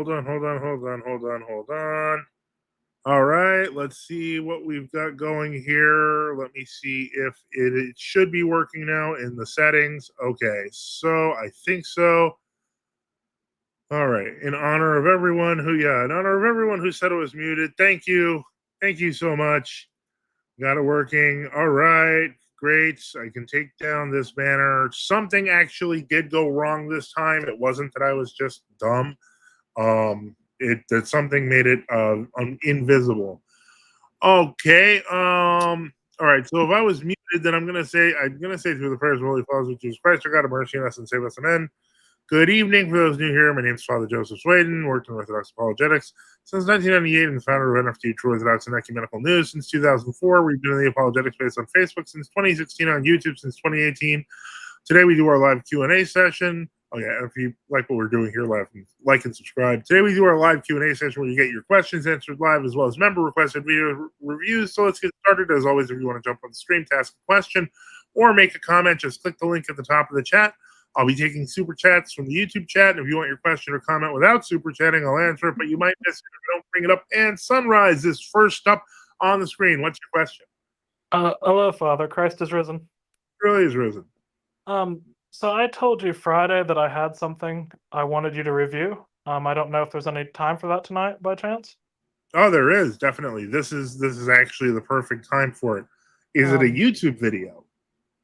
Hold on. All right, let's see what we've got going here. Let me see if it should be working now in the settings. Okay, so I think so. All right, in honor of everyone who said it was muted, thank you. Thank you so much. Got it working. All right, great. I can take down this banner. Something actually did go wrong this time. It wasn't that I was just dumb. It that something made it invisible. Okay. All right. So if I was muted, then I'm gonna say through the prayers of Holy Fathers, which is Christ, our God, have mercy on us and save us. Amen. Good evening for those new here. My name is Father Joseph Swayden, worked in Orthodox Apologetics since 1998 and the founder of NFTU, True Orthodox and Ecumenical News since 2004. We've been in the apologetics space on Facebook since 2016, on YouTube since 2018. Today we do our live Q&A session. Oh yeah, if you like what we're doing here live, like and subscribe. Today we do our live Q&A session where you get your questions answered live as well as member requested video reviews. So let's get started. As always, if you want to jump on the stream to ask a question or make a comment, just click the link at the top of the chat. I'll be taking super chats from the YouTube chat. And if you want your question or comment without super chatting, I'll answer it, but you might miss it if I don't bring it up. And Sunrise is first up on the screen. What's your question? Hello, Father. Christ is risen. Really is risen. So I told you Friday that I had something I wanted you to review. I don't know if there's any time for that tonight by chance. Oh, there is, definitely. This is actually the perfect time for it. Is it a YouTube video?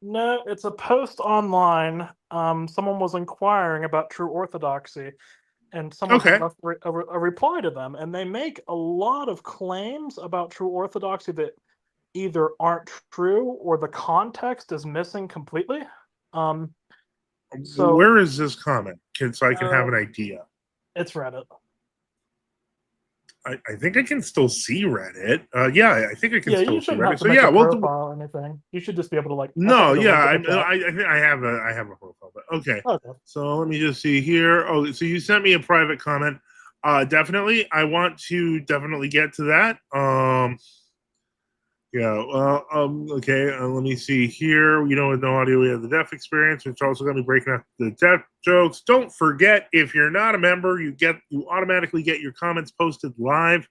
No, it's a post online. Someone was inquiring about true orthodoxy, and someone left a reply to them, and they make a lot of claims about true orthodoxy that either aren't true or the context is missing completely. So where is this comment? So I can have an idea. It's Reddit. I think I can still see Reddit. Yeah, I think I can still see Reddit. So yeah, profile or anything. You should just be able to like. No, yeah, I think I have a profile, but okay. So let me just see here. Oh, so you sent me a private comment. Definitely, I want to definitely get to that. Okay. Let me see here. With no audio, we have the deaf experience, which also going to be breaking up the deaf jokes. Don't forget, if you're not a member, you automatically get your comments posted live.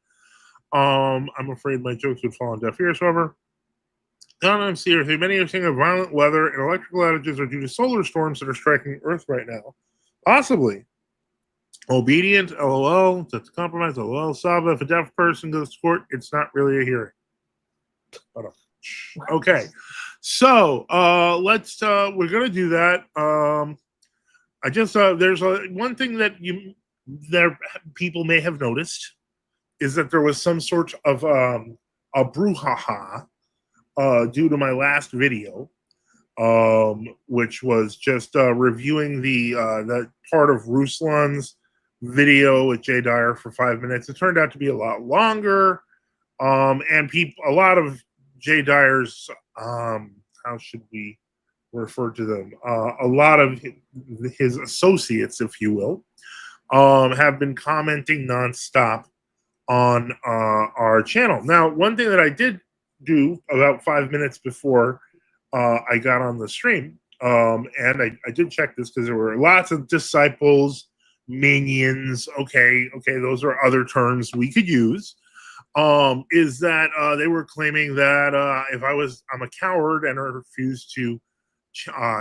I'm afraid my jokes would fall on deaf ears, however. I'm serious. Many are saying that violent weather and electrical outages are due to solar storms that are striking Earth right now. Possibly. Obedient, LOL. That's a compromise, LOL. Saba, if a deaf person goes to court, it's not really a hearing. Okay, so we're gonna do that. I just there's one thing that people may have noticed is that there was some sort of a brouhaha due to my last video, which was just reviewing that part of Ruslan's video with Jay Dyer for 5 minutes. It turned out to be a lot longer. And a lot of Jay Dyer's, how should we refer to them? A lot of his associates, if you will, have been commenting nonstop on our channel. Now, one thing that I did do about 5 minutes before I got on the stream, and I did check this because there were lots of disciples, minions. Okay, those are other terms we could use. Is that they were claiming that if I'm a coward and I refused to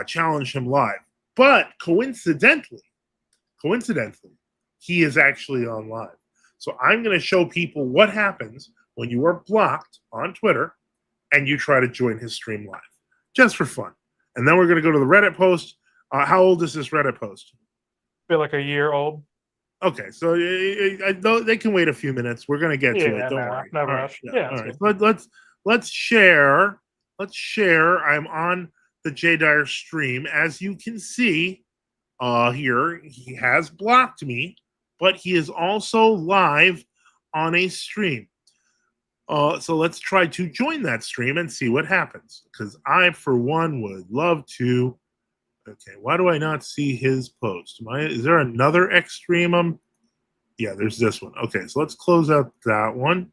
challenge him live. But coincidentally, he is actually on live. So I'm going to show people what happens when you are blocked on Twitter and you try to join his stream live, just for fun. And then we're going to go to the Reddit post. How old is this Reddit post? Feel like a year old. Okay, so they can wait a few minutes. We're gonna get to it. Don't worry. No rush. All right. Let's share. I'm on the Jay Dyer stream. As you can see, here he has blocked me, but he is also live on a stream. So let's try to join that stream and see what happens. Because I, for one, would love to. Okay, why do I not see his post? Is there another X stream? Yeah, there's this one. Okay, so let's close out that one.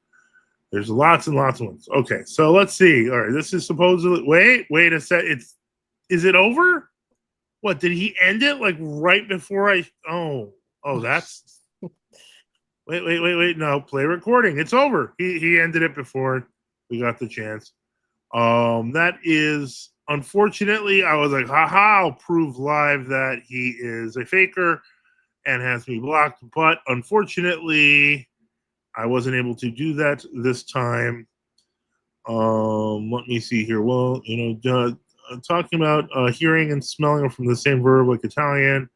There's lots and lots of ones. Okay, so let's see. All right, this is supposedly. Wait a sec. Is it over? What, did he end it like right before I? Oh, that's. Wait. No, play recording. It's over. He ended it before we got the chance. That is unfortunately, I was like, haha, I'll prove live that he is a faker and has me blocked. But unfortunately, I wasn't able to do that this time. Let me see here. Well, talking about hearing and smelling are from the same verb like Italian.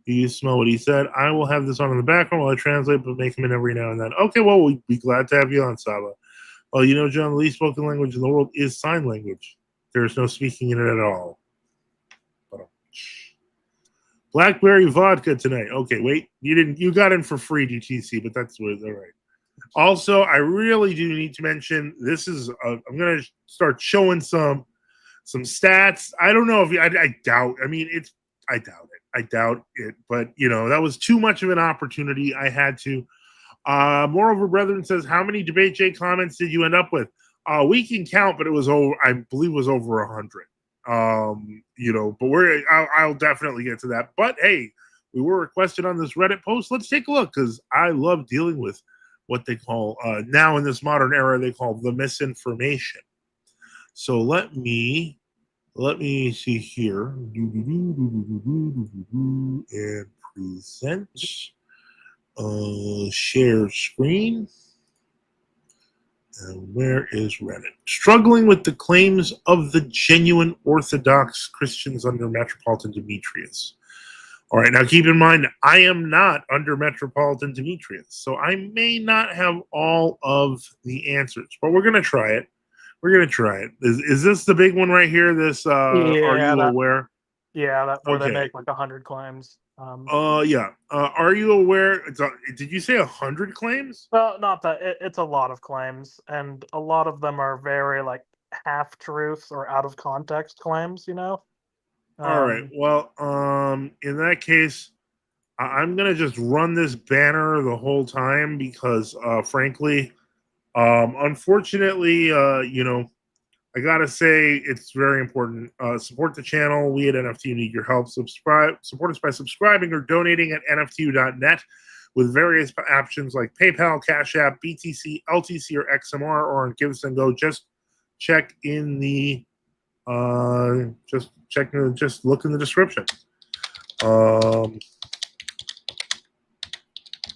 You smell what he said. I will have this on in the background while I translate, but make him in every now and then. Okay, well, we'd be glad to have you on, Saba. Well, John, the least spoken language in the world is sign language. There's no speaking in it at all. Blackberry vodka tonight. Okay, wait. You got in for free, DTC, but that's all right. Also, I really do need to mention this is I'm gonna start showing some stats. I don't know if I doubt. I mean, I doubt it. I doubt it. But that was too much of an opportunity. I had to. Moreover, Brethren says, how many Debate J comments did you end up with? We can count, but it was over. I believe it was over 100. But I'll definitely get to that. But hey, we were requested on this Reddit post. Let's take a look because I love dealing with what they call now in this modern era they call the misinformation. So let me see here and present share screen. And where is Reddit? Struggling with the claims of the genuine Orthodox Christians under Metropolitan Demetrius. All right, now keep in mind, I am not under Metropolitan Demetrius, so I may not have all of the answers, but we're going to try it. We're going to try it. Is this the big one right here? This, are you aware? Yeah, that where they make like 100 claims. Yeah. Are you aware? Did you say 100 claims? Well, not that. It's a lot of claims, and a lot of them are very like half truths or out of context claims. All right. Well, in that case, I'm gonna just run this banner the whole time because, frankly, unfortunately, I gotta say it's very important. Support the channel. We at NFTU need your help. Support us by subscribing or donating at nftu.net with various options like PayPal, Cash App, BTC, LTC, or XMR, or on Give Us and Go. Just check in the just look in the description. And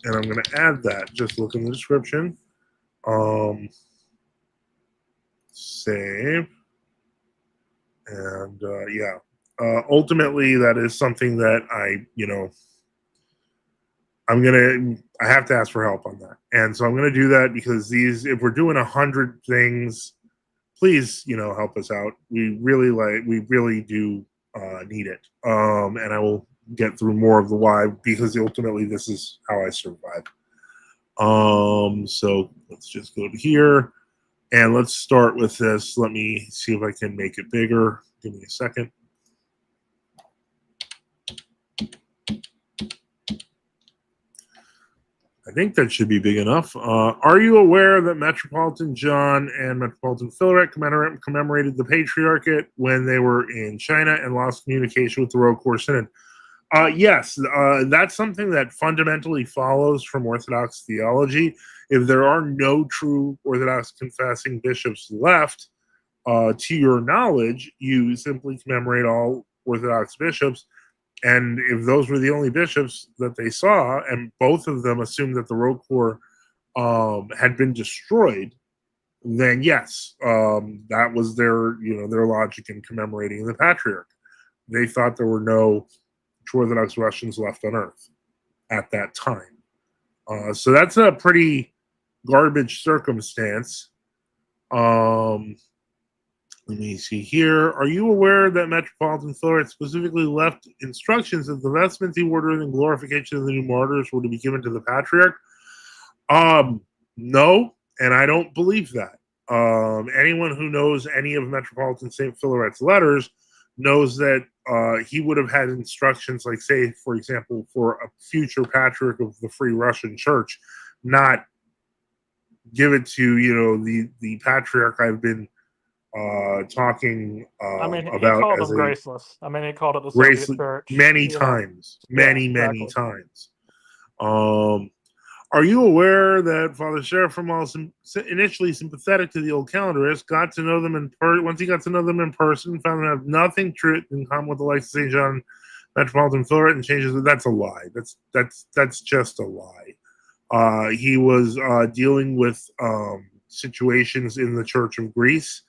I'm going to add that. Just look in the description. Save. And yeah. Ultimately, that is something that I have to ask for help on that. And so I'm going to do that because if we're doing 100 things, please, help us out. We really do need it. And I will get through more of the why because ultimately this is how I survive. So let's just go to here and let's start with this. Let me see if I can make it bigger. Give me a second. I think that should be big enough. Are you aware that Metropolitan John and Metropolitan Philaret commemorated the Patriarchate when they were in China and lost communication with the Royal Core Synod? Yes, that's something that fundamentally follows from Orthodox theology. If there are no true Orthodox confessing bishops left, to your knowledge, you simply commemorate all Orthodox bishops. And if those were the only bishops that they saw, and both of them assumed that the Royal Core had been destroyed, then yes, that was their logic in commemorating the Patriarch. They thought there were no true Orthodox Russians left on Earth at that time. So that's a pretty garbage circumstance. Let me see here. Are you aware that Metropolitan Philaret specifically left instructions that the vestments he ordered and glorification of the new martyrs were to be given to the Patriarch? No, and I don't believe that. Anyone who knows any of Metropolitan St. Philaret's letters knows that he would have had instructions like, say, for example, for a future Patriarch of the Free Russian Church, not give it to, the Patriarch I've been talking he about called as them graceless. He called it the graceless Soviet Church many times, many exactly. times. Are you aware that Father Seraphim, while initially sympathetic to the old calendarists, got to know them once he got to know them in person, found them to have nothing true in common with the likes of St. John Metropolitan Philaret and changes it? That's a lie. That's just a lie. He was dealing with situations in the Church of Greece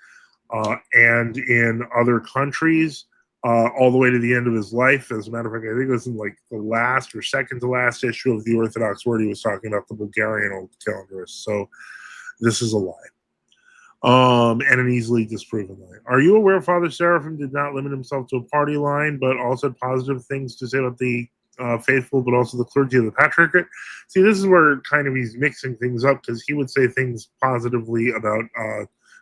and in other countries all the way to the end of his life. As a matter of fact, I think it was in like the last or second to last issue of the Orthodox Word, he was talking about the Bulgarian old calendarists. So this is a lie. And an easily disproven lie. Are you aware Father Seraphim did not limit himself to a party line, but also had positive things to say about the faithful, but also the clergy of the Patriarchate? See, this is where kind of he's mixing things up, because he would say things positively about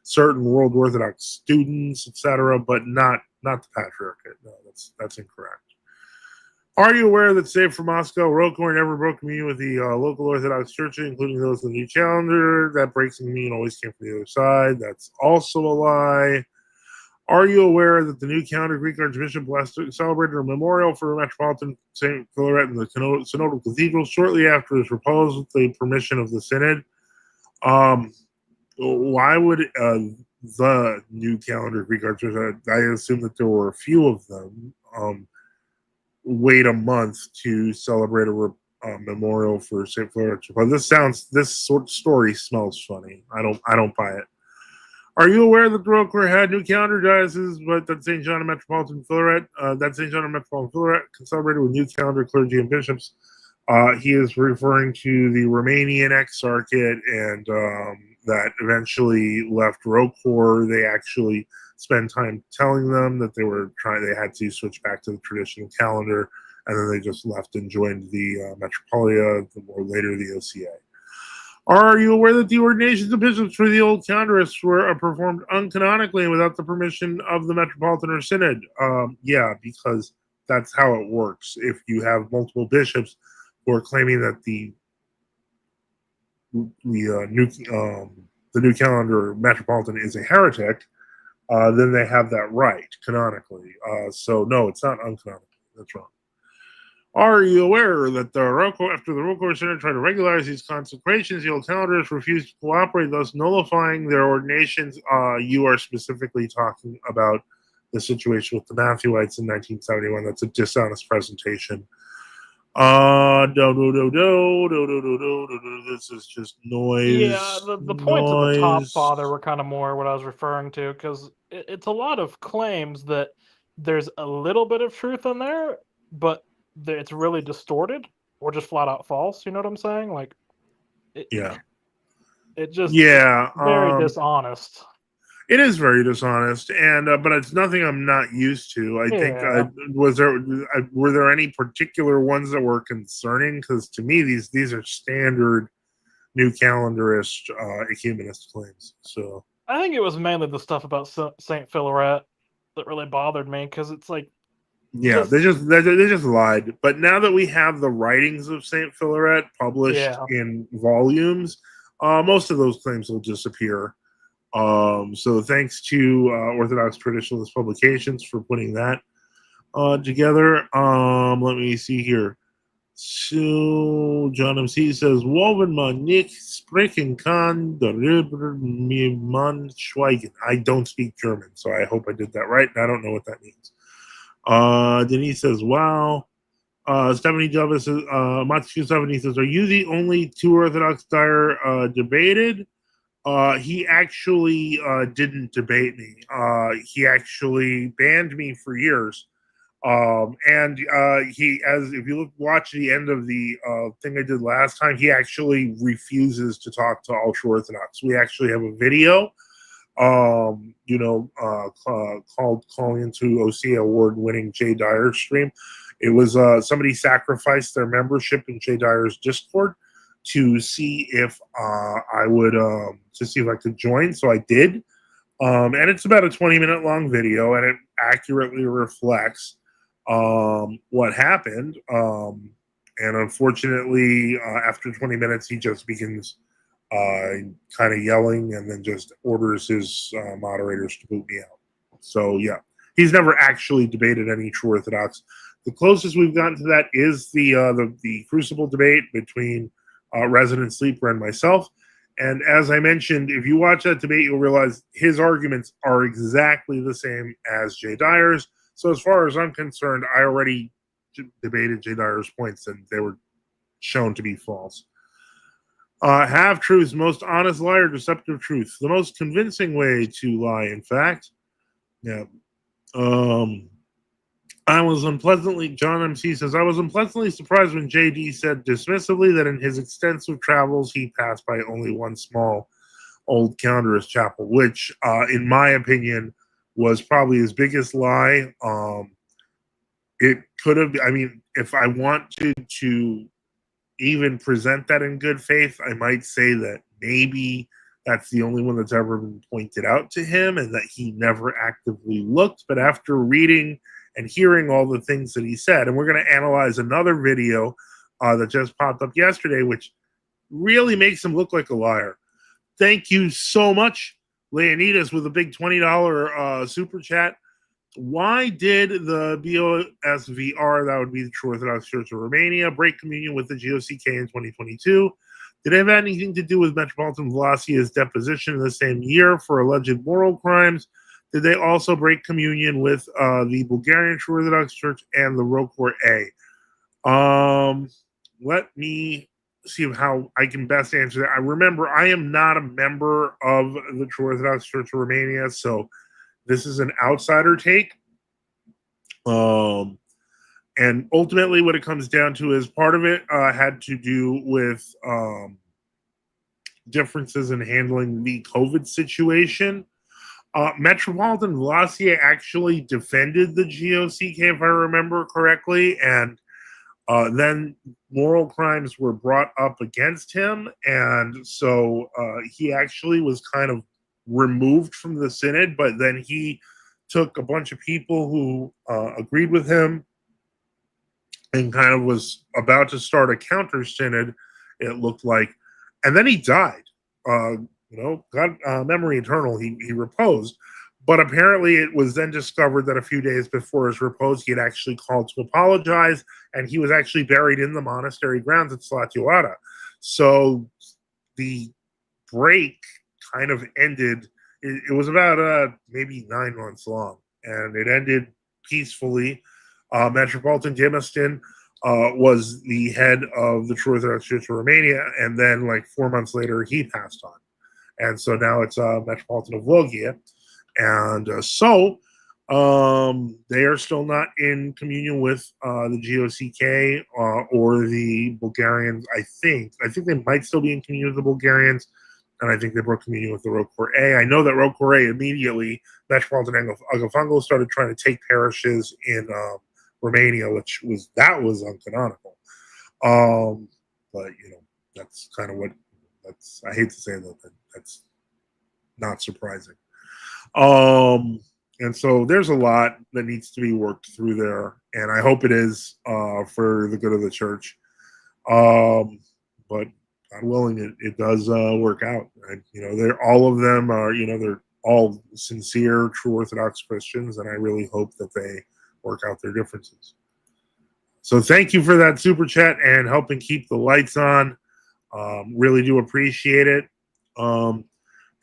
certain World Orthodox students, etc., but not the Patriarchate. No, that's incorrect. Are you aware that, save for Moscow, Rokor never broke communion with the local Orthodox churches, including those in the New Calendar? That breaks in communion always came from the other side. That's also a lie. Are you aware that the New Calendar Greek Archbishop celebrated a memorial for Metropolitan St. Philaret in the Synodal Cathedral shortly after his repose with the permission of the Synod? Why would the New Calendar Greek Archbishop, I assume that there were a few of them, wait a month to celebrate a memorial for St. Philaret? But this sort of story smells funny. I don't buy it. Are you aware that the Royal Court had new calendar dioceses, but that St. John and Metropolitan Philaret, can celebrate with new calendar clergy and bishops? He is referring to the Romanian exarchate, and that eventually left Rokor. They actually spend time telling them that they had to switch back to the traditional calendar, and then they just left and joined the Metropolia, or later the OCA. Are you aware that the ordinations of bishops for the old calendarists were performed uncanonically and without the permission of the Metropolitan or Synod? Yeah, because that's how it works. If you have multiple bishops who are claiming that the new calendar Metropolitan is a heretic, then they have that right canonically. So no, it's not uncanonically. That's wrong. Are you aware that after the Rokor Synod tried to regularize these consecrations, the old calendarists refused to cooperate, thus nullifying their ordinations? You are specifically talking about the situation with the Matthewites in 1971. That's a dishonest presentation. This is just noise. Yeah, the points at the top, Father, were kind of more what I was referring to, because it's a lot of claims that there's a little bit of truth in there, but it's really distorted or just flat out false. You know what I'm saying? Like, it just very dishonest. It is very dishonest, and but it's nothing I'm not used to. I think were there any particular ones that were concerning? Because to me, these are standard new calendarist ecumenist claims. So I think it was mainly the stuff about Saint Philaret that really bothered me, because it's like, yeah, they just lied. But now that we have the writings of Saint Philaret published in volumes, most of those claims will disappear. So thanks to Orthodox Traditionalist Publications for putting that together. Let me see here. So John MC says, Wolven man nicht sprechen kann, darüber mir man schweigen. I don't speak German, so I hope I did that right, and I don't know what that means. Denise says, wow. Stephanie Dovis says, Matthew 70 says, are you the only two Orthodox dyer debated? He actually didn't debate me. He actually banned me for years. And if you watch the end of the thing I did last time, he actually refuses to talk to ultra Orthodox. We actually have a video, called calling into OC award-winning Jay Dyer stream. It was somebody sacrificed their membership in Jay Dyer's Discord to see if I would to see if I could join. So I did, and it's about a 20-minute long video, and it accurately reflects what happened. And unfortunately, after 20 minutes, he just begins kind of yelling, and then just orders his moderators to boot me out. So yeah, he's never actually debated any true Orthodox. The closest we've gotten to that is the Crucible debate between resident sleeper and myself. And as I mentioned, if you watch that debate, you'll realize his arguments are exactly the same as Jay Dyer's. So as far as I'm concerned, I already debated Jay Dyer's points, and they were shown to be false. Half truths, most honest liar, deceptive truth. The most convincing way to lie, in fact. Yeah. I was unpleasantly, John MC says, I was unpleasantly surprised when JD said dismissively that in his extensive travels, he passed by only one small old counterist chapel, which, in my opinion, was probably his biggest lie. It could have, I mean, if I wanted to even present that in good faith, I might say that maybe that's the only one that's ever been pointed out to him and that he never actively looked. But after reading and hearing all the things that he said, and we're going to analyze another video that just popped up yesterday, which really makes him look like a liar. Thank you so much, Leonidas, with a big $20 super chat. Why did the BOSVR, that would be the True Orthodox Church of Romania, break communion with the GOCK in 2022? Did it have anything to do with Metropolitan Vlasia's deposition in the same year for alleged moral crimes? Did they also break communion with the Bulgarian True Orthodox Church and the Rokor A? Let me see how I can best answer that. I remember I am not a member of the True Orthodox Church of Romania, so this is an outsider take. And ultimately what it comes down to is part of it had to do with differences in handling the COVID situation. Metropolitan Vlasia actually defended the GOCK, if I remember correctly, and then moral crimes were brought up against him, and so he actually was kind of removed from the synod, but then he took a bunch of people who agreed with him and kind of was about to start a counter synod, it looked like, and then he died. God, memory eternal, he reposed. But apparently it was then discovered that a few days before his repose, he had actually called to apologize, and he was actually buried in the monastery grounds at Slatioara. So the break kind of ended. It was about maybe 9 months long, and it ended peacefully. Metropolitan Demiston was the head of the True Orthodox Church of Romania, and then like 4 months later, he passed on. And so now it's Metropolitan of Logia. And they are still not in communion with the GOCK or the Bulgarians. I think they might still be in communion with the Bulgarians, and I think they broke communion with the Rokor A. I know that Rokor A immediately, Metropolitan Agafungo started trying to take parishes in Romania, which was uncanonical. But that's kind of what I hate to say that, but that's not surprising. And so there's a lot that needs to be worked through there, and I hope it is for the good of the church. But God willing, it does work out. And, they're all of them are, they're all sincere, true Orthodox Christians, and I really hope that they work out their differences. So thank you for that super chat and helping keep the lights on. Really do appreciate it.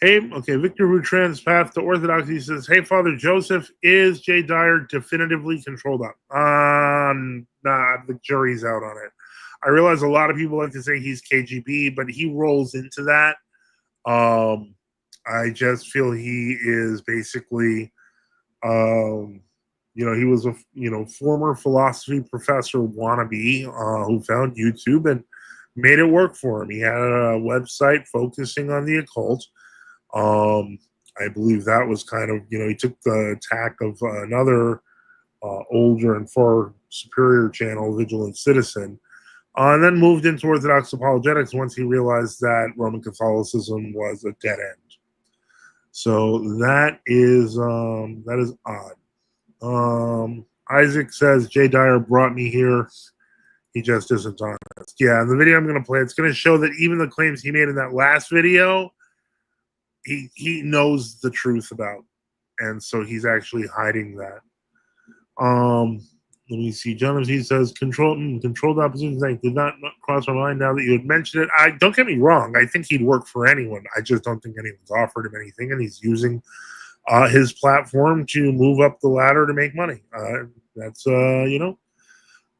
Victor Rutrand's path to orthodoxy says, hey, Father Joseph, is Jay Dyer definitively controlled up? Nah, the jury's out on it. I realize a lot of people like to say he's KGB, but he rolls into that. I just feel he is basically, he was a former philosophy professor wannabe who found YouTube and made it work for him. He had a website focusing on the occult. I believe that was kind of, he took the tack of another older and far superior channel, Vigilant Citizen, and then moved into Orthodox apologetics once he realized that Roman Catholicism was a dead end. So that is odd. Isaac says, Jay Dyer brought me here. He just isn't honest. Yeah, in the video I'm going to play, it's going to show that even the claims he made in that last video, he knows the truth about, and so he's actually hiding that. Let me see. John MC says controlled opposition. I did not cross my mind now that you had mentioned it. I don't get me wrong. I think he'd work for anyone. I just don't think anyone's offered him anything, and he's using his platform to move up the ladder to make money. That's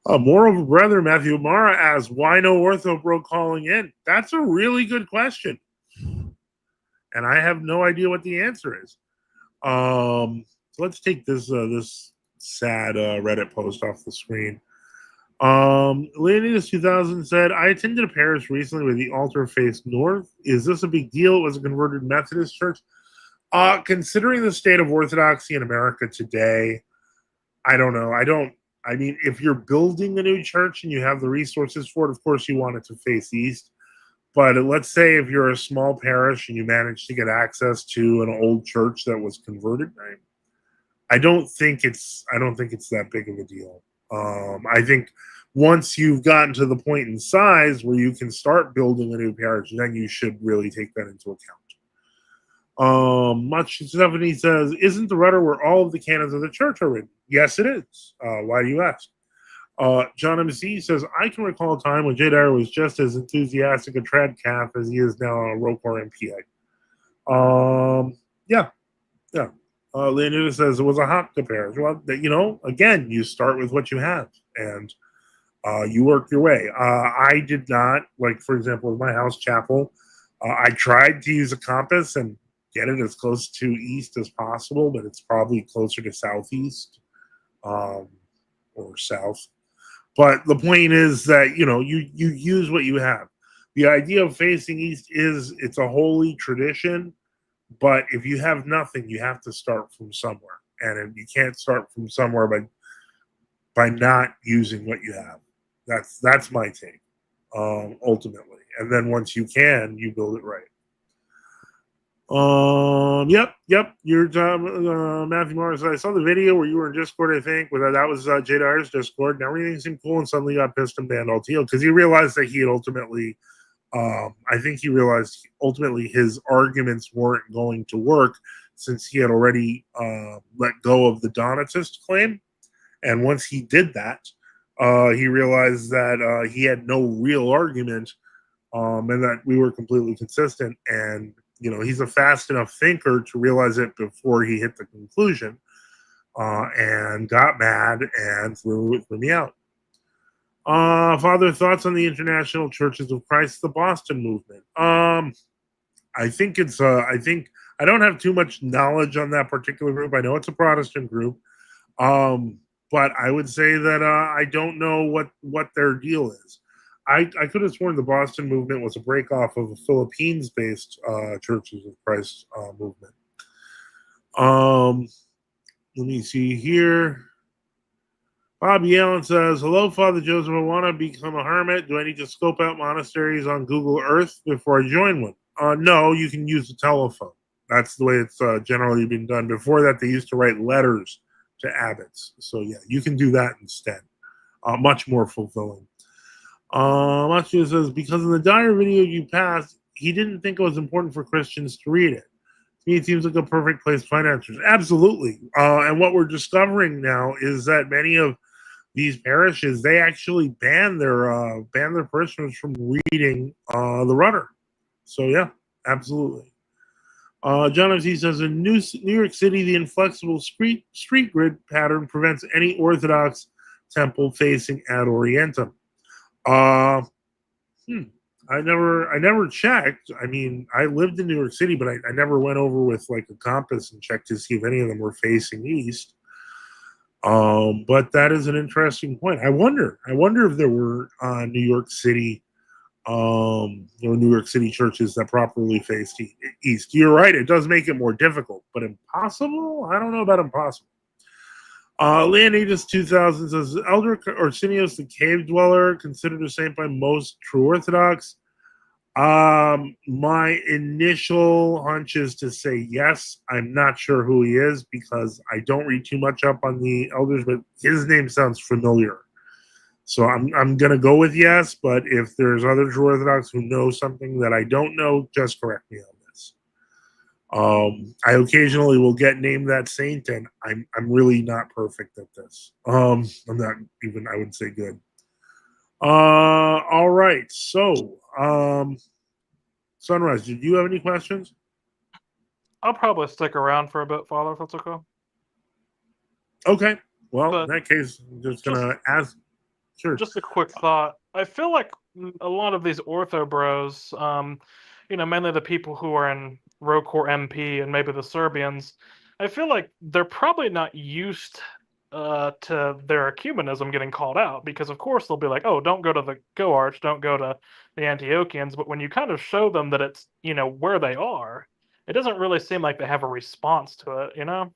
Moral brother Matthew Mara asks, "Why no ortho bro calling in?" That's a really good question, and I have no idea what the answer is. So let's take this sad Reddit post off the screen. Leonidas 2000 said, I attended a parish recently where the altar faced north. Is this a big deal? It was a converted Methodist church. Considering the state of Orthodoxy in America today, I don't know. I mean, if you're building a new church and you have the resources for it, of course you want it to face east. But let's say if you're a small parish and you manage to get access to an old church that was converted, I don't think it's that big of a deal. I think once you've gotten to the point in size where you can start building a new parish, then you should really take that into account. Much Stephanie says, isn't the rudder where all of the canons of the church are written? Yes, it is. Why do you ask? John MC says, I can recall a time when Jay Dyer was just as enthusiastic a trad calf as he is now a Rocor MPA. Yeah. Leonida says it was a hot parish. Well, again, you start with what you have and you work your way. I did not, like, for example, with my house chapel, I tried to use a compass and get it as close to east as possible, but it's probably closer to southeast or south. But the point is that, you use what you have. The idea of facing east it's a holy tradition, but if you have nothing, you have to start from somewhere. And you can't start from somewhere by not using what you have. That's my take, ultimately. And then once you can, you build it right. Yep. Your Matthew Morris. I saw the video where you were in Discord. I think that was Jay Dyer's Discord. Now everything seemed cool, and suddenly got pissed and banned Altiel because he realized that he had ultimately. I think he realized ultimately his arguments weren't going to work since he had already let go of the Donatist claim, and once he did that, he realized that he had no real argument, and that we were completely consistent. And he's a fast enough thinker to realize it before he hit the conclusion, and got mad and threw me out. Father, thoughts on the International Churches of Christ, the Boston movement? I think I don't have too much knowledge on that particular group. I know it's a Protestant group, but I would say that I don't know what their deal is. I could have sworn the Boston movement was a breakoff of a Philippines-based Churches of Christ movement. Let me see here. Bobby Allen says, hello, Father Joseph. I want to become a hermit. Do I need to scope out monasteries on Google Earth before I join one? No, you can use the telephone. That's the way it's generally been done. Before that, they used to write letters to abbots. So, yeah, you can do that instead. Much more fulfilling. Matthew says, because in the Dyer video you passed, he didn't think it was important for Christians to read it. To me, it seems like a perfect place to find answers. Absolutely. And what we're discovering now is that many of these parishes, they actually ban their parishioners from reading the rudder. So yeah, absolutely. John F. C. says, in New York City, the inflexible street grid pattern prevents any Orthodox temple facing ad orientem. I never checked. I mean, I lived in New York City, but I never went over with like a compass and checked to see if any of them were facing east. But that is an interesting point. I wonder if there were New York City churches that properly faced east. You're right; it does make it more difficult, but impossible? I don't know about impossible. Leonidas 2000 says, Elder Orsinius, the cave dweller, considered a saint by most true Orthodox. My initial hunch is to say yes. I'm not sure who he is because I don't read too much up on the elders, but his name sounds familiar. So I'm gonna go with yes, but if there's other true Orthodox who know something that I don't know, just correct me on this. I occasionally will get named that saint, and I'm really not perfect at this. I'm not even, I would say, good. All right. So, Sunrise, did you have any questions? I'll probably stick around for a bit, Father, if that's okay. Okay. Well, in But that case, I'm just just gonna ask. Sure. just a quick thought. I feel like a lot of these ortho bros, mainly the people who are in Rokor MP and maybe the Serbians, I feel like they're probably not used to their ecumenism getting called out because, of course, they'll be like, "Oh, don't go to the Go Arch, don't go to the Antiochians." But when you kind of show them that it's where they are, it doesn't really seem like they have a response to it.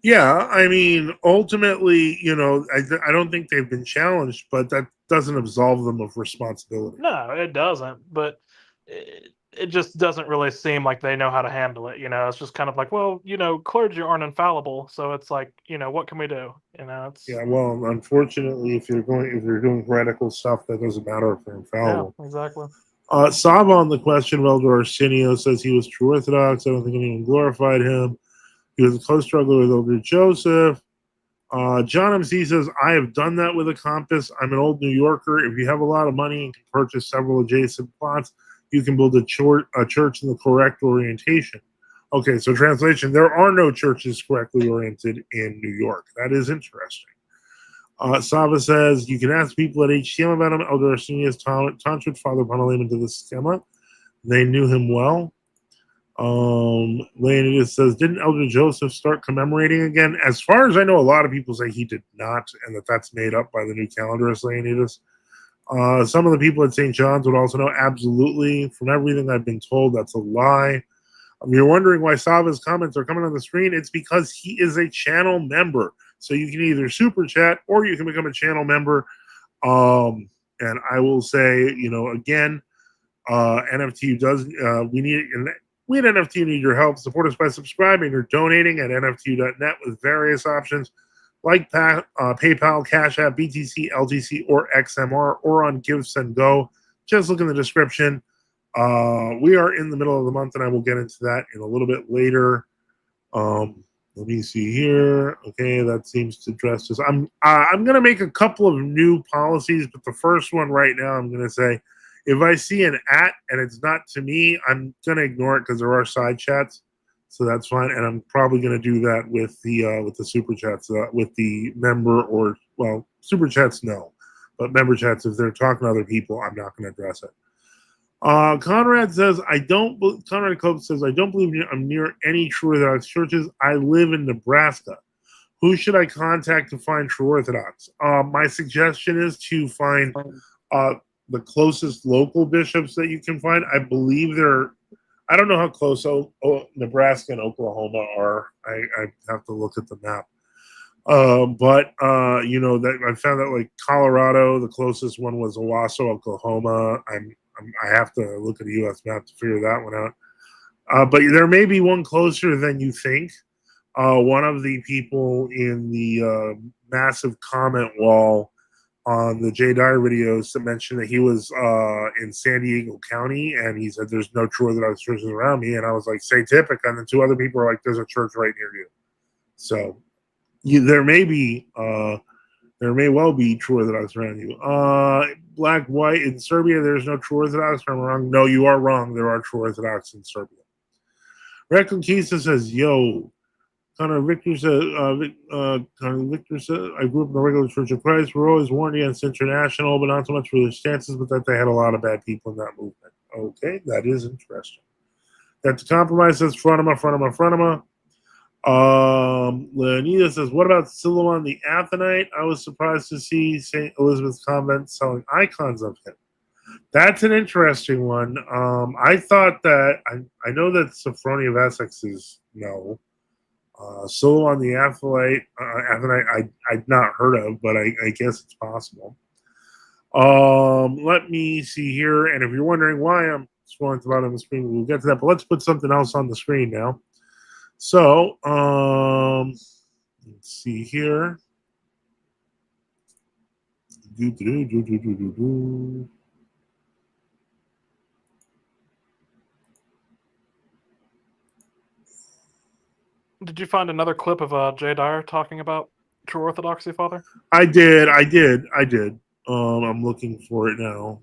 Yeah, I mean, ultimately, I don't think they've been challenged, but that doesn't absolve them of responsibility. No, it doesn't. But it just doesn't really seem like they know how to handle it. It's just kind of like, well, clergy aren't infallible, so it's like, what can we do? It's Yeah, well, unfortunately, if you're doing radical stuff, that doesn't matter if they're yeah, infallible. exactly. Sava on the question of Elder Arsenio says he was true Orthodox. I don't think anyone glorified him. He was a close struggler with Elder Joseph. John MC says, I have done that with a compass. I'm an old New Yorker. If you have a lot of money and can purchase several adjacent plots, you can build a church in the correct orientation. Okay, so translation, there are no churches correctly oriented in New York. That is interesting. Sava says, you can ask people at HCM about him. Elder Arsenius taunched Father Panalem into the schema. They knew him well. Leonidas says, didn't Elder Joseph start commemorating again? As far as I know, a lot of people say he did not, and that's made up by the new calendar, Leonidas. Some of the people at St. John's would also know absolutely. From everything I've been told, that's a lie. You're wondering why Sava's comments are coming on the screen. It's because he is a channel member. So you can either super chat or you can become a channel member. And I will say, again, NFTU does, we at NFTU need your help. Support us by subscribing or donating at NFTU.net with various options like PayPal, Cash App, BTC, LTC, or XMR, or on Give, Send, Go. Just look in the description. We are in the middle of the month, and I will get into that in a little bit later. Let me see here. Okay, that seems to address this. I'm going to make a couple of new policies, but the first one right now, I'm going to say, if I see an at and it's not to me, I'm going to ignore it because there are side chats, so that's fine. And I'm probably going to do that with the super chats, with the member super chats, no, but member chats, if they're talking to other people, I'm not going to address it. Conrad says, Conrad Cope says, I don't believe I'm near any True Orthodox churches. I live in Nebraska. Who should I contact to find True Orthodox? My suggestion is to find uh, the closest local bishops that you can find. I believe I don't know how close Nebraska and Oklahoma are. I have to look at the map. But that I found that like Colorado, the closest one was Owasso, Oklahoma. I have to look at a U.S. map to figure that one out. But there may be one closer than you think. One of the people in the massive comment wall on the Jay Dyer videos mentioned that he was in San Diego County, and he said there's no True Orthodox churches around me. And I was like, say Typic, and then two other people are like, there's a church right near you. So there may well be True Orthodox around you. Black, white in Serbia, there's no True Orthodox. I'm wrong. No, you are wrong. There are True Orthodox in Serbia. Red Conquista says, "Yo." Connor Victor says, I grew up in the regular Church of Christ. We're always warned against international, but not so much for their stances, but that they had a lot of bad people in that movement. Okay, that is interesting. That the compromise says frontima, frontima, frontima. Leonida says, what about Silouan the Athonite? I was surprised to see St. Elizabeth's Convent selling icons of him. That's an interesting one. I thought that, I know that Sophronia of Essex is no. Silouan the Athonite, I'd not heard of, but I guess it's possible. Let me see here. And if you're wondering why I'm scrolling to the bottom of the screen, we'll get to that. But let's put something else on the screen now. So, let's see here. Did you find another clip of Jay Dyer talking about true orthodoxy, Father? I did. I'm looking for it now.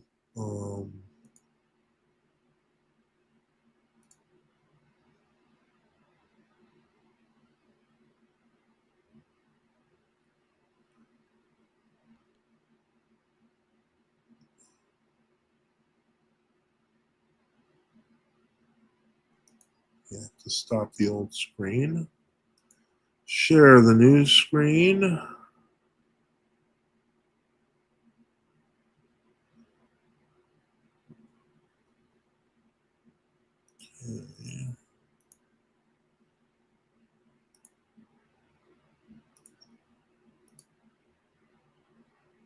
Yeah, to stop the old screen. Share the new screen. Okay.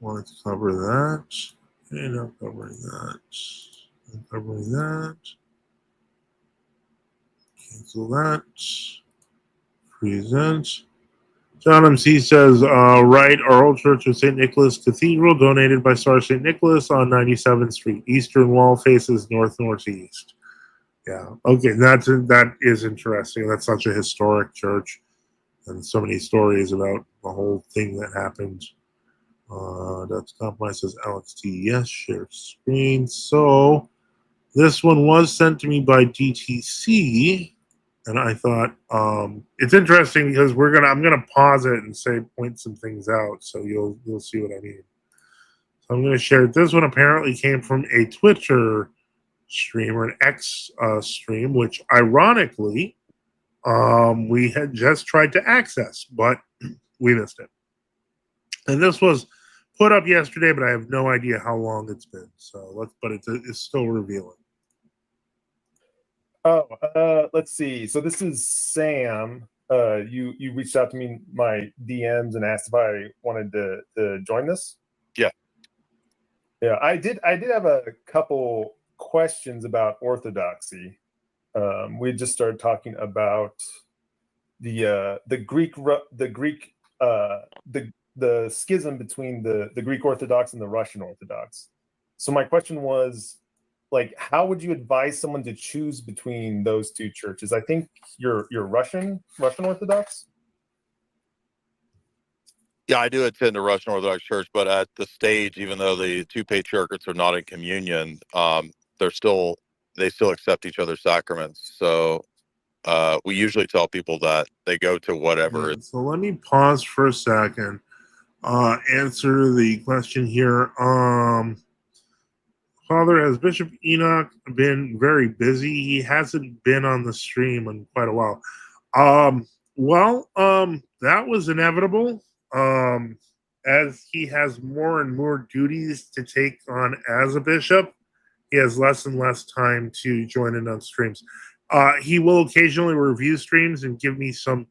Wanted to cover that. Okay, not covering that. Not covering that. Cancel that. Present. John MC says, right, our old church of St. Nicholas Cathedral, donated by Star St. Nicholas on 97th Street. Eastern wall faces north-northeast. Yeah, okay, that is interesting. That's such a historic church, and so many stories about the whole thing that happened. That's compromise, says Alex T. Yes, share screen. So this one was sent to me by DTC. And I thought it's interesting because I'm gonna pause it and say point some things out so you'll see what I mean. So I'm gonna share it. This one apparently came from a Twitter stream or an X stream, which ironically we had just tried to access, but we missed it. And this was put up yesterday, but I have no idea how long it's been. So it's still revealing. Oh, let's see. So this is Sam. You reached out to me my DMs and asked if I wanted to join this. Yeah. Yeah, I did have a couple questions about orthodoxy. We just started talking about the schism between the Greek Orthodox and the Russian Orthodox. So my question was, like, how would you advise someone to choose between those two churches? I think you're Russian Orthodox. Yeah, I do attend the Russian Orthodox Church, but at the stage, even though the two patriarchates are not in communion, they still accept each other's sacraments. So we usually tell people that they go to whatever. Yeah, so let me pause for a second. Answer the question here. Father, has Bishop Enoch been very busy? He hasn't been on the stream in quite a while. That was inevitable. As he has more and more duties to take on as a bishop, he has less and less time to join in on streams. He will occasionally review streams and give me some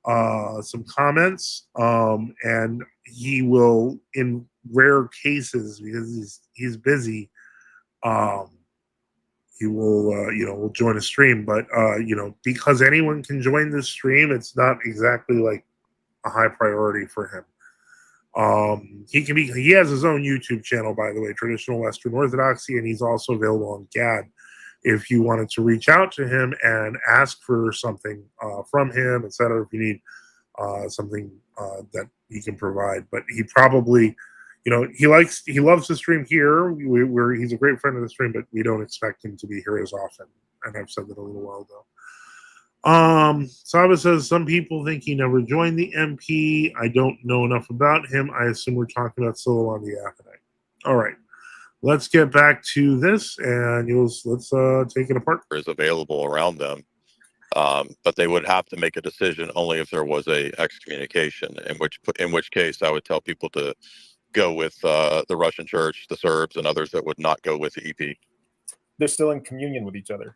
comments, and he will, in rare cases, because he's busy, he will join a stream. But because anyone can join this stream, it's not exactly like a high priority for him. He has his own YouTube channel, by the way, Traditional Western Orthodoxy, and he's also available on GAD if you wanted to reach out to him and ask for something from him, etc. If you need something that he can provide. But he probably, he loves to stream here. He's a great friend of the stream, but we don't expect him to be here as often. And I've said that a little while ago. Saba says some people think he never joined the MP. I don't know enough about him. I assume we're talking about Solo on the Aconite. All right. Let's get back to this, and let's take it apart. Is available around them, but they would have to make a decision only if there was a excommunication. In which case, I would tell people to go with the Russian Church, the Serbs, and others that would not go with the EP. They're still in communion with each other.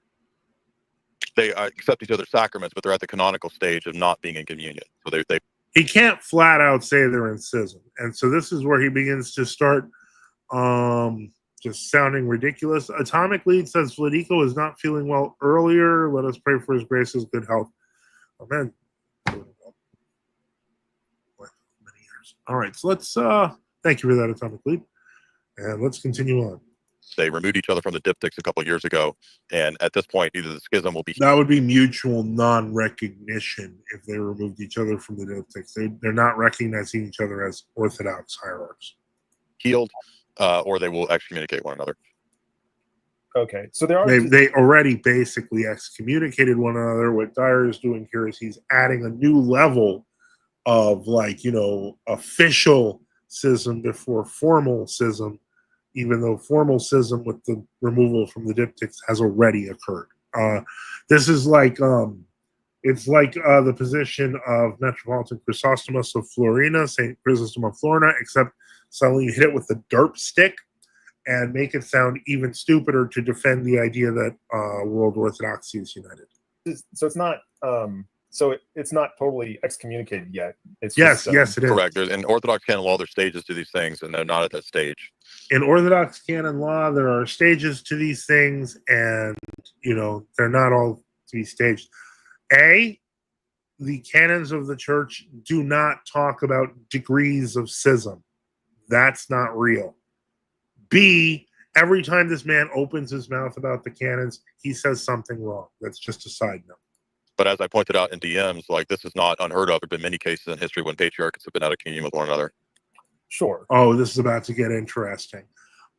They accept each other's sacraments, but they're at the canonical stage of not being in communion. So he can't flat out say they're in schism, and so this is where he begins to start just sounding ridiculous. Atomic Lead says Vladico is not feeling well earlier. Let us pray for his grace's good health. Amen. Many years. All right, so let's thank you for that, Atomic Lead, and let's continue on. They removed each other from the diptychs a couple of years ago, and at this point, either the schism will be That would be mutual non-recognition if they removed each other from the diptychs. They're not recognizing each other as Orthodox hierarchs. healed, or they will excommunicate one another. Okay, so there are They already basically excommunicated one another. What Dyer is doing here is he's adding a new level of, like, official schism before formal schism, even though formal schism with the removal from the diptychs has already occurred. This is like it's like the position of Metropolitan Chrysostomus of Florina, Saint Chrysostom of Florina, except suddenly you hit it with a derp stick and make it sound even stupider to defend the idea that world orthodoxy is united. So it's not it's not totally excommunicated yet. It's yes, just, yes, it is. Correct. In Orthodox canon law, there's stages to these things, and they're not at that stage. In Orthodox canon law, there are stages to these things, and they're not all to be staged. The canons of the church do not talk about degrees of schism. That's not real. B, every time this man opens his mouth about the canons, he says something wrong. That's just a side note. But as I pointed out in DMs, like, this is not unheard of. There have been many cases in history when patriarchs have been out of communion with one another. Sure. Oh, this is about to get interesting.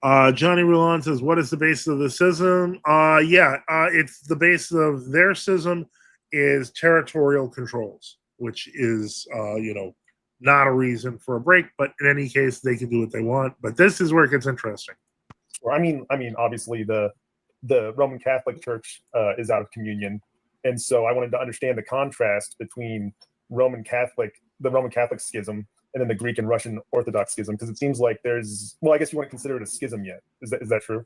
Johnny Roulon says, what is the basis of the schism? It's the basis of their schism is territorial controls, which is, not a reason for a break, but in any case, they can do what they want. But this is where it gets interesting. Well, I mean, obviously the Roman Catholic Church is out of communion, and so I wanted to understand the contrast between the Roman Catholic schism and then the Greek and Russian Orthodox schism, because it seems like there's, well, I guess you wouldn't consider it a schism yet. Is that true?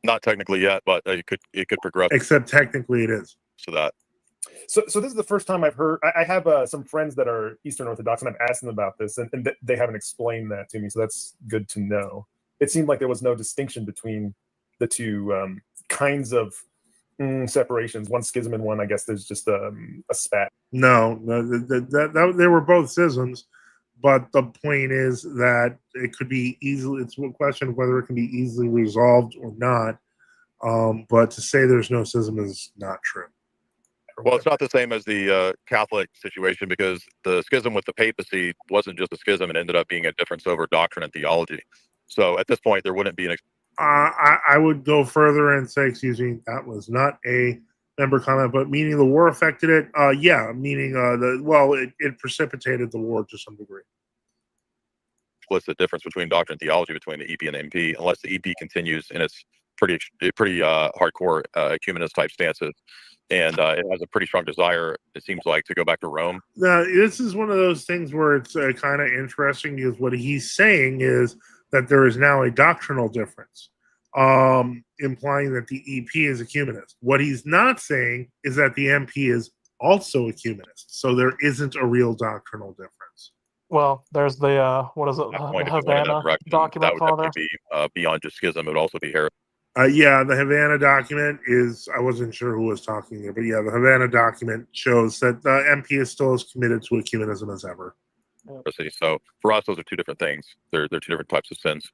Not technically yet, but it could progress. Except technically it is. So that. So this is the first time I've heard. I have some friends that are Eastern Orthodox, and I've asked them about this, and they haven't explained that to me. So that's good to know. It seemed like there was no distinction between the two kinds of separations. One schism and one, I guess, there's just a spat. No, they were both schisms, but the point is that it could be easily. It's a question of whether it can be easily resolved or not. But to say there's no schism is not true. Well, it's not the same as the Catholic situation, because the schism with the papacy wasn't just a schism; it ended up being a difference over doctrine and theology. So at this point, there wouldn't be an. I would go further and say, excuse me, that was not a member comment, but meaning the war affected it. Meaning it precipitated the war to some degree. What's the difference between doctrine and theology between the EP and the MP, unless the EP continues in its pretty hardcore ecumenist type stances, and it has a pretty strong desire, it seems like, to go back to Rome. Now, this is one of those things where it's kind of interesting, because what he's saying is that there is now a doctrinal difference, implying that the EP is ecumenist. What he's not saying is that the MP is also ecumenist, so there isn't a real doctrinal difference. Well, there's the At that point, if you went in that direction, document, that would definitely be beyond just schism. It would also be heresy. The Havana document is, I wasn't sure who was talking there, but yeah, the Havana document shows that the MP is still as committed to ecumenism as ever. So for us, those are two different things. They're two different types of sins.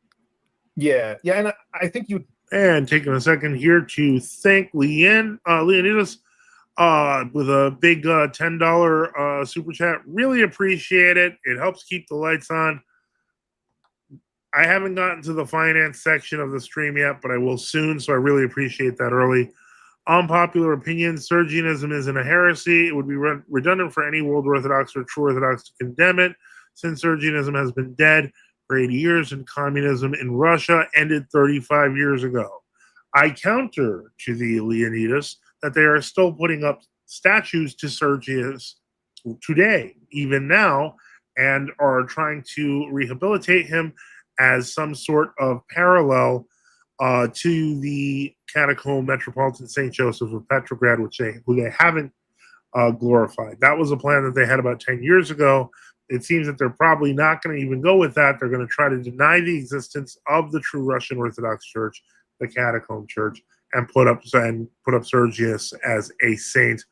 Yeah, and I think you. And taking a second here to thank Leonidas with a big $10 super chat. Really appreciate it. It helps keep the lights on. I haven't gotten to the finance section of the stream yet, but I will soon, so I really appreciate that early. Unpopular opinion, Sergianism isn't a heresy. It would be redundant for any world Orthodox or true Orthodox to condemn it, since Sergianism has been dead for 80 years and communism in Russia ended 35 years ago. I counter to the Leonidas that they are still putting up statues to Sergius today, even now, and are trying to rehabilitate him as some sort of parallel to the catacomb Metropolitan St. Joseph of Petrograd, who they haven't glorified. That was a plan that they had about 10 years ago. It seems that they're probably not going to even go with that. They're going to try to deny the existence of the true Russian Orthodox Church, the catacomb church, and put up Sergius as a saint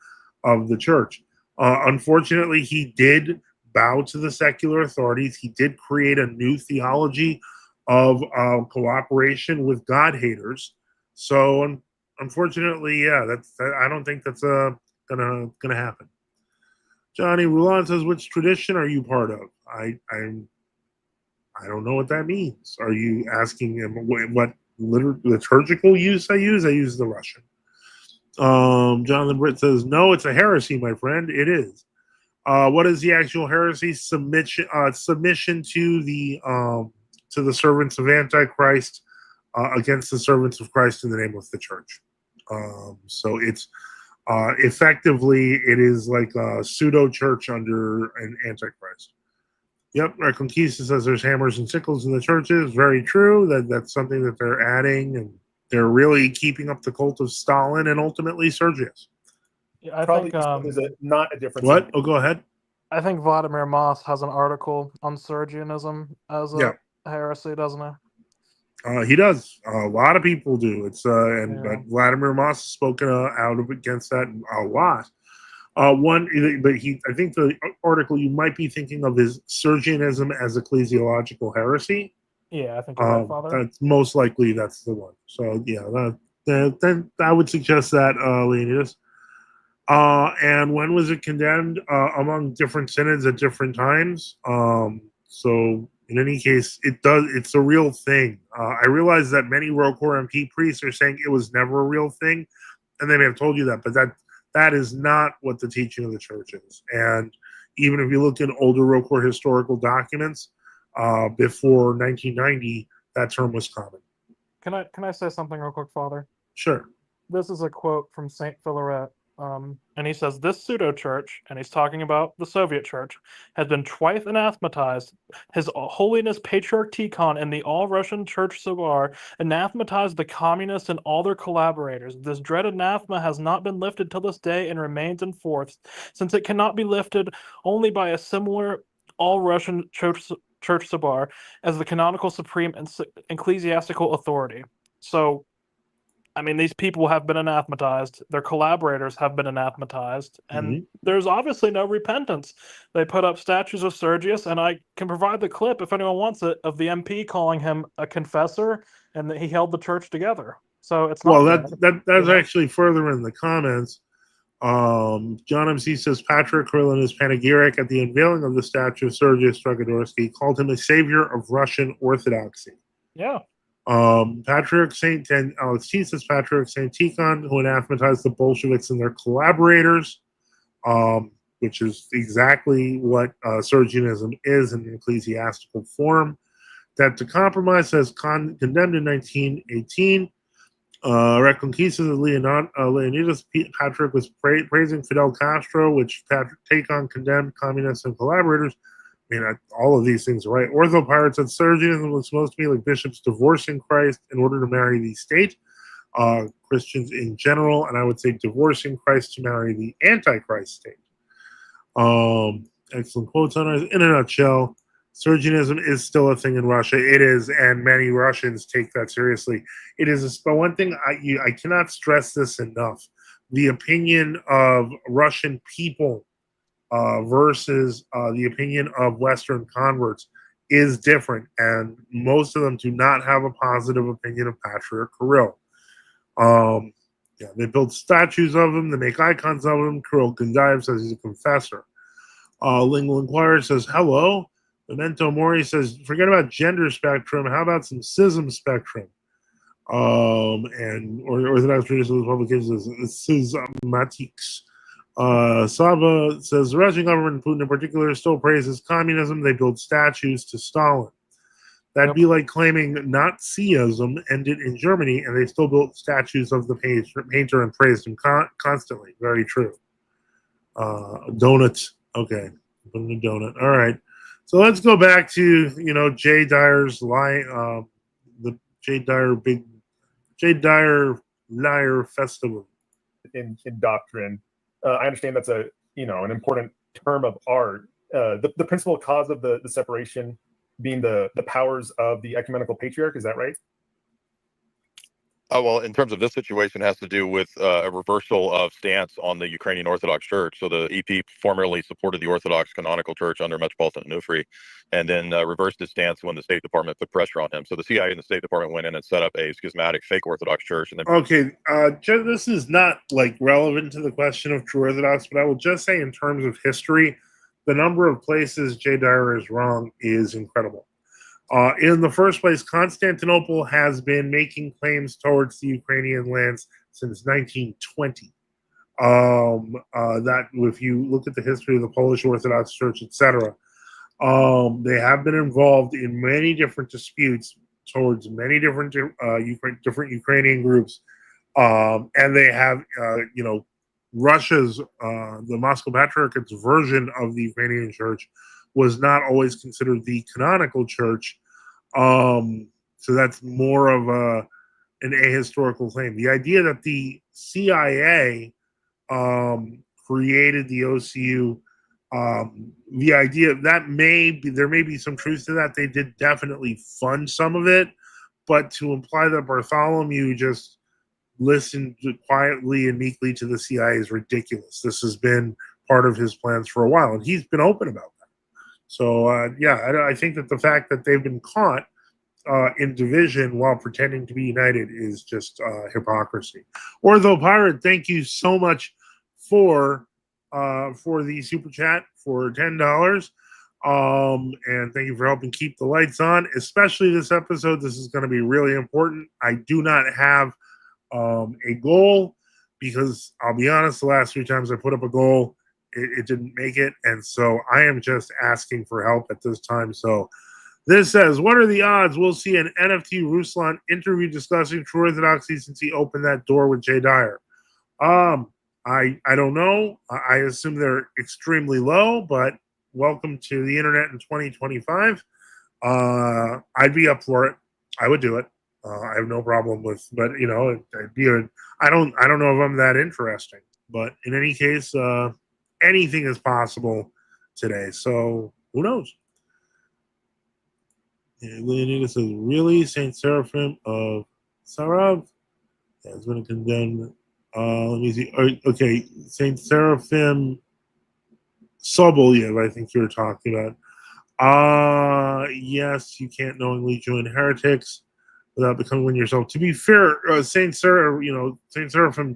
of the church. Unfortunately, he did bow to the secular authorities. He did create a new theology of cooperation with God haters. So unfortunately, yeah, I don't think that's gonna happen. Johnny Roulant says, "Which tradition are you part of?" I don't know what that means. Are you asking him what liturgical use I use? I use the Russian. Jonathan Britt says, "No, it's a heresy, my friend. It is. What is the actual heresy? Submission to the servants of Antichrist against the servants of Christ in the name of the church. So it's effectively it is like a pseudo church under an Antichrist." Yep, Reconquista says there's hammers and sickles in the churches. Very true. That's something that they're adding, and they're really keeping up the cult of Stalin and ultimately Sergius. Yeah, I Probably think there's not a difference. What? Oh, go ahead. I think Vladimir Moss has an article on Sergianism as a Yeah. heresy, doesn't he? He does. A lot of people do. Yeah. But Vladimir Moss has spoken out against that a lot. I think the article you might be thinking of is Sergianism as ecclesiological heresy. Yeah, I think you're right, Father. That's most likely that's the one. So yeah, that I would suggest that, Leonidas. And when was it condemned? Among different synods at different times. So in any case, it's a real thing. I realize that many ROCOR MP priests are saying it was never a real thing, and they may have told you that, but that is not what the teaching of the church is. And even if you look in older ROCOR historical documents, before 1990, that term was common. Can I say something real quick, Father? Sure. This is a quote from Saint Philaret. And he says, "This pseudo church," and he's talking about the Soviet church, "has been twice anathematized. His Holiness Patriarch Tikhon and the All-Russian Church Sobar anathematized the communists and all their collaborators. This dread anathema has not been lifted till this day and remains in force, since it cannot be lifted only by a similar All-Russian Church Sobar as the canonical supreme and ecclesiastical authority." So, I mean, these people have been anathematized. Their collaborators have been anathematized, and there's obviously no repentance. They put up statues of Sergius, and I can provide the clip if anyone wants it of the MP calling him a confessor and that he held the church together. So it's not. Well, that's you know? actually further in the comments. John MC says Patrick Kirill in his panegyric at the unveiling of the statue of Sergius Dragadorsky called him a savior of Russian Orthodoxy. Yeah. Patrick St. and Alex T says Patrick St. Tikhon, who anathematized the Bolsheviks and their collaborators, which is exactly what Sergianism is in an ecclesiastical form. That to compromise says condemned in 1918. Reconquista of Leonidas Patrick was praising Fidel Castro, which Patrick Tikhon condemned communists and collaborators. I mean, all of these things are right. Ortho Pirates said Sergianism was supposed to be like bishops divorcing Christ in order to marry the state, Christians in general, and I would say divorcing Christ to marry the Antichrist state. Excellent quotes on it. In a nutshell, Sergianism is still a thing in Russia. It is, and many Russians take that seriously. It is, but one thing I cannot stress this enough: the opinion of Russian people versus the opinion of Western converts is different, and most of them do not have a positive opinion of Patriarch Kirill. Yeah, they build statues of him, they make icons of him. Kirill Gandaev says he's a confessor. Lingual Inquirer says hello. Memento Mori says forget about gender spectrum. How about some schism spectrum? And Orthodox Traditional Publications is schismatics. Sava says the Russian government, Putin in particular, still praises communism. They build statues to Stalin. That'd be like claiming Nazism ended in Germany, and they still built statues of the painter and praised him constantly. Very true. Donuts. Okay, put in a donut. All right. So let's go back to Jay Dyer's lie. The Jay Dyer Liar Festival in doctrine. I understand that's an important term of art. The principal cause of the separation being the powers of the ecumenical patriarch. Is that right? Well, in terms of this situation, it has to do with a reversal of stance on the Ukrainian Orthodox Church. So the EP formerly supported the Orthodox Canonical Church under Metropolitan Onufri, and then reversed his stance when the State Department put pressure on him. So the CIA and the State Department went in and set up a schismatic fake Orthodox Church. And then Okay, this is not like relevant to the question of true Orthodox, but I will just say in terms of history, the number of places Jay Dyer is wrong is incredible. In the first place, Constantinople has been making claims towards the Ukrainian lands since 1920. That if you look at the history of the Polish Orthodox Church, etc., they have been involved in many different disputes towards many different different Ukrainian groups, and they have Russia's the Moscow Patriarchate's version of the Ukrainian Church was not always considered the canonical church. So that's more of an ahistorical claim. The idea that the CIA created the OCU, the idea that there may be some truth to that. They did definitely fund some of it, but to imply that Bartholomew just listened quietly and meekly to the CIA is ridiculous. This has been part of his plans for a while, and he's been open about that. So, I think that the fact that they've been caught in division while pretending to be united is just hypocrisy. Ortho Pirate, thank you so much for the super chat for $10. And thank you for helping keep the lights on, especially this episode. This is going to be really important. I do not have a goal because I'll be honest, the last 3 times I put up a goal, it didn't make it. And so I am just asking for help at this time. So this says, what are the odds we'll see an NFTU Ruslan interview discussing true orthodoxy since he opened that door with Jay Dyer? I don't know. I assume they're extremely low, but welcome to the internet in 2025. I'd be up for it. I would do it. I have no problem with, but it'd be I don't know if I'm that interesting, but in any case, anything is possible today. So who knows? Leonidas says, really? Saint Seraphim of Sarav has been condemned. Let me see. Okay, Saint Seraphim Sobolyev, I think you were talking about. Yes, you can't knowingly join heretics without becoming one yourself. To be fair, Saint Seraphim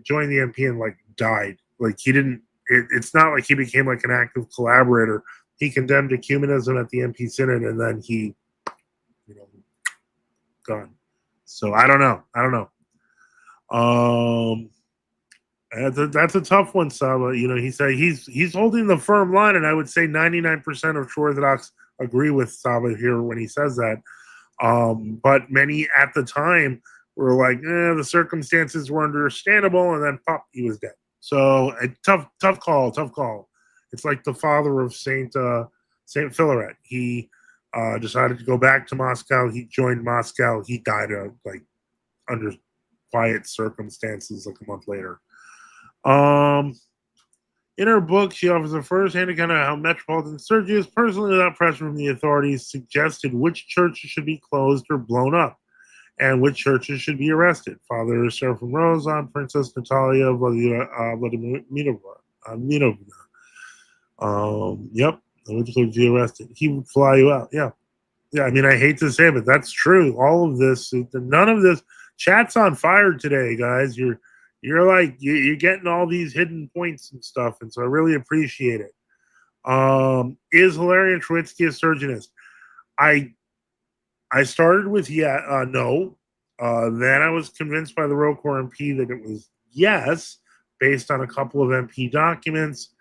joined the MP and died. He didn't. It's not like he became an active collaborator. He condemned ecumenism at the MP Synod, and then he, gone. So I don't know. That's a tough one, Saba. He said he's holding the firm line, and I would say 99% of true Orthodox agree with Saba here when he says that. But many at the time were like, the circumstances were understandable, and then pop, he was dead. So a tough call. It's like the father of Saint Philaret. He decided to go back to Moscow. He joined Moscow. He died under quiet circumstances a month later. In her book, she offers a first-hand account of how Metropolitan Sergius, personally without pressure from the authorities, suggested which churches should be closed or blown up, and which churches should be arrested. Father Seraphim Rozan, Princess Natalia Vladimirovna. Yep, which would be arrested. He would fly you out. Yeah. I mean, I hate to say it, but that's true. All of this, none of this. Chat's on fire today, guys. You're getting all these hidden points and stuff, and so I really appreciate it. Is Hilarion Troitsky a surgeonist? I started with no. Then I was convinced by the ROCOR MP that it was yes, based on a couple of MP documents.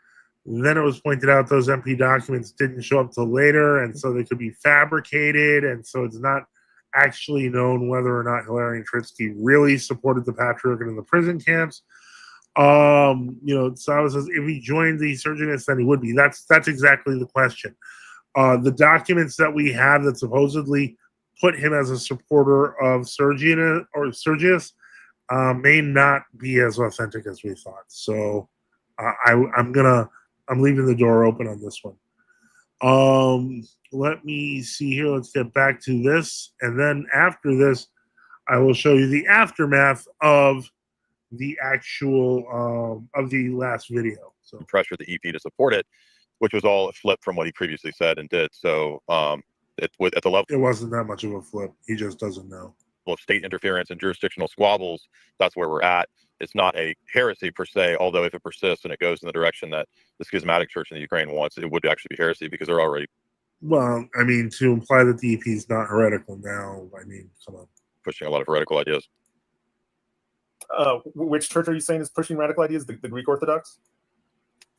Then it was pointed out those MP documents didn't show up till later, and so they could be fabricated, and so it's not actually known whether or not Hilarion Troitsky really supported the Patriarchate in the prison camps. Sava says if he joined the Sergionists, then he would be. That's exactly the question. The documents that we have that supposedly put him as a supporter of Sergius may not be as authentic as we thought. So I'm leaving the door open on this one. Let me see here. Let's get back to this. And then after this, I will show you the aftermath of the actual of the last video. So pressure the EP to support it, which was all a flip from what he previously said and did. So at the level, it wasn't that much of a flip. He just doesn't know. Of state interference and jurisdictional squabbles, that's where we're at. It's not a heresy per se, although if it persists and it goes in the direction that the schismatic church in the Ukraine wants, it would actually be heresy because they're already. Well, I mean, to imply that the EP is not heretical now, I mean, come on. Pushing a lot of heretical ideas. Which church are you saying is pushing radical ideas? The Greek Orthodox?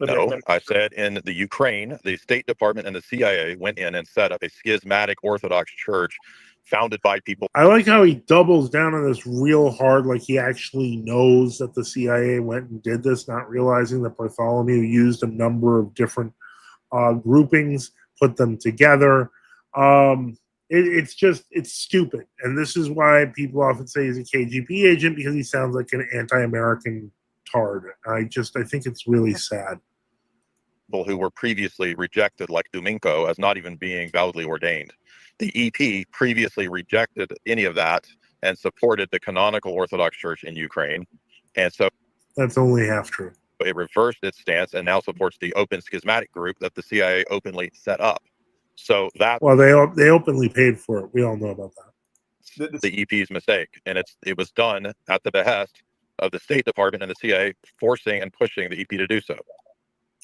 No, I said in the Ukraine, the State Department and the CIA went in and set up a schismatic Orthodox church founded by people. I like how he doubles down on this real hard, like he actually knows that the CIA went and did this, not realizing that Bartholomew used a number of different groupings, put them together. It's stupid. And this is why people often say he's a KGB agent, because he sounds like an anti-American tard. I think it's really sad. People who were previously rejected, like Duminko, as not even being validly ordained. The EP previously rejected any of that and supported the canonical Orthodox Church in Ukraine. And so that's only half true. It reversed its stance and now supports the open schismatic group that the CIA openly set up. So that, well, they openly paid for it. We all know about that. The EP's mistake, and it was done at the behest of the State Department and the CIA, forcing and pushing the EP to do so.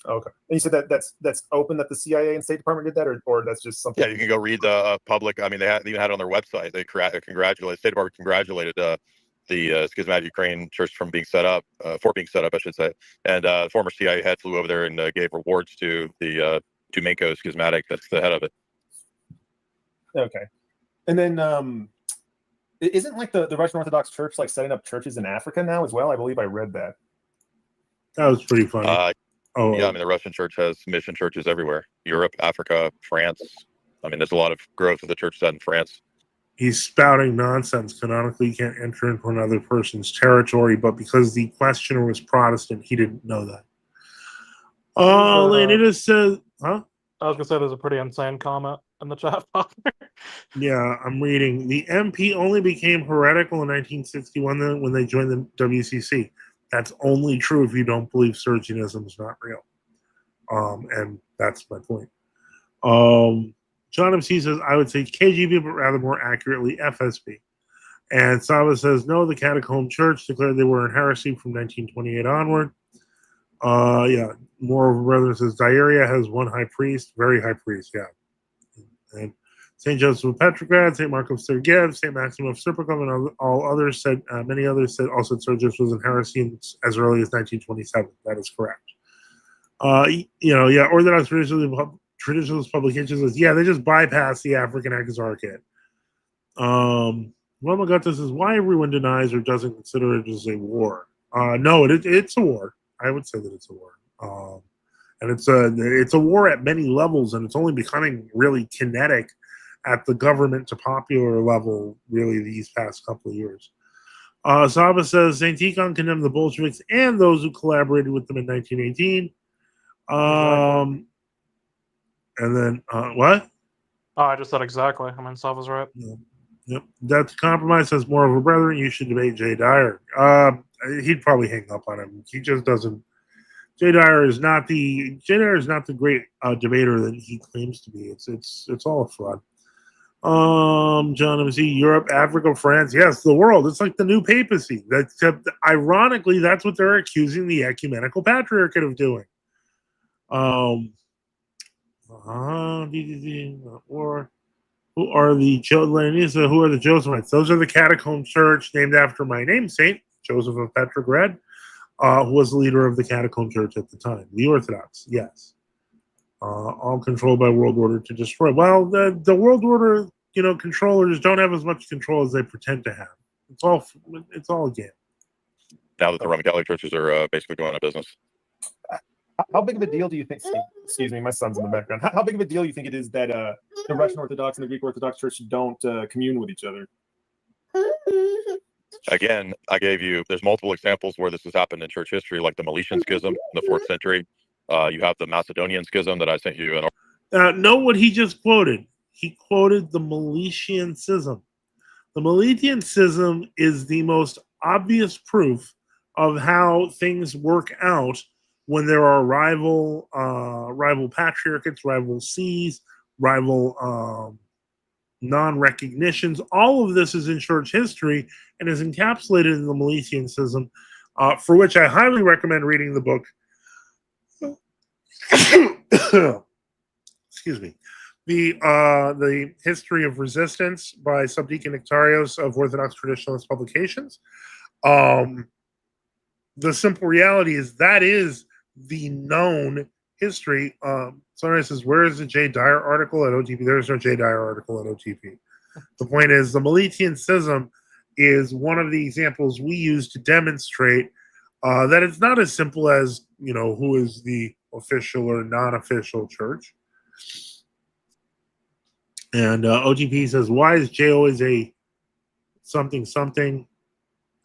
Okay. And you said that's open, that the CIA and State Department did that, or that's just something? Yeah, you can go read the public. I mean, they even had it on their website. They congratulated, State Department congratulated the schismatic Ukraine church from being set up, for being set up, I should say. And former CIA head flew over there and gave rewards to the Dumenko schismatic. That's the head of it. Okay. And then isn't like the Russian Orthodox Church like setting up churches in Africa now as well? I believe I read that. That was pretty funny. Yeah, I mean, the Russian church has mission churches everywhere. Europe, Africa, France. I mean, there's a lot of growth of the church set in France. He's spouting nonsense. Canonically, you can't enter into another person's territory, but because the questioner was Protestant, he didn't know that. Leonidas says, huh? I was going to say there's a pretty insane comment in the chat. Yeah, I'm reading. The MP only became heretical in 1961 when they joined the WCC. That's only true if you don't believe Sergianism is not real. And that's my point. John MC says, I would say KGB, but rather more accurately FSB. And Saba says, no, the Catacomb Church declared they were in heresy from 1928 onward. Yeah, Moreover, Brethren says, Diaria has one high priest, very high priest, yeah. And St. Joseph of Petrograd, St. Mark of Sergev, St. Maxim of Serpukov, and all others said, many others said also Sergius was in heresy as early as 1927. That is correct. Orthodox traditionalist publications says, yeah, they just bypass the African exarchate. Romagata says, why everyone denies or doesn't consider it as a war? No, it's a war. I would say that it's a war. And it's a war at many levels, and it's only becoming really kinetic at the government to popular level, really, these past couple of years. Saba says, St. Tikhon condemned the Bolsheviks and those who collaborated with them in 1918. And then, what? Oh, I just said exactly. I mean, Saba's right. Yeah. Yep. That compromise has more of a brethren. You should debate Jay Dyer. He'd probably hang up on him. He just doesn't. Jay Dyer is not the great debater that he claims to be. It's all a fraud. John MC, Europe, Africa, France, yes, the world. It's like the new papacy. Ironically, that's what they're accusing the ecumenical patriarchate of doing. Or who are the Josephites? Those are the Catacomb Church, named after my namesake, Joseph of Petrograd, who was the leader of the Catacomb Church at the time. The Orthodox, yes. All controlled by world order to destroy. Well, the world order, controllers don't have as much control as they pretend to have. It's all a game. Now that the Roman Catholic churches are basically going out of business. How big of a deal do you think? Excuse me, my son's in the background. How big of a deal do you think it is that the Russian Orthodox and the Greek Orthodox Church don't commune with each other? Again, there's multiple examples where this has happened in church history, like the Meletian Schism in the 4th century. You have the Macedonian Schism that I sent you. Know what he just quoted. He quoted the Meletian Schism. The Meletian schism is the most obvious proof of how things work out when there are rival patriarchates, rival sees, rival non-recognitions. All of this is in church history and is encapsulated in the Meletian schism, for which I highly recommend reading the book. Excuse me. The History of Resistance by Subdeacon Nectarios of Orthodox Traditionalist Publications. The simple reality is that is the known history. Somebody says, where is the Jay Dyer article at OTP? There's no Jay Dyer article at OTP. The point is, the Meletian schism is one of the examples we use to demonstrate that it's not as simple as, who is the official or non-official church. And OTP says, why is Jay always a something something?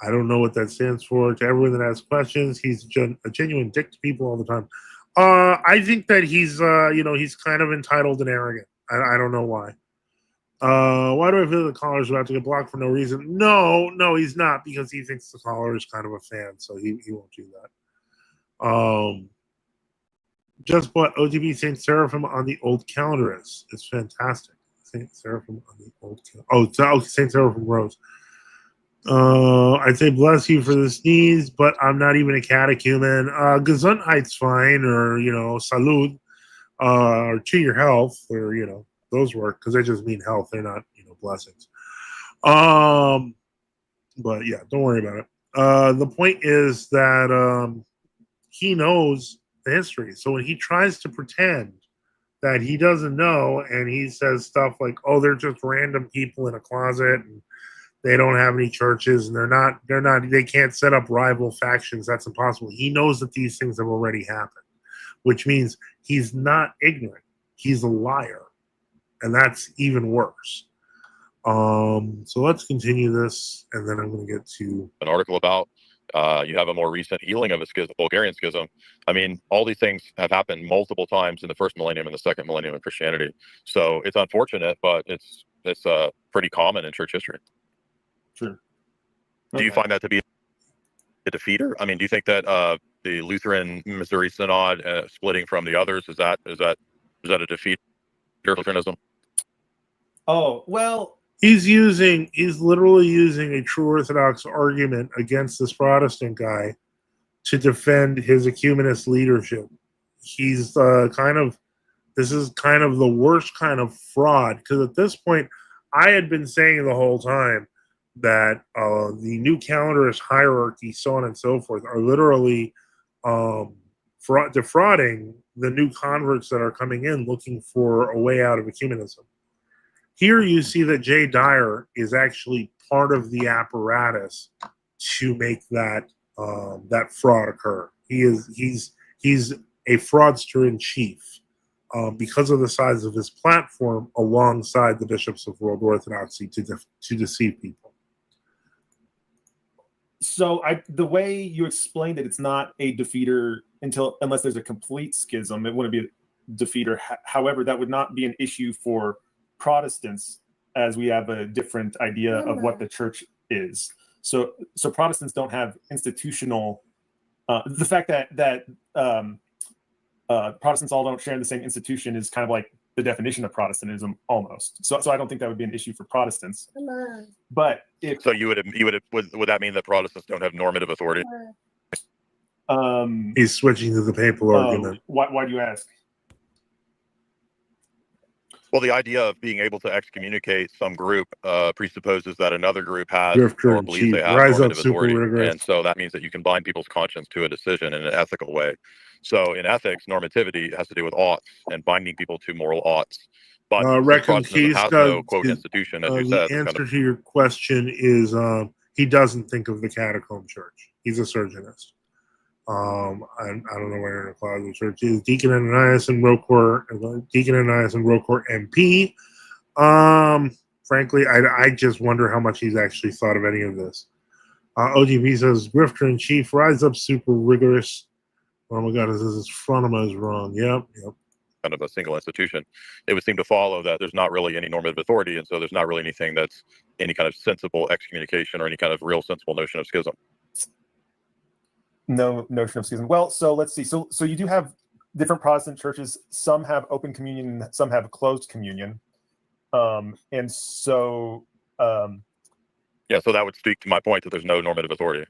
I don't know what that stands for. To everyone that asks questions, he's a genuine dick to people all the time. I think that he's kind of entitled and arrogant. I don't know why. Why do I feel the caller's about to get blocked for no reason? No, he's not, because he thinks the caller is kind of a fan, so he won't do that. Just bought OTB St. Seraphim on the old calendar. It's fantastic. St. Seraphim on the old calendar. Oh, St. Seraphim Rose. I'd say bless you for the sneeze, but I'm not even a catechumen. Gesundheit's fine, or salud, or to your health, or those work because they just mean health. They're not blessings. But yeah, don't worry about it. The point is that he knows the history, so when he tries to pretend that he doesn't know, and he says stuff like, "Oh, they're just random people in a closet, and they don't have any churches, and they can't set up rival factions. That's impossible." He knows that these things have already happened, which means he's not ignorant. He's a liar, and that's even worse. So let's continue this, and then I'm going to get to an article about. You have a more recent healing of a Bulgarian schism. I mean, all these things have happened multiple times in the first millennium and the second millennium of Christianity. So it's unfortunate, but it's pretty common in church history. Sure. Okay. Do you find that to be a defeater? I mean, do you think that the Lutheran Missouri Synod splitting from the others is that a defeat for Lutheranism? Oh, well, he's literally using a true Orthodox argument against this Protestant guy to defend his ecumenist leadership. He's this is kind of the worst kind of fraud, because at this point, I had been saying the whole time that the new calendarist hierarchy, so on and so forth, are literally defrauding the new converts that are coming in looking for a way out of ecumenism. Here you see that Jay Dyer is actually part of the apparatus to make that fraud occur. He's a fraudster in chief because of the size of his platform, alongside the bishops of world orthodoxy, to deceive people. So the way you explained it, it's not a defeater unless there's a complete schism. It wouldn't be a defeater. However, that would not be an issue for Protestants, as we have a different idea of what the church is. So Protestants don't have institutional. The fact that Protestants all don't share the same institution is kind of like the definition of Protestantism almost. So I don't think that would be an issue for Protestants. But if so, would that mean that Protestants don't have normative authority? He's switching to the papal argument. Why do you ask? Well, the idea of being able to excommunicate some group presupposes that another group has Grifter or believes they have normative authority, and so that means that you can bind people's conscience to a decision in an ethical way. So in ethics, normativity has to do with oughts and binding people to moral oughts. But Protestantism has no, quote, institution, as you said. The answer to your question is he doesn't think of the catacomb church. He's a surgeonist. I don't know where in the closet church is. Deacon Ananias and Rocor MP. Frankly, I just wonder how much he's actually thought of any of this. OGB says, Grifter in chief, rise up super rigorous. Oh my God, this is Fronema is wrong. Yep. kind of a single institution, it would seem to follow that there's not really any normative authority, and so there's not really anything that's any kind of sensible excommunication or any kind of real sensible notion of schism. No notion of schism. Well, so let's see. So you do have different Protestant churches. Some have open communion, some have closed communion. And so yeah, so that would speak to my point that there's no normative authority.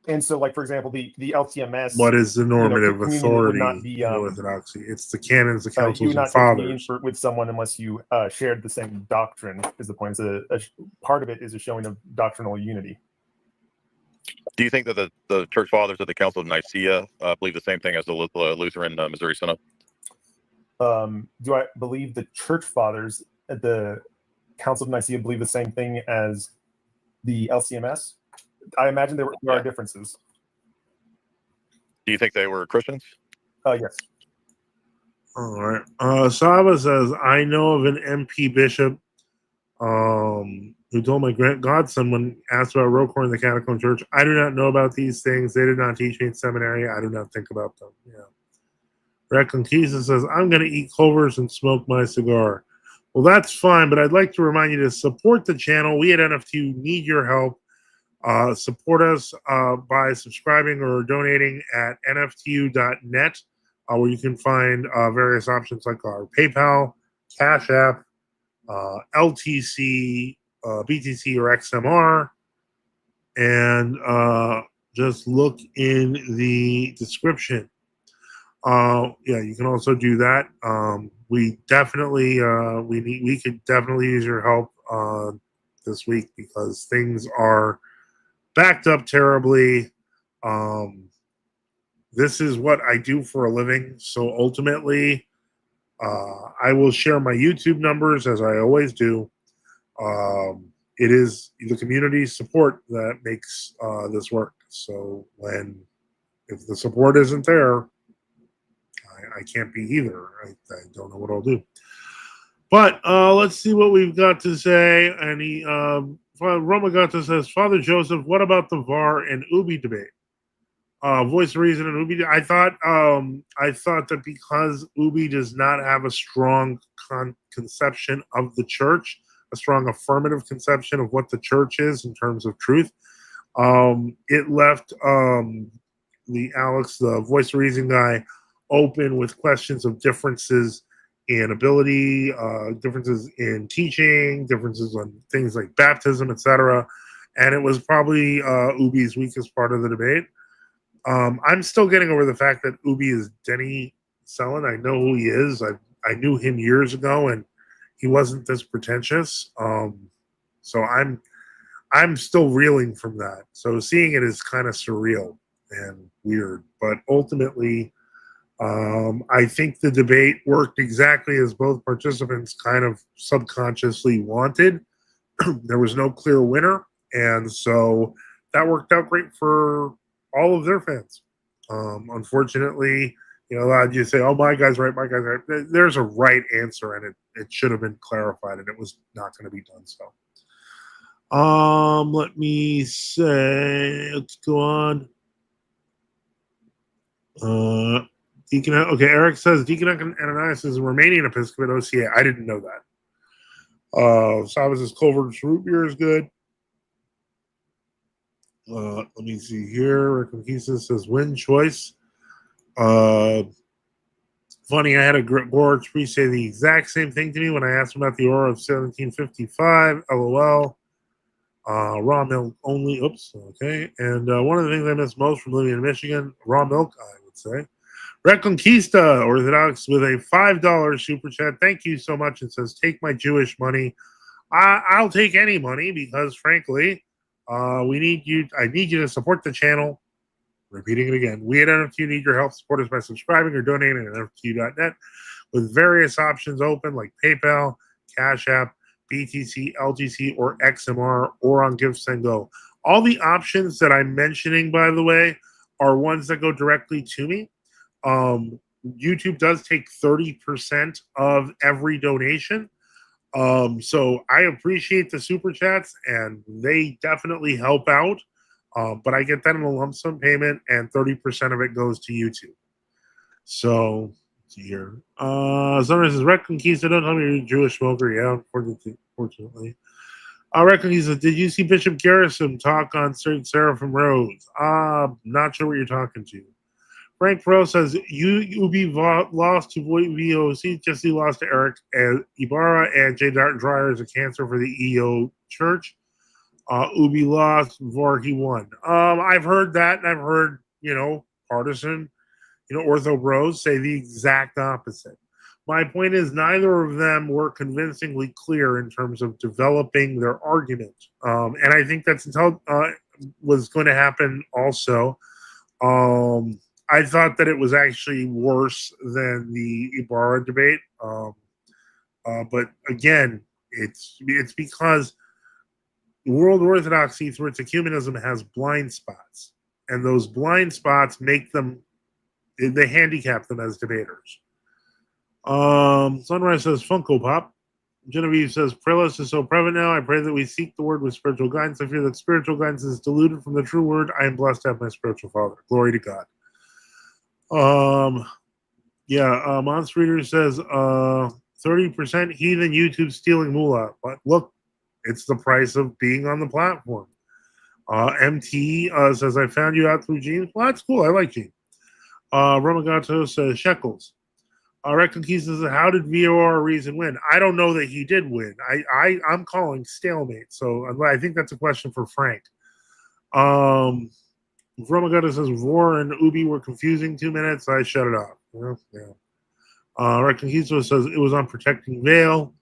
And so, like, for example, the LTMS. What is the normative authority not be, in Orthodoxy? It's the canons, the councils, you would not and fathers. with someone unless you shared the same doctrine. Is the point? So part of it is a showing of doctrinal unity. Do you think that the church fathers of the Council of Nicaea believe the same thing as the Lutheran Missouri Synod? Do I believe the church fathers at the Council of Nicaea believe the same thing as the LCMS? I imagine there are differences. Do you think they were Christians? Yes. All right. Saba says, I know of an MP bishop who told my godson when asked about Roquefort in the Catacomb Church, I do not know about these things. They did not teach me in seminary. I do not think about them. Yeah. Reconquista says, I'm going to eat clovers and smoke my cigar. Well, that's fine, but I'd like to remind you to support the channel. We at NFTU need your help. Support us by subscribing or donating at nftu.net, where you can find various options like our PayPal, Cash App, LTC, BTC, or XMR. And just look in the description. Yeah, you can also do that. We definitely we could definitely use your help this week because things are backed up terribly. This is what I do for a living, so ultimately I will share my YouTube numbers as I always do. It is the community support that makes this work. So if the support isn't there, I can't be either. I don't know what I'll do. But let's see what we've got to say. And Romagata says, Father Joseph, what about the VAR and Ubi debate? Voice of Reason and Ubi. I thought that because Ubi does not have a strong conception of the church, a strong affirmative conception of what the church is in terms of truth, it left the Alex, the Voice of Reason guy, open with questions of differences in ability, differences in teaching, differences on things like baptism, etc. And it was probably Ubi's weakest part of the debate. I'm still getting over the fact that Ubi is Denny Sellin. I know who he is. I knew him years ago, and he wasn't this pretentious. So I'm still reeling from that. So seeing it is kind of surreal and weird. But ultimately, I think the debate worked exactly as both participants kind of subconsciously wanted. There was no clear winner, and so that worked out great for all of their fans. Unfortunately, a lot of you say, "Oh, my guy's right, my guy's right." There's a right answer, and it should have been clarified, and it was not going to be done so. Let me say, let's go on. Deacon, okay, Eric says Deacon Ananias is a Romanian Episcopal at OCA. I didn't know that. Saba says Culver's root beer is good. Let me see here. Reconquista says win choice. Funny, I had a Gorge priest say the exact same thing to me when I asked him about the Aura of 1755. LOL. Raw milk only. Oops. Okay. And one of the things I miss most from living in Michigan, raw milk, I would say. Reconquista Orthodox with a $5 super chat. Thank you so much. It says, take my Jewish money. I'll take any money because, frankly, we need you. I need you to support the channel. Repeating it again. We at NFTU need your help. Support us by subscribing or donating at nftu.net with various options open like PayPal, Cash App, BTC, LTC, or XMR, or on Give Send Go. All the options that I'm mentioning, by the way, are ones that go directly to me. YouTube does take 30% of every donation. So I appreciate the super chats and they definitely help out. But I get that in a lump sum payment and 30% of it goes to YouTube. So see here. Somebody says, Reconquista, don't tell me you're a Jewish smoker. Yeah, unfortunately. Reconquista, did you see Bishop Garrison talk on St. Seraphim Rose? Not sure what you're talking to. Frank Farrell says, Ubi lost to VOC, Jesse lost to Eric and Ibarra, and Jay Dreyer is a cancer for the EO Church. Ubi lost, Vorhe won. I've heard that, and I've heard, partisan, Ortho Bros say the exact opposite. My point is, neither of them were convincingly clear in terms of developing their argument. And I think that's was going to happen also. I thought that it was actually worse than the Ibarra debate. But again, it's because World Orthodoxy, through its ecumenism, has blind spots. And those blind spots they handicap them as debaters. Sunrise says Funko Pop. Genevieve says, Prelist is so prevalent now. I pray that we seek the word with spiritual guidance. I fear that spiritual guidance is diluted from the true word. I am blessed to have my spiritual father. Glory to God. Monster Reader says 30% heathen YouTube stealing moolah. But look, it's the price of being on the platform. MT says, I found you out through Gene. Well, that's cool. I like Gene. Romagato says shekels. Reconquista says, how did VOR Reason win? I don't know that he did win. I'm calling stalemate. So I think that's a question for Frank. Romagato says, Vor and Ubi were confusing 2 minutes. I shut it off. Yeah. Reconquista says it was on protecting veil.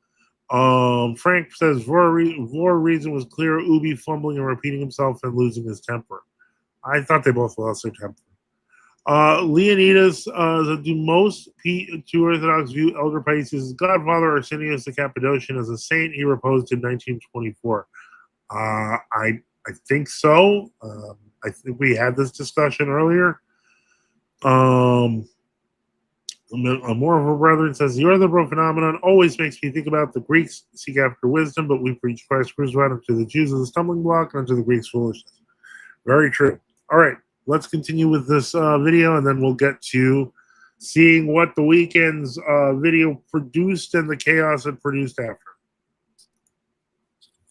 Frank says Vor Reason was clear. Ubi fumbling and repeating himself and losing his temper. I thought they both lost their temper. Leonidas, do most P2 Orthodox view Elder Paisius' godfather Arsenius the Cappadocian as a saint he reposed in 1924? I think so. I think we had this discussion earlier. More of her brethren says the Ortho phenomenon always makes me think about the Greeks seek after wisdom, but we preach Christ crucified unto the Jews as a stumbling block and unto the Greeks foolishness. Very true. All right, let's continue with this video, and then we'll get to seeing what the weekend's video produced and the chaos it produced after.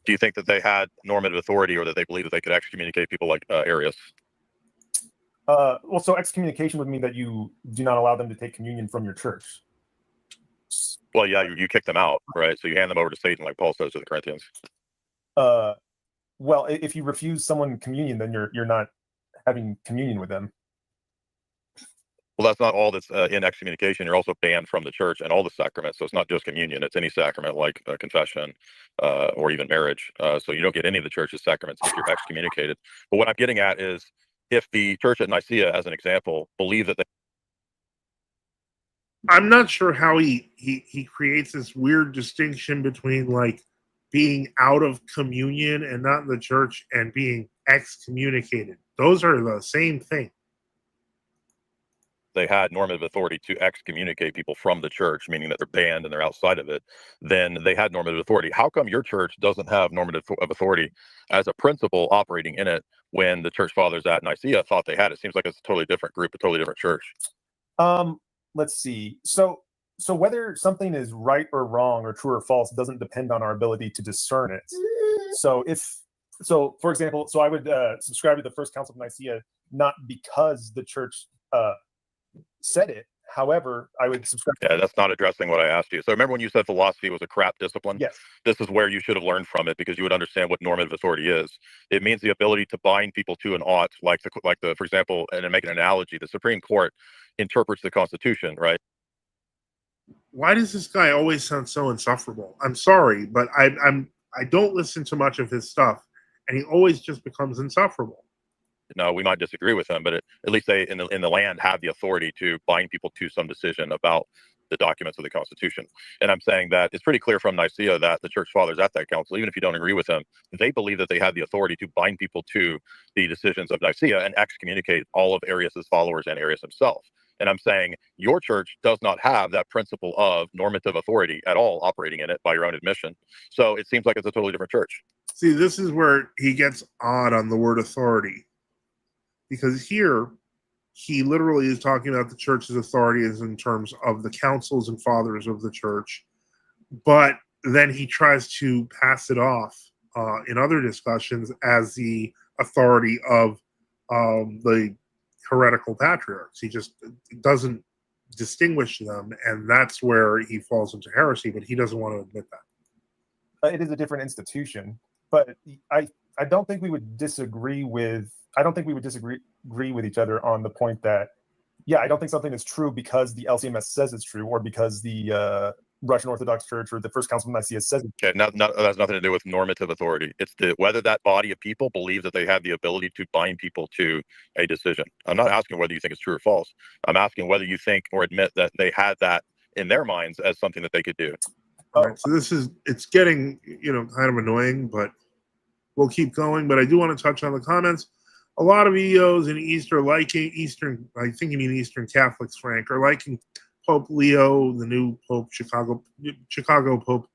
Do you think that they had normative authority, or that they believe that they could excommunicate people like Arius? So excommunication would mean that you do not allow them to take communion from your church. Well, yeah, you kick them out, right? So you hand them over to Satan, like Paul says to the Corinthians. Well, if you refuse someone communion, then you're not having communion with them. Well, that's not all that's in excommunication. You're also banned from the church and all the sacraments. So it's not just communion; it's any sacrament like confession or even marriage. So you don't get any of the church's sacraments if you're excommunicated. But what I'm getting at is, if the church at Nicaea, as an example, believe that I'm not sure how he creates this weird distinction between like being out of communion and not in the church and being excommunicated. Those are the same thing. they had normative authority to excommunicate people from the church, meaning that they're banned and they're outside of it, then they had normative authority. How come your church doesn't have normative authority as a principle operating in it when the church fathers at Nicaea thought they had? It seems like it's a totally different group, a totally different church. Let's see. So whether something is right or wrong or true or false doesn't depend on our ability to discern it. So for example, I would subscribe to the First Council of Nicaea not because the church said it. However, I would subscribe. Yeah, that's not addressing what I asked you. So remember when you said philosophy was a crap discipline? Yes. This is where you should have learned from it, because you would understand what normative authority is. It means the ability to bind people to an ought, like the for example, and to make an analogy, the Supreme Court interprets the Constitution, right? Why does this guy always sound so insufferable? I'm sorry, but I don't listen to much of his stuff, and he always just becomes insufferable. No, we might disagree with him, but at least they in the land have the authority to bind people to some decision about the documents of the Constitution. And I'm saying that it's pretty clear from Nicaea that the church fathers at that council, even if you don't agree with them, they believe that they had the authority to bind people to the decisions of Nicaea and excommunicate all of Arius's followers and Arius himself. And I'm saying your church does not have that principle of normative authority at all operating in it by your own admission. So it seems like it's a totally different church. See, this is where he gets odd on the word authority. Because here, he literally is talking about the church's authorities in terms of the councils and fathers of the church, but then he tries to pass it off in other discussions as the authority of the heretical patriarchs. He just doesn't distinguish them, and that's where he falls into heresy, but he doesn't want to admit that. It is a different institution, but I don't think we would disagree with each other on the point that, yeah, I don't think something is true because the LCMS says it's true, or because the Russian Orthodox Church or the First Council of Nicaea says it's true. Okay, that has nothing to do with normative authority. It's whether that body of people believes that they have the ability to bind people to a decision. I'm not asking whether you think it's true or false. I'm asking whether you think or admit that they had that in their minds as something that they could do. All right, so it's getting, kind of annoying, but we'll keep going. But I do want to touch on the comments. A lot of EOs in East are liking Eastern, I think you mean Eastern Catholics, Frank, are liking Pope Leo, the new Pope, Chicago Pope.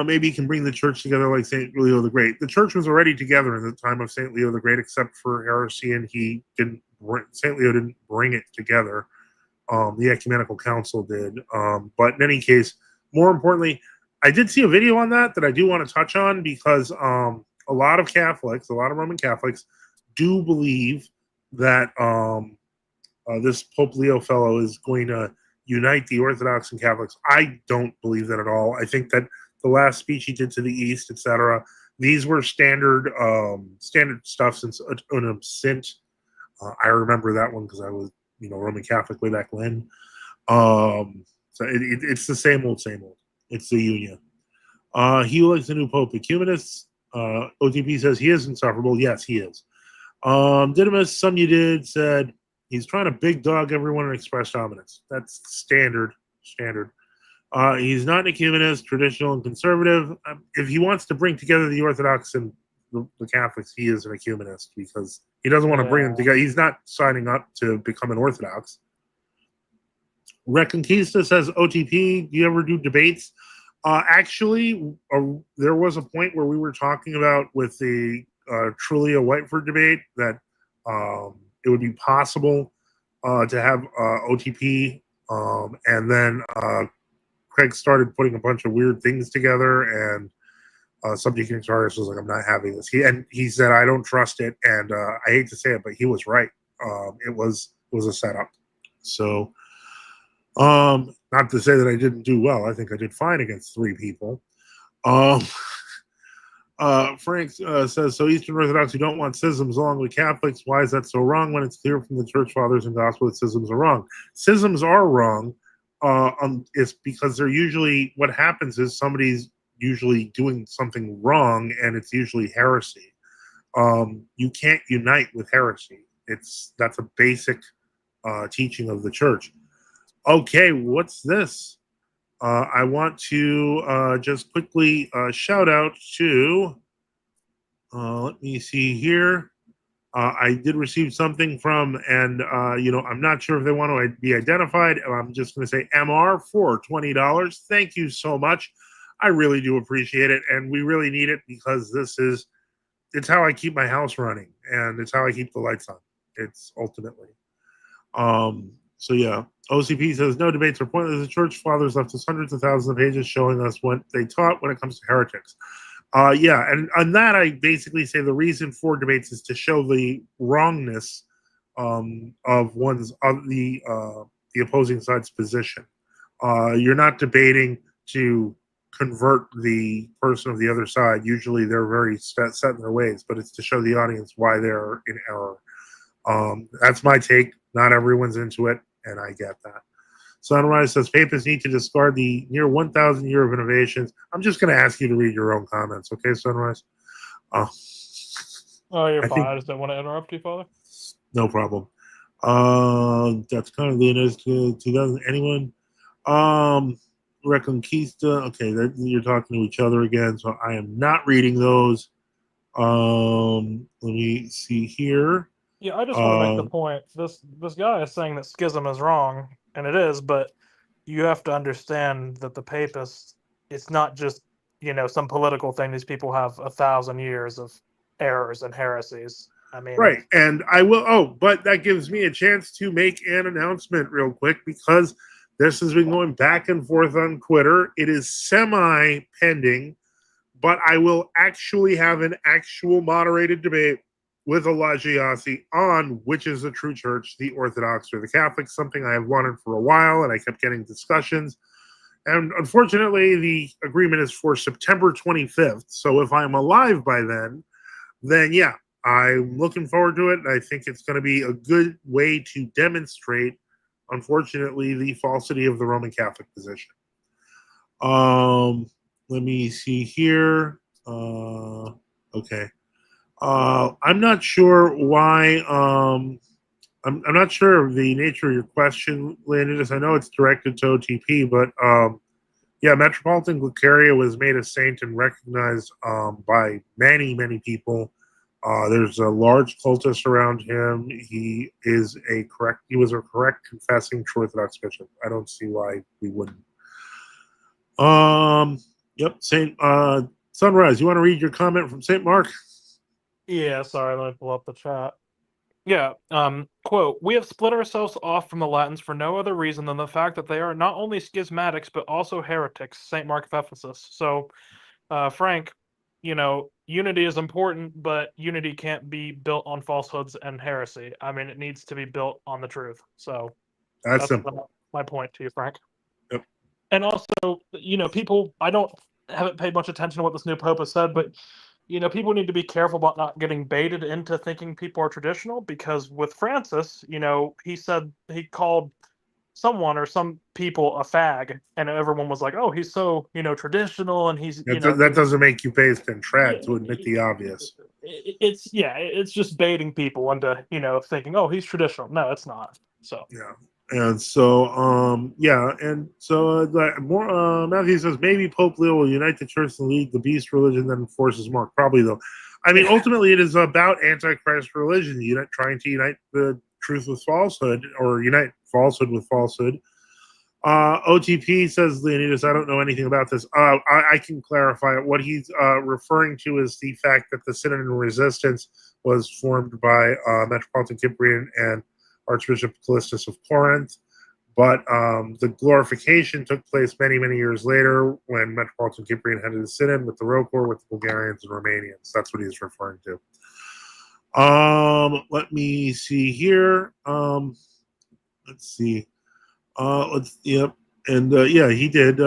Maybe he can bring the church together like St. Leo the Great. The church was already together in the time of St. Leo the Great, except for heresy, and St. Leo didn't bring it together. The Ecumenical Council did. But in any case, more importantly, I did see a video on that I do want to touch on, because a lot of Roman Catholics do believe that this Pope Leo fellow is going to unite the Orthodox and Catholics. I don't believe that at all. I think that the last speech he did to the East, etc., these were standard stuff since Unum Sint. I remember that one because I was Roman Catholic way back when. So it's the same old. It's the union. He likes the new Pope. Ecumenists. OTP says he is insufferable. Yes, he is. Didymus, some you did, said he's trying to big dog everyone and express dominance. That's standard. He's not an ecumenist, traditional and conservative. If he wants to bring together the Orthodox and the Catholics, he is an ecumenist, because he doesn't want to bring them together. He's not signing up to become an Orthodox. Reconquista says, OTP, do you ever do debates? Actually, there was a point where we were talking about with the Trulia Whiteford debate that it would be possible to have OTP, and then Craig started putting a bunch of weird things together, and Subject Notarius was like, I'm not having this. He said, I don't trust it, and I hate to say it, but he was right. It was a setup. So, not to say that I didn't do well. I think I did fine against 3 people. Frank says, so Eastern Orthodox who don't want schisms along with Catholics, why is that so wrong when it's clear from the Church Fathers and Gospel that schisms are wrong? Schisms are wrong. It's because they're usually, what happens is somebody's usually doing something wrong, and it's usually heresy. You can't unite with heresy. That's a basic teaching of the church. Okay, what's this? I want to just quickly shout out to, let me see here. I did receive something from, and I'm not sure if they want to be identified. I'm just going to say MR for $20. Thank you so much. I really do appreciate it, and we really need it, because it's how I keep my house running, and it's how I keep the lights on. It's ultimately. So yeah, OCP says no debates are pointless. The Church Fathers left us hundreds of thousands of pages showing us what they taught when it comes to heretics. Yeah, and on that I basically say the reason for debates is to show the wrongness of the opposing side's position. You're not debating to convert the person of the other side. Usually they're very set in their ways, but it's to show the audience why they're in error. That's my take. Not everyone's into it, and I get that. Sunrise says papists need to discard the near 1,000 year of innovations. I'm just going to ask you to read your own comments, okay, Sunrise? Oh, you're fine. I just don't want to interrupt you, Father. No problem. That's kind of the news to 2000. Anyone? Reconquista. Okay, you're talking to each other again, so I am not reading those. Let me see here. Yeah, I just want to make the point. This guy is saying that schism is wrong, and it is, but you have to understand that the papists, it's not just, some political thing. These people have 1,000 years of errors and heresies. I mean, Right. And I will, but that gives me a chance to make an announcement real quick because this has been going back and forth on Twitter. It is semi pending, but I will actually have an actual moderated debate with Elijah Yassi on which is the true church, the Orthodox or the Catholic, something I have wanted for a while, and I kept getting discussions. And unfortunately, the agreement is for September 25th. So if I'm alive by then yeah, I'm looking forward to it. I think it's going to be a good way to demonstrate, unfortunately, the falsity of the Roman Catholic position. Let me see here. Okay. I'm not sure why. I'm not sure of the nature of your question, Leonidas. I know it's directed to OTP, but yeah, Metropolitan Glucaria was made a saint and recognized by many, many people. There's a large cultus around him. He was a correct confessing true Orthodox bishop. I don't see why we wouldn't. Yep, Saint Sunrise. You want to read your comment from Saint Mark? yeah, sorry, let me pull up the chat. Yeah, quote, we have split ourselves off from the Latins for no other reason than the fact that they are not only schismatics, but also heretics, St. Mark of Ephesus. So, Frank, unity is important, but unity can't be built on falsehoods and heresy. I mean, it needs to be built on the truth. So, That's simple. my point to you, Frank. Yep. And also, people, haven't paid much attention to what this new pope has said, but people need to be careful about not getting baited into thinking people are traditional, because with Francis, he said he called someone or some people a fag, and everyone was like, "Oh, he's so traditional," and he's that doesn't make you paste and trad yeah, to admit the obvious. It's just baiting people into thinking, "Oh, he's traditional." No, it's not. So Yeah. And so, yeah, and so more. Matthew says maybe Pope Leo will unite the church and lead the beast religion, then enforces Mark. Probably though. I mean, ultimately, it is about Antichrist religion. Trying to unite the truth with falsehood, or unite falsehood with falsehood. OTP says Leonidas, I don't know anything about this. I can clarify it. What he's referring to is the fact that the Synod and Resistance was formed by Metropolitan Cyprian and Archbishop Callistus of Corinth. But the glorification took place many, many years later when Metropolitan Cyprian headed the Synod with the Rokor, with the Bulgarians and Romanians. That's what he's referring to. Let me see here. Let's see. Yep. And yeah, he did.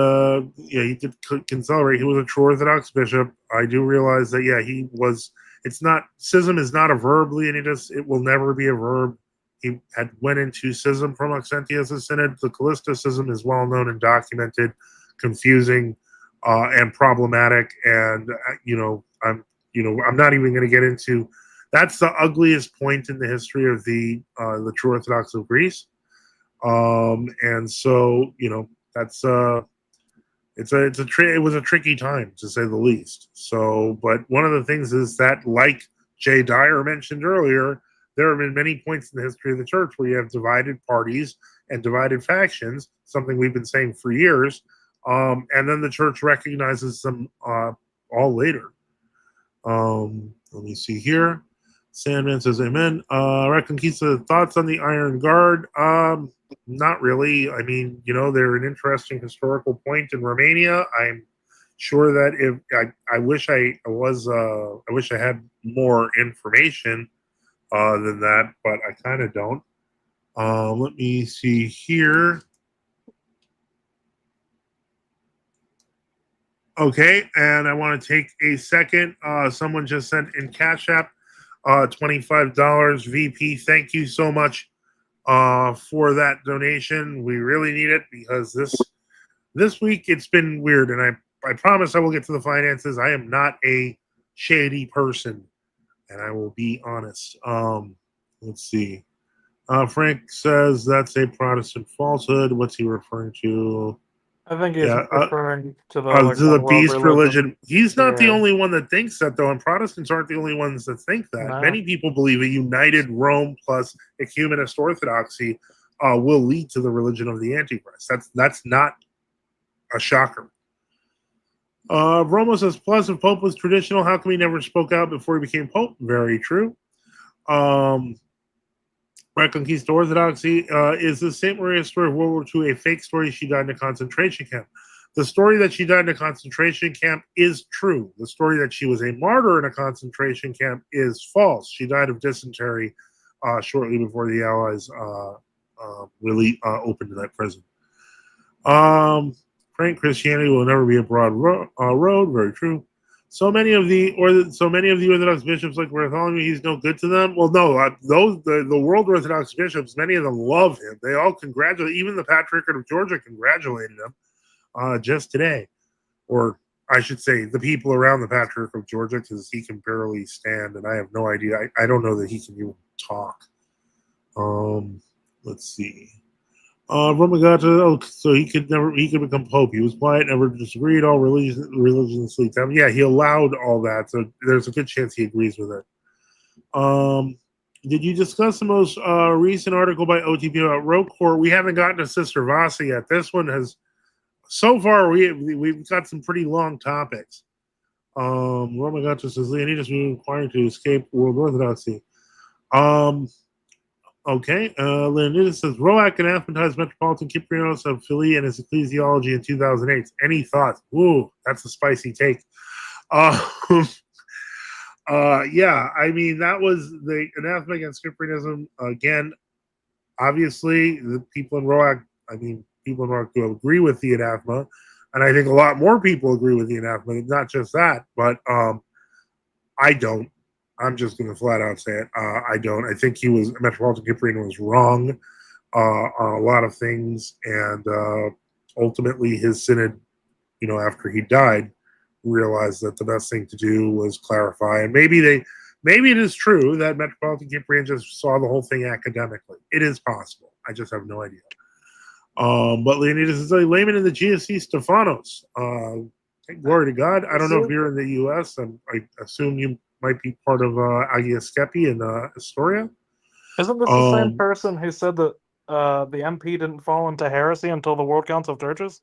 He did consolidate. He was a true Orthodox bishop. I do realize that. Yeah, he was. It's not schism is not a verb, Leonidas. It will never be a verb. He had went into schism from Maxentius' synod. The Callistus schism is well known and documented, confusing, and problematic. And I'm not even going to get into. That's the ugliest point in the history of the true Orthodox of Greece. And so that's it was a tricky time, to say the least. So, but one of the things is that, like Jay Dyer mentioned earlier, there have been many points in the history of the church where you have divided parties and divided factions, something we've been saying for years, and then the church recognizes them all later. Let me see here. Sandman says, "Amen." Reconquista, thoughts on the Iron Guard? Not really. I mean, they're an interesting historical point in Romania. I'm sure that if I wish I wish I had more information than that, but I kind of don't. Let me see here. Okay, and I want to take a second. Someone just sent in Cash App $25. VP, thank you so much for that donation. We really need it because this week it's been weird, and I promise I will get to the finances. I am not a shady person, and I will be honest. Let's see. Frank says that's a Protestant falsehood. What's he referring to? I think he's referring to the to the beast religion. He's not the Yeah. only one that thinks that, though, and Protestants aren't the only ones that think that. No. Many people believe a united Rome plus ecumenist orthodoxy will lead to the religion of the Antichrist. That's not a shocker. Romo says, plus if Pope was traditional, how come he never spoke out before he became Pope? Very true. Reconquista Orthodoxy is the St. Maria story of World War II a fake story? She died in a concentration camp. The story that she died in a concentration camp is true. The story that she was a martyr in a concentration camp is false. She died of dysentery shortly before the Allies really opened that prison. Frank, Christianity will never be a broad road. Very true. So many of the Orthodox bishops like Bartholomew, he's no good to them. Well, no, the world Orthodox bishops, many of them love him. They all congratulate. Even the Patriarchate of Georgia congratulated him just today, or I should say, the people around the Patriarchate of Georgia, because he can barely stand, and I have no idea. I don't know that he can even talk. Let's see. Romagata, so he could become pope. He was quiet, never disagreed. All religions sleep down. Yeah, he allowed all that, so there's a good chance he agrees with it. Did you discuss the most recent article by OTP about Roquefort? We haven't gotten to Sister Vasa yet. This one has, so far, we've got some pretty long topics. Romagata says Leonidas was required to escape world orthodoxy. Okay, Leonidas says Roac anathematized Metropolitan Cyprianos of Philly and his ecclesiology in 2008. Any thoughts? Ooh, that's a spicy take. Yeah, I mean, that was the anathema against Cyprianism. Again, obviously, the people in Roac, people in Roac do agree with the anathema, and I think a lot more people agree with the anathema, not just that, but I don't. I'm just going to flat out say it. I don't. I think Metropolitan Cyprian was wrong on a lot of things, and ultimately his synod, after he died, realized that the best thing to do was clarify. And maybe it is true that Metropolitan Cyprian just saw the whole thing academically. It is possible. I just have no idea. But Leonidas is a layman in the GSC Stephanos. Glory to God. I don't know if you're in the U.S. I assume you might be part of Agia Skepi in Astoria. Isn't this the same person who said that the MP didn't fall into heresy until the World Council of Churches?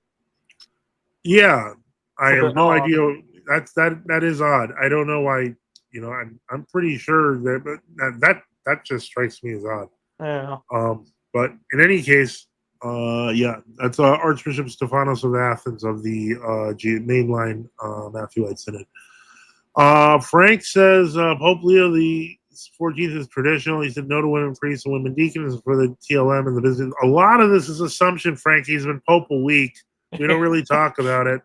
Yeah, I have no odd. idea. That is odd. I don't know why. I'm pretty sure that just strikes me as odd. Yeah. But in any case, yeah, that's Archbishop Stephanos of Athens of the mainline Matthewite Synod. Frank says Pope Leo the 14th is traditional. He said no to women priests and women deacons for the TLM and the business. A lot of this is assumption, Frank. He's been Pope a week. We don't really talk about it.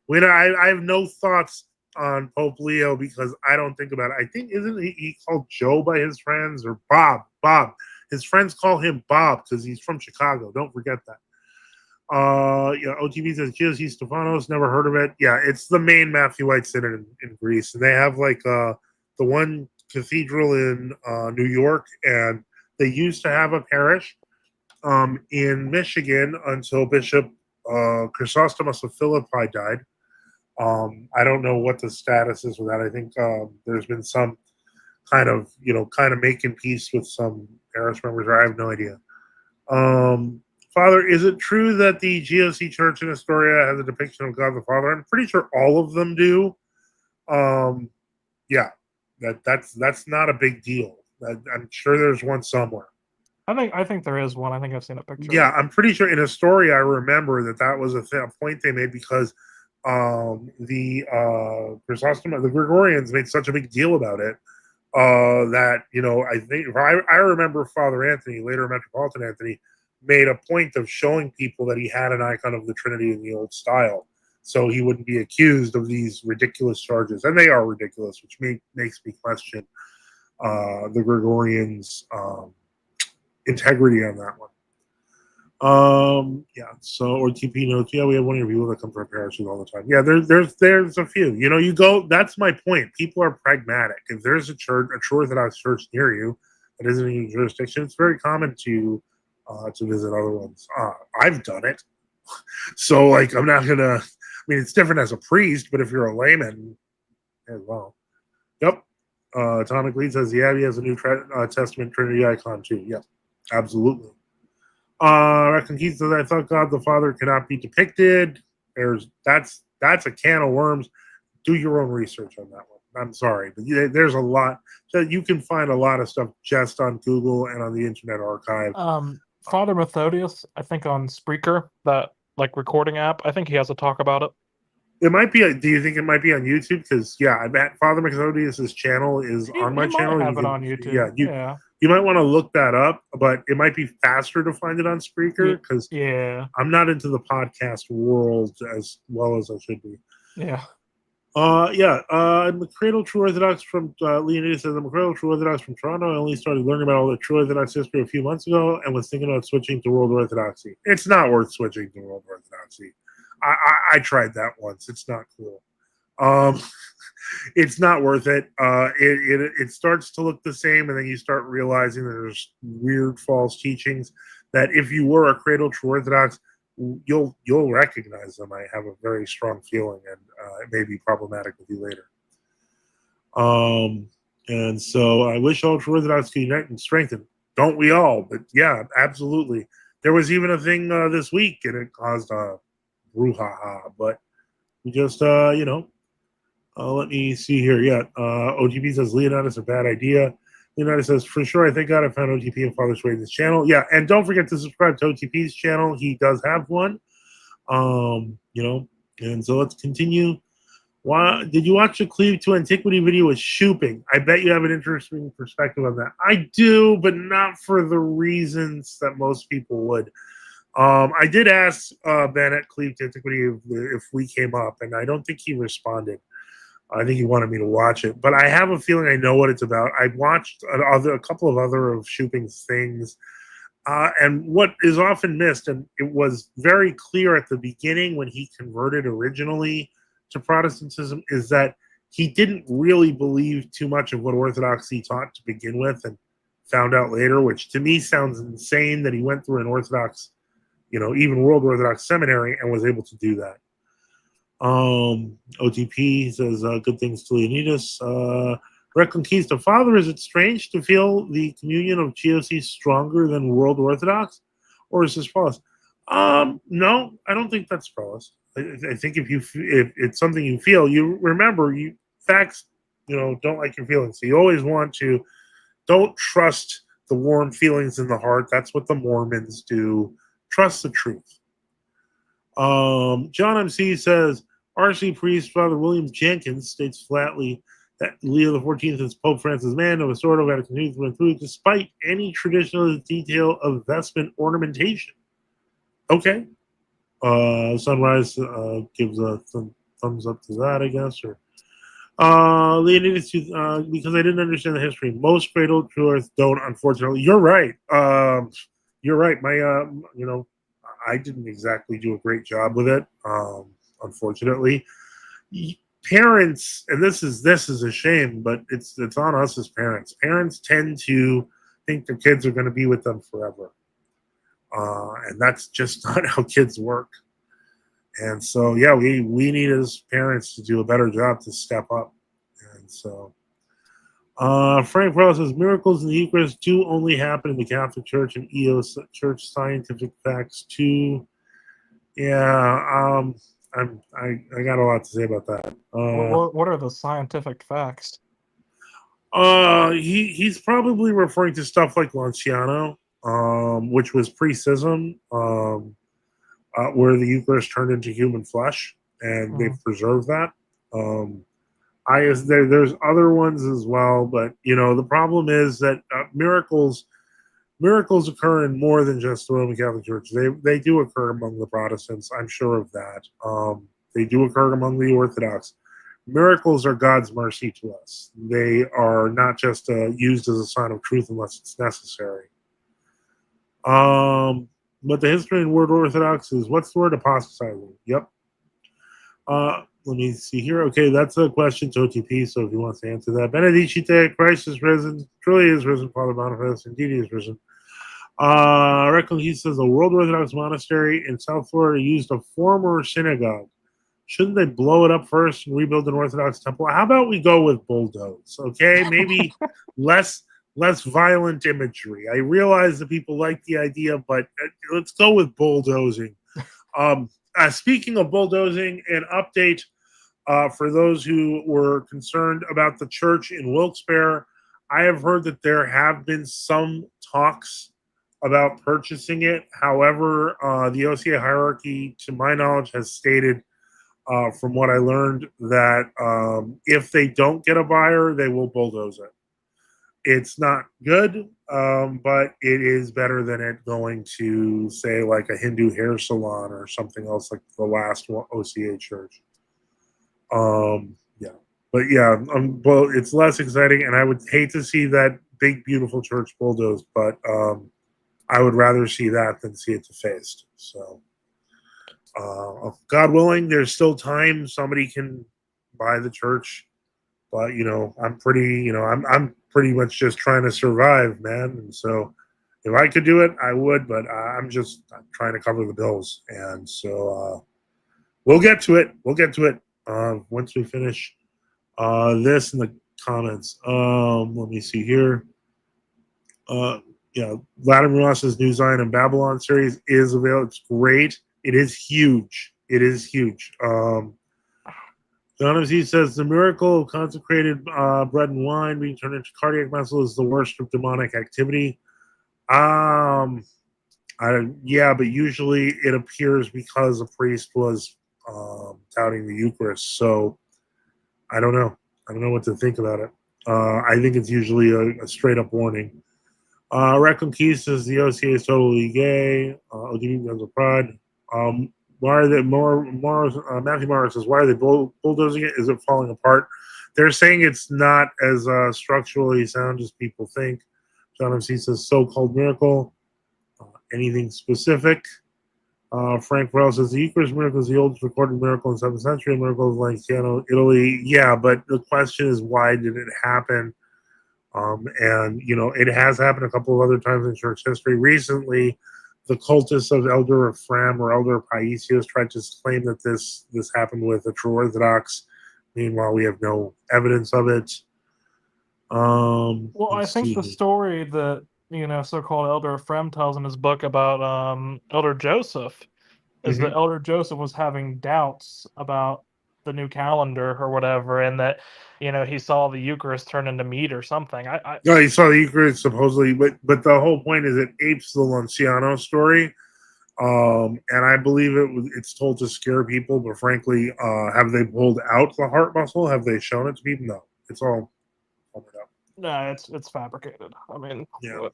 I have no thoughts on Pope Leo because I don't think about it. I think isn't he called Joe by his friends or Bob? Bob. His friends call him Bob because he's from Chicago. Don't forget that. Yeah, OTV says GSC Stephanos, never heard of it. Yeah, it's the main Matthewite Synod in Greece, and they have like the one cathedral in New York, and they used to have a parish in Michigan until Bishop Chrysostomos of Philippi died. I don't know what the status is with that. I think there's been some kind of making peace with some parish members. I have no idea. Father, is it true that the GOC Church in Astoria has a depiction of God the Father? I'm pretty sure all of them do. Yeah, that's not a big deal. I'm sure there's one somewhere. I think there is one. I think I've seen a picture. Yeah, I'm pretty sure in Astoria, I remember that was a point they made because the Chrysostom, the Gregorians made such a big deal about it that I think I remember Father Anthony, later Metropolitan Anthony, made a point of showing people that he had an icon of the Trinity in the old style, so he wouldn't be accused of these ridiculous charges, and they are ridiculous, which makes me question the Gregorians' integrity on that one. Yeah. So or TP notes. Yeah, we have one of your people that come from parishes all the time. Yeah, there's a few. You go. That's my point. People are pragmatic. If there's a church, a true Orthodox church near you that isn't in your jurisdiction, it's very common to visit other ones. I've done it. So I'm not gonna. I mean, it's different as a priest, but if you're a layman, as well. Yep. Atomic Lead says the Abbey has a New Testament Trinity icon too. Yep. Absolutely. Reckon says I thought God the Father cannot be depicted. That's a can of worms. Do your own research on that one. I'm sorry, but there's a lot that you can find a lot of stuff just on Google and on the Internet Archive. Father Methodius, I think on Spreaker, that like recording app, I think he has a talk about it. It might be. Do you think it might be on YouTube? Because I bet Father Methodius's channel is on my channel. Might have it on YouTube. You might want to look that up, but it might be faster to find it on Spreaker because I'm not into the podcast world as well as I should be. Yeah. I'm a Cradle True Orthodox from Leonidas says I'm a Cradle True Orthodox from Toronto. I only started learning about all the True Orthodox history a few months ago and was thinking about switching to World Orthodoxy. It's not worth switching to World Orthodoxy. I tried that once. It's not cool. It's not worth it. It starts to look the same, and then you start realizing that there's weird false teachings that if you were a Cradle True Orthodox, you'll recognize them. I have a very strong feeling, and it may be problematic with you later. And so I wish all True Orthodox could unite and strengthen. Don't we all? But yeah, absolutely. There was even a thing this week, and it caused a brouhaha. But we just, let me see here. OTP says Leonidas a bad idea. Leonidas says, for sure, I thank God I found OTP and Father Sway's channel. Yeah, and don't forget to subscribe to OTP's channel. He does have one. And so let's continue. Did you watch the Cleave to Antiquity video with Shooping? I bet you have an interesting perspective on that. I do, but not for the reasons that most people would. I did ask Ben at Cleave to Antiquity if we came up, and I don't think he responded. I think he wanted me to watch it, but I have a feeling I know what it's about. I watched a couple of other of Shooping's things, and what is often missed, and it was very clear at the beginning when he converted originally to Protestantism, is that he didn't really believe too much of what Orthodoxy taught to begin with, and found out later, which to me sounds insane that he went through an Orthodox, even World Orthodox seminary and was able to do that. OTP says good things to Leonidas. Reconquista. Father, is it strange to feel the communion of GOC stronger than World Orthodox? Or is this false? No, I don't think that's false. I think if it's something you feel, you remember, facts, don't like your feelings. So you always want to, don't trust the warm feelings in the heart. That's what the Mormons do. Trust the truth. John MC says, RC priest Father William Jenkins states flatly that Leo XIV is Pope Francis' man and was sort of at a continuing through despite any traditional detail of vestment ornamentation. Okay. Sunrise gives a thumbs up to that, I guess. Or Leonidas, because I didn't understand the history. Most Cradle True Earth don't, unfortunately. You're right. You're right. My, I didn't exactly do a great job with it. Unfortunately, parents, and this is a shame, but it's on us as parents. Parents tend to think their kids are going to be with them forever, and that's just not how kids work. And so, yeah, we need as parents to do a better job to step up. And so, Frank Wells says miracles in the Eucharist do only happen in the Catholic Church and EOS Church scientific facts too. Yeah, I got a lot to say about that. What are the scientific facts? He's probably referring to stuff like Lanciano, which was pre-schism, where the Eucharist turned into human flesh, and they've preserved that. There's other ones as well, but the problem is that miracles occur in more than just the Roman Catholic Church. They do occur among the Protestants. I'm sure of that. They do occur among the Orthodox. Miracles are God's mercy to us. They are not just used as a sign of truth unless it's necessary. But the history in World Orthodox is, what's the word? Apostatizing. Yep. Let me see here. Okay, that's a question to OTP, so if he wants to answer that. Benedicite, Christ is risen. Truly is risen, Father Manifest. Indeed, he is risen. He says, a World Orthodox monastery in South Florida used a former synagogue. Shouldn't they blow it up first and rebuild an Orthodox temple? How about we go with bulldoze? Okay, maybe less violent imagery. I realize that people like the idea, but let's go with bulldozing. Speaking of bulldozing, an update For those who were concerned about the church in Wilkes-Barre, I have heard that there have been some talks about purchasing it. However, the OCA hierarchy, to my knowledge, has stated, from what I learned, that if they don't get a buyer, they will bulldoze it. It's not good, but it is better than it going to, say, like a Hindu hair salon or something else like the last OCA church. Yeah, but yeah, well, it's less exciting, and I would hate to see that big, beautiful church bulldozed, but I would rather see that than see it defaced. So, God willing, there's still time. Somebody can buy the church, but I'm pretty much just trying to survive, man. And so, if I could do it, I would, but I'm trying to cover the bills, and so we'll get to it. We'll get to it once we finish this in the comments. Let me see here. Vladimir Ross's New Zion and Babylon series is available. It's great. It is huge. It is huge. John MC says the miracle of consecrated bread and wine being turned into cardiac muscle is the worst of demonic activity. Yeah, but usually it appears because a priest was touting the Eucharist. So I don't know. I don't know what to think about it. I think it's usually a straight up warning. Reckless Keys says the OCA is totally gay. ODB guns of pride. Why are they Matthew Morris says, why are they bulldozing it? Is it falling apart? They're saying it's not as structurally sound as people think. John MC says so-called miracle. Anything specific? Frank Rell says the Eucharist miracle is the oldest recorded miracle in the 7th century. Miracle of Lanciano, Italy. Yeah, but the question is, why did it happen? And it has happened a couple of other times in church history. Recently, the cultists of Elder Ephraim or Elder Paisios tried to claim that this happened with a true Orthodox. Meanwhile, we have no evidence of it. Well, I think the story that so-called Elder Ephraim tells in his book about Elder Joseph is that Elder Joseph was having doubts about the new calendar or whatever, and that he saw the Eucharist turn into meat or something. No, he saw the Eucharist supposedly, but the whole point is it apes the Lanciano story, and I believe it's told to scare people. But frankly, have they pulled out the heart muscle? Have they shown it to people? No, it's all covered up. No, it's fabricated. I mean, yeah.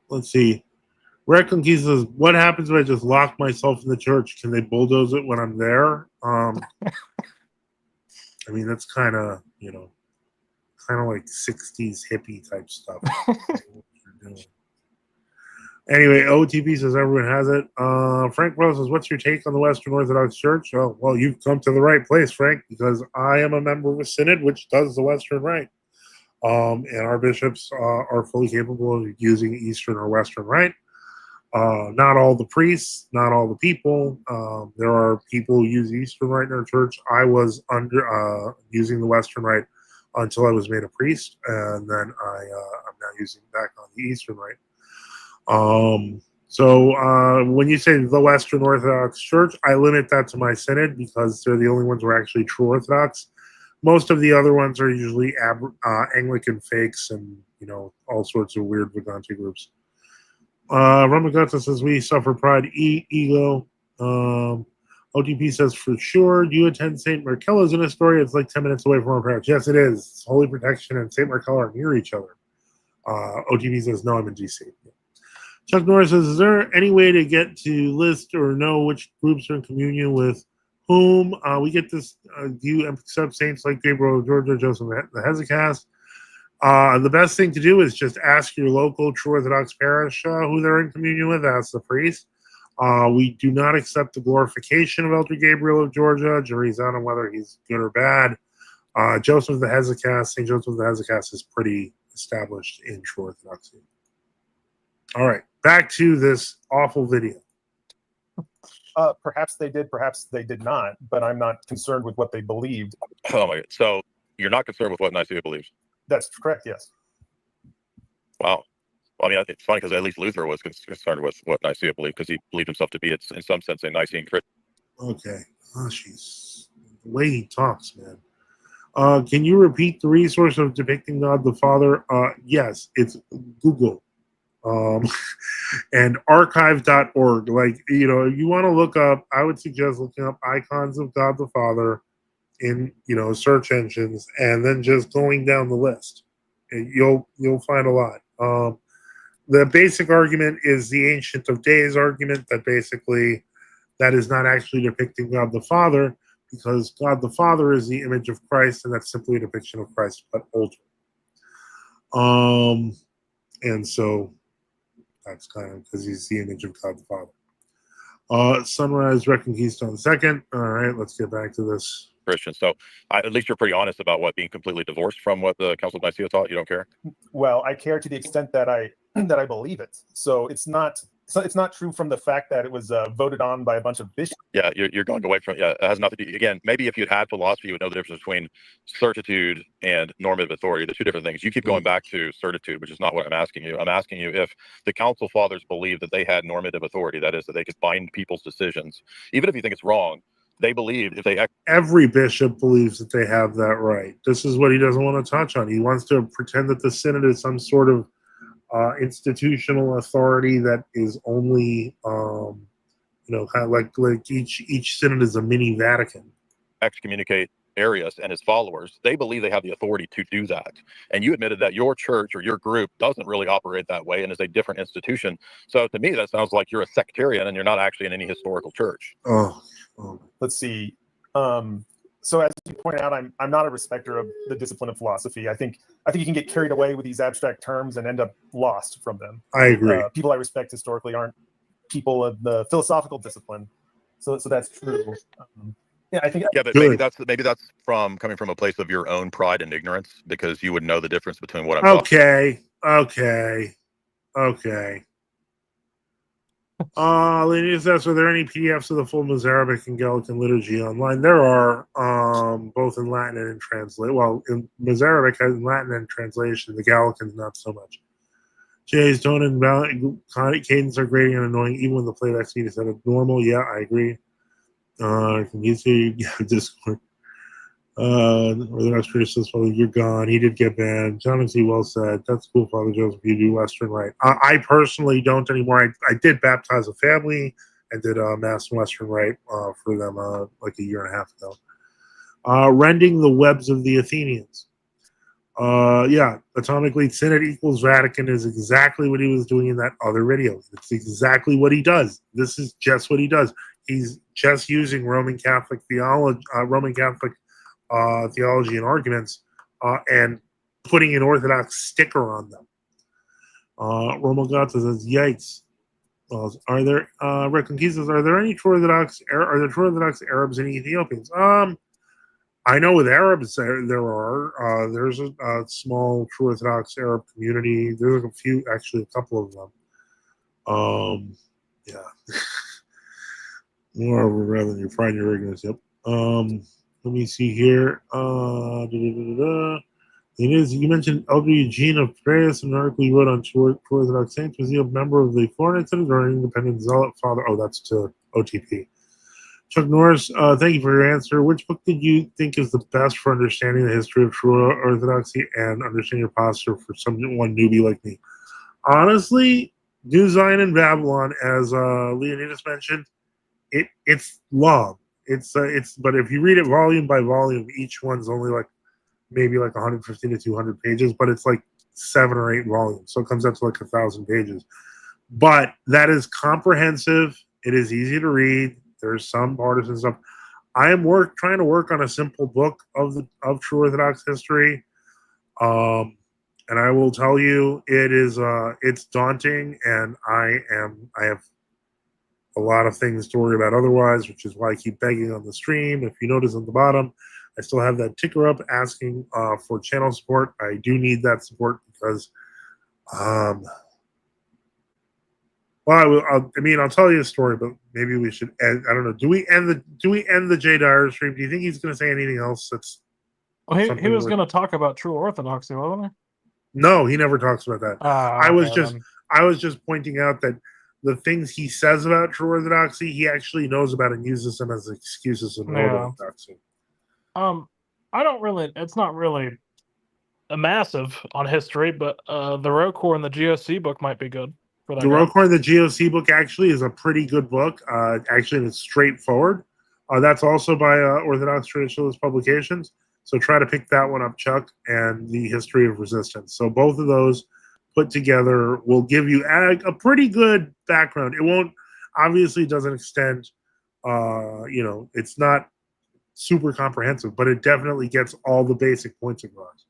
Let's see. Reckless Keys says, "What happens if I just lock myself in the church? Can they bulldoze it when I'm there?" I mean, that's kind of like 60s hippie type stuff. Anyway, OTP says everyone has it. Frank Rose says, what's your take on the Western Orthodox Church? Oh, well, you've come to the right place, Frank, because I am a member of a synod which does the Western Rite. And our bishops are fully capable of using Eastern or Western Rite. Not all the priests, not all the people. There are people who use Eastern Rite in our church. I was using the Western Rite until I was made a priest, and then I'm now using back on the Eastern Rite. So when you say the Western Orthodox Church, I limit that to my synod because they're the only ones who are actually true Orthodox. Most of the other ones are usually Anglican fakes and all sorts of weird Vagante groups. Ramagata says we suffer pride, ego. OTP says for sure. Do you attend St. Markello's in Astoria? It's like 10 minutes away from our parents. Yes, it is. It's Holy Protection and St. Markello are near each other. OTP says no, I'm in DC. Chuck Norris says, is there any way to get to list or know which groups are in communion with whom? We get this. Do you accept saints like Gabriel of Georgia, Joseph the Hezekiah? The best thing to do is just ask your local True Orthodox parish who they're in communion with. Ask the priest. We do not accept the glorification of Elder Gabriel of Georgia. Jury's out on whether he's good or bad. Joseph the Hezekiah, St. Joseph the Hezekiah is pretty established in True Orthodoxy. All right, back to this awful video. Perhaps they did, perhaps they did not, but I'm not concerned with what they believed. Oh my God. So you're not concerned with what Nicaea believes? That's correct, yes. Wow. Well, I mean, it's funny because at least Luther was concerned with what Nicaea believed because he believed himself to be, in some sense, a Nicene Christian. Okay. Oh, jeez. The way he talks, man. Can you repeat the resource of depicting God the Father? Yes, it's Google. Um, and archive.org. Like, if you want to look up, I would suggest looking up icons of God the Father in, search engines, and then just going down the list. And you'll find a lot. The basic argument is the Ancient of Days argument, that basically that is not actually depicting God the Father, because God the Father is the image of Christ, and that's simply a depiction of Christ, but older. And so that's kind of because he's the image of God the Father. Sunrise Reconquista on the second. All right, let's get back to this. Christian. So at least you're pretty honest about what being completely divorced from what the Council of Nicaea taught. You don't care. Well, I care to the extent that I believe it. So it's not true from the fact that it was voted on by a bunch of bishops. Yeah, you're going away from. Yeah, it has nothing to do. Again, maybe if you'd had philosophy, you would know the difference between certitude and normative authority. The two different things. You keep going back to certitude, which is not what I'm asking you. I'm asking you if the Council Fathers believed that they had normative authority, that is, that they could bind people's decisions, even if you think it's wrong. They believed if they every bishop believes that they have that right. This is what he doesn't want to touch on. He wants to pretend that the synod is some sort of institutional authority that is only, kind of like each synod is a mini Vatican. Excommunicate Arius and his followers, they believe they have the authority to do that. And you admitted that your church or your group doesn't really operate that way and is a different institution. So to me, that sounds like you're a sectarian and you're not actually in any historical church. Let's see. So as you pointed out, I'm not a respecter of the discipline of philosophy. I think you can get carried away with these abstract terms and end up lost from them. I agree. People I respect historically aren't people of the philosophical discipline. So that's true. Yeah, I think. Yeah, but maybe that's from coming from a place of your own pride and ignorance, because you would know the difference between what I'm Okay. Ladies, are there any PDFs of the full Mozarabic and Gallican liturgy online? There are, both in Latin and in translation. Well, in Mozarabic has Latin and translation. The Gallican not so much. Jay's tone and cadence are grating and annoying, even when the playback speed is set at normal. Yeah, I agree. Can you see Discord? Orthodox Christians, Father, you're gone. He did get banned. John C. Well said. That's cool, Father Joseph. You do Western Rite. I personally don't anymore. I did baptize a family and did Mass and Western Rite for them like a year and a half ago. Rending the webs of the Athenians. Yeah, Atomically Synod equals Vatican is exactly what he was doing in that other video. It's exactly what he does. This is just what he does. He's just using Roman Catholic theology, theology and arguments, and putting an Orthodox sticker on them. Romogata says, "Yikes! Are there Reconquistas? Are there any true Orthodox? Are there true Orthodox Arabs and Ethiopians? I know with Arabs there are. There's a small true Orthodox Arab community. There's a couple of them. Yeah." More rather than your pride and your ignorance. Yep. Let me see here. It is. You mentioned Elder Eugene of Piraeus, an article you wrote on True Orthodox Saints. Was he a member of the Foreign Synod or an independent zealot father? Oh, that's to OTP. Chuck Norris, thank you for your answer. Which book did you think is the best for understanding the history of true Orthodoxy and understanding your posture for someone newbie like me? Honestly, New Zion and Babylon, as Leonidas mentioned, it's long. But if you read it volume by volume, each one's only maybe 150 to 200 pages, but it's like 7 or 8 volumes, so it comes up to 1,000 pages. But that is comprehensive. It is easy to read. There's some partisan stuff. I am trying to work on a simple book of true Orthodox history, and I will tell you, it's daunting, and I have a lot of things to worry about otherwise, which is why I keep begging on the stream. If you notice on the bottom, I still have that ticker up asking for channel support. I do need that support because, I'll tell you a story, but maybe we should end. I don't know. Do we end the Jay Dyer stream? Do you think he's going to say anything else? Well, he was going to talk about true Orthodoxy, wasn't he? No, he never talks about that. I was just pointing out that the things he says about true orthodoxy, he actually knows about and uses them as excuses in orthodoxy. I don't really. It's not really a massive on history, but the Rocor and the GOC book might be good for that. The Rocor and the GOC book actually is a pretty good book. Actually, it's straightforward. That's also by Orthodox Traditionalist Publications. So try to pick that one up, Chuck, and the History of Resistance. So both of those put together will give you a pretty good background. It won't, obviously, doesn't extend. It's not super comprehensive, but it definitely gets all the basic points across.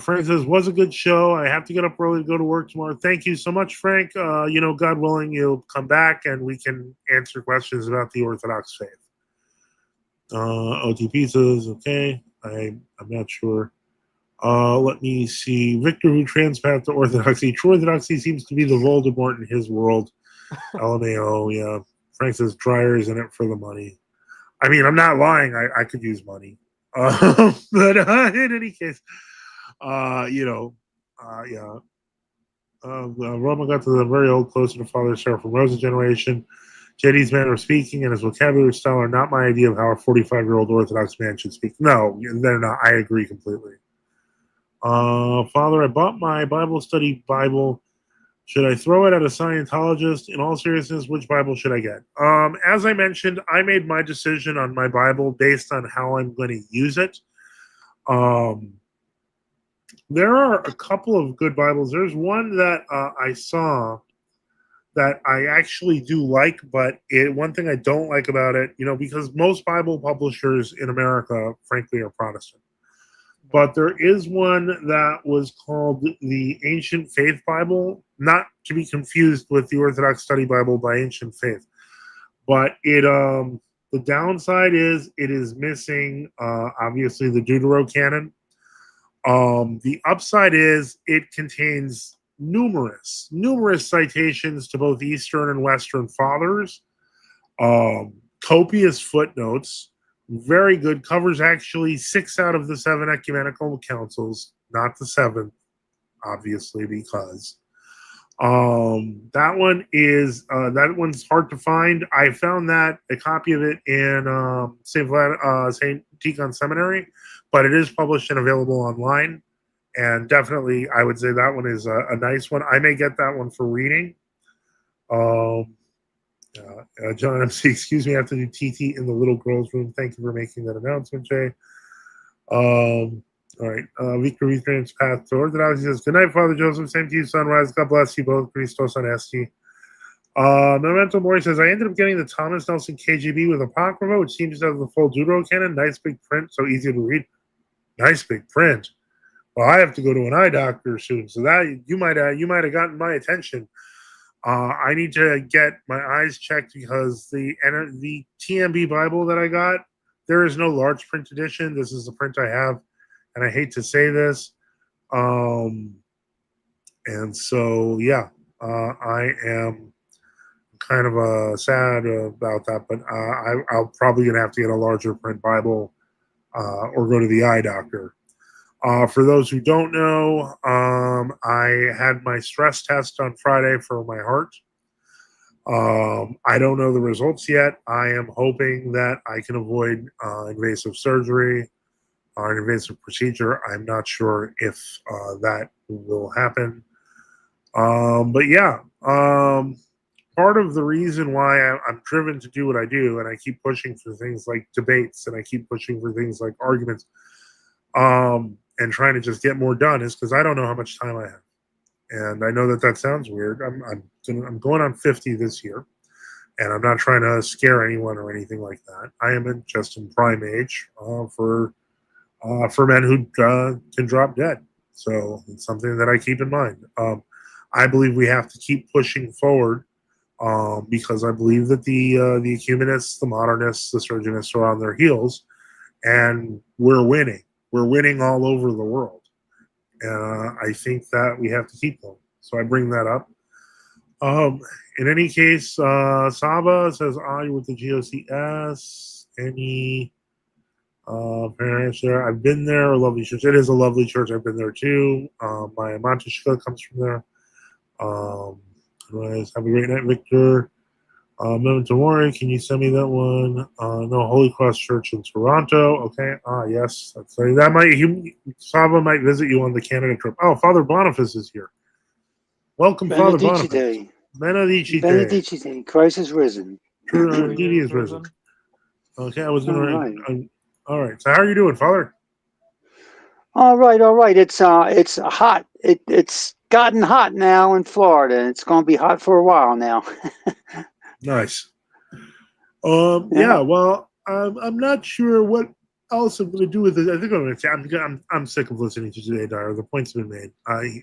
Frank says, was a good show. I have to get up early to go to work tomorrow. Thank you so much, Frank. God willing, you'll come back and we can answer questions about the Orthodox faith. OTP says, okay. I'm not sure. Let me see. Victor, who transpath to Orthodoxy. True Orthodoxy seems to be the Voldemort in his world. LMAO, yeah. Frank says, Dreyer's in it for the money. I mean, I'm not lying. I could use money. But in any case, yeah. Roman got to the very old, closer to Father Sarah from Rosa generation. JD's manner of speaking and his vocabulary style are not my idea of how a 45-year-old Orthodox man should speak. No, they're not. I agree completely. Father, I bought my Bible study Bible. Should I throw it at a Scientologist? In all seriousness, which Bible should I get? As I mentioned, I made my decision on my Bible based on how I'm going to use it. There are a couple of good Bibles. There's one that I saw that I actually do like, but one thing I don't like about it, because most Bible publishers in America, frankly, are Protestant. But there is one that was called the Ancient Faith Bible, not to be confused with the Orthodox Study Bible by Ancient Faith. But the downside is it is missing, obviously, the Deuterocanon. The upside is it contains numerous citations to both Eastern and Western fathers, copious footnotes, very good, covers actually 6 out of the 7 ecumenical councils, not the 7th, obviously, because that one's hard to find. I found a copy of it in St. Tikhon Seminary, but it is published and available online. And definitely, I would say that one is a nice one. I may get that one for reading. John MC, excuse me, I have to do TT in the little girls' room. Thank you for making that announcement, Jay. All right. Victor Retrain's Path to Orthodoxy says, good night, Father Joseph. Same to you, sunrise. God bless you both. Christos on ST. Memento Mori says, I ended up getting the Thomas Nelson KGB with Apocrypha, which seems to have the full Deuterocanon. Nice big print, so easy to read. Nice big print. Well, I have to go to an eye doctor soon, so that you might have gotten my attention. I need to get my eyes checked because the TMB Bible that I got, there is no large print edition. This is the print I have, and I hate to say this. And so, yeah, I am kind of sad about that, but I'll probably going to have to get a larger print Bible or go to the eye doctor. For those who don't know, I had my stress test on Friday for my heart. I don't know the results yet. I am hoping that I can avoid invasive surgery or an invasive procedure. I'm not sure if that will happen. But yeah, part of the reason why I'm driven to do what I do, and I keep pushing for things like debates, and I keep pushing for things like arguments, and trying to just get more done, is because I don't know how much time I have. And I know that sounds weird. I'm going on 50 this year, and I'm not trying to scare anyone or anything like that. I am just in prime age for men who can drop dead. So it's something that I keep in mind. I believe we have to keep pushing forward because I believe that the ecumenists, the modernists, the surgeonists are on their heels, and we're winning. We're winning all over the world. And I think that we have to keep them. So I bring that up. In any case, Saba says, you're with the GOCS. Any parents there? I've been there. A lovely church. It is a lovely church. I've been there too. My Matishka comes from there. Otherwise, have a great night, Victor. Memento Mori, can you send me that one? No, Holy Cross Church in Toronto. Okay. Yes. That might Saba might visit you on the Canada trip. Oh, Father Boniface is here. Welcome, Father Boniface. Benedicite. Benedicite. Christ is risen. True, indeed, he is risen. Okay, I was going to. All right. So, how are you doing, Father? All right. It's hot. It's gotten hot now in Florida, and it's going to be hot for a while now. Nice. Yeah. Well, I'm not sure what else I'm going to do with it. I think I'm going to. I'm sick of listening to Today Dyer. The points have been made.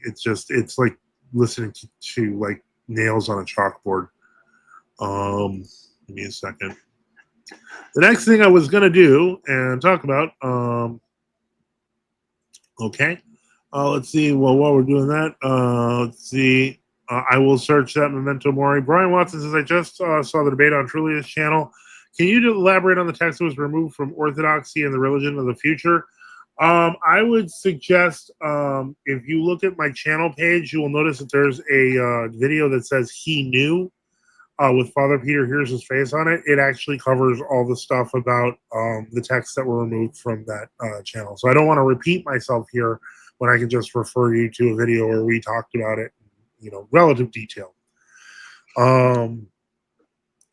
It's like listening to like nails on a chalkboard. Give me a second. The next thing I was going to do and talk about. Okay. Let's see. Well, while we're doing that, let's see. I will search that Memento Mori. Brian Watson says, I just saw the debate on Trulia's channel. Can you elaborate on the text that was removed from Orthodoxy and the Religion of the Future? I would suggest if you look at my channel page, you will notice that there's a video that says He Knew with Father Peter Here's His Face on it. It actually covers all the stuff about the texts that were removed from that channel. So I don't want to repeat myself here when I can just refer you to a video where we talked about it, relative detail. Let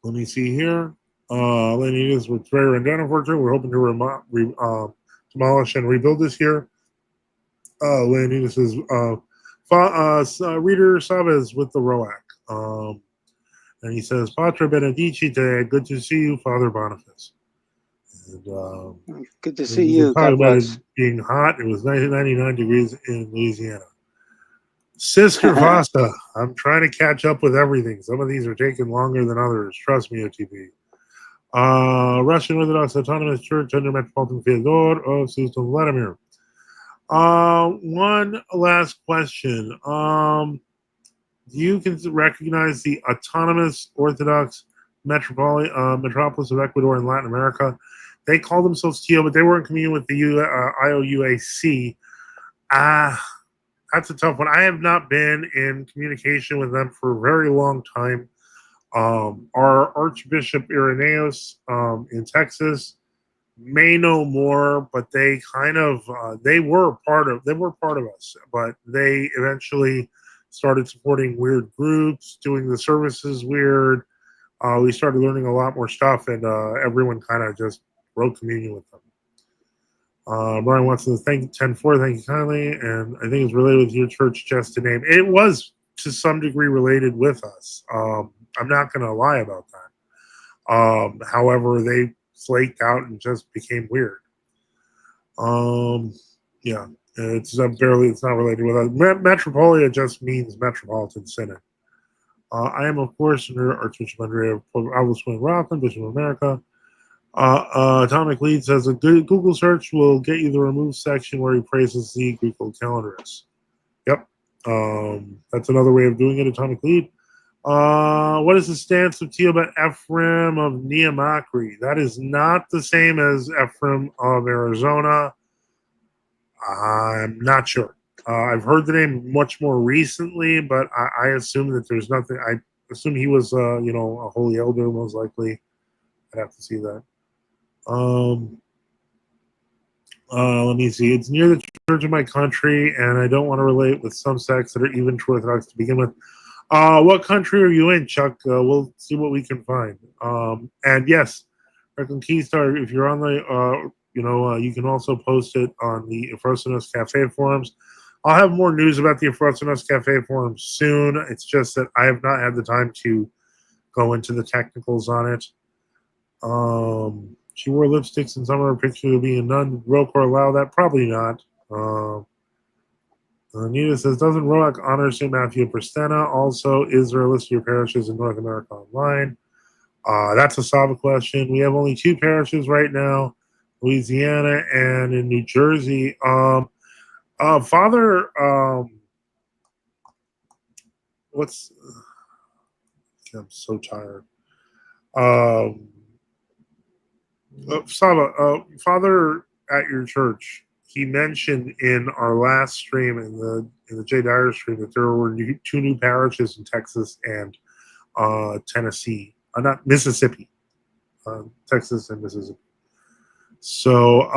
me see here. Leonidas with Trey Rendon, unfortunately. We're hoping to demolish and rebuild this year. Leonidas says, Reader Sabes with the ROAC. And he says, Patra Benedicite, good to see you, Father Boniface. And, good to see you. God bless. It being hot. It was 99 degrees in Louisiana. Sister Vasta, I'm trying to catch up with everything. Some of these are taking longer than others. Trust me, OTV. Russian Orthodox Autonomous Church under Metropolitan Fyodor of Sultan Vladimir. One last question. Do you recognize the Autonomous Orthodox Metropolis of Ecuador in Latin America? They call themselves TO, but they were in communion with the IOUAC. That's a tough one. I have not been in communication with them for a very long time. Our Archbishop Irenaeus in Texas may know more, but they kind of they were part of us, but they eventually started supporting weird groups, doing the services weird. We started learning a lot more stuff, and everyone kind of just broke communion with them. Brian Watson says, thank you, 10-4, thank you kindly. And I think it's related with your church, just to name. It was to some degree related with us. I'm not going to lie about that. However, they flaked out and just became weird. Yeah, it's not related with us. Metropolia just means Metropolitan Synod. I am, of course, Archbishop Andrea Albus Rockland, Bishop of America. Atomic Lead says a good Google search will get you the remove section where he praises the Greek calendarists. Yep. That's another way of doing it, Atomic Lead. What is the stance of Tio about Ephraim of Neomachri? That is not the same as Ephraim of Arizona. I'm not sure. I've heard the name much more recently, but I assume that there's nothing. I assume he was, a holy elder, most likely. I'd have to see that. Let me see. It's near the church of my country, and I don't want to relate with some sects that are even true Orthodox to begin with. What country are you in, Chuck? We'll see what we can find. And yes, Reconquista, if you're on the, you can also post it on the Efrosynos Cafe forums. I'll have more news about the Efrosynos Cafe forums soon. It's just that I have not had the time to go into the technicals on it. She wore lipsticks in some of her pictures of being a nun. Did Rocor allow that? Probably not. Anita says, doesn't ROAC honor St. Matthew of Prestana? Also, is there a list of your parishes in North America online? That's a Saba question. We have only 2 parishes right now, Louisiana and in New Jersey. Father, I'm so tired. Saba, Father at your church he mentioned in our last stream in the Jay Dyer stream that there were two new parishes in Texas and Tennessee, not Mississippi, Texas and Mississippi. So,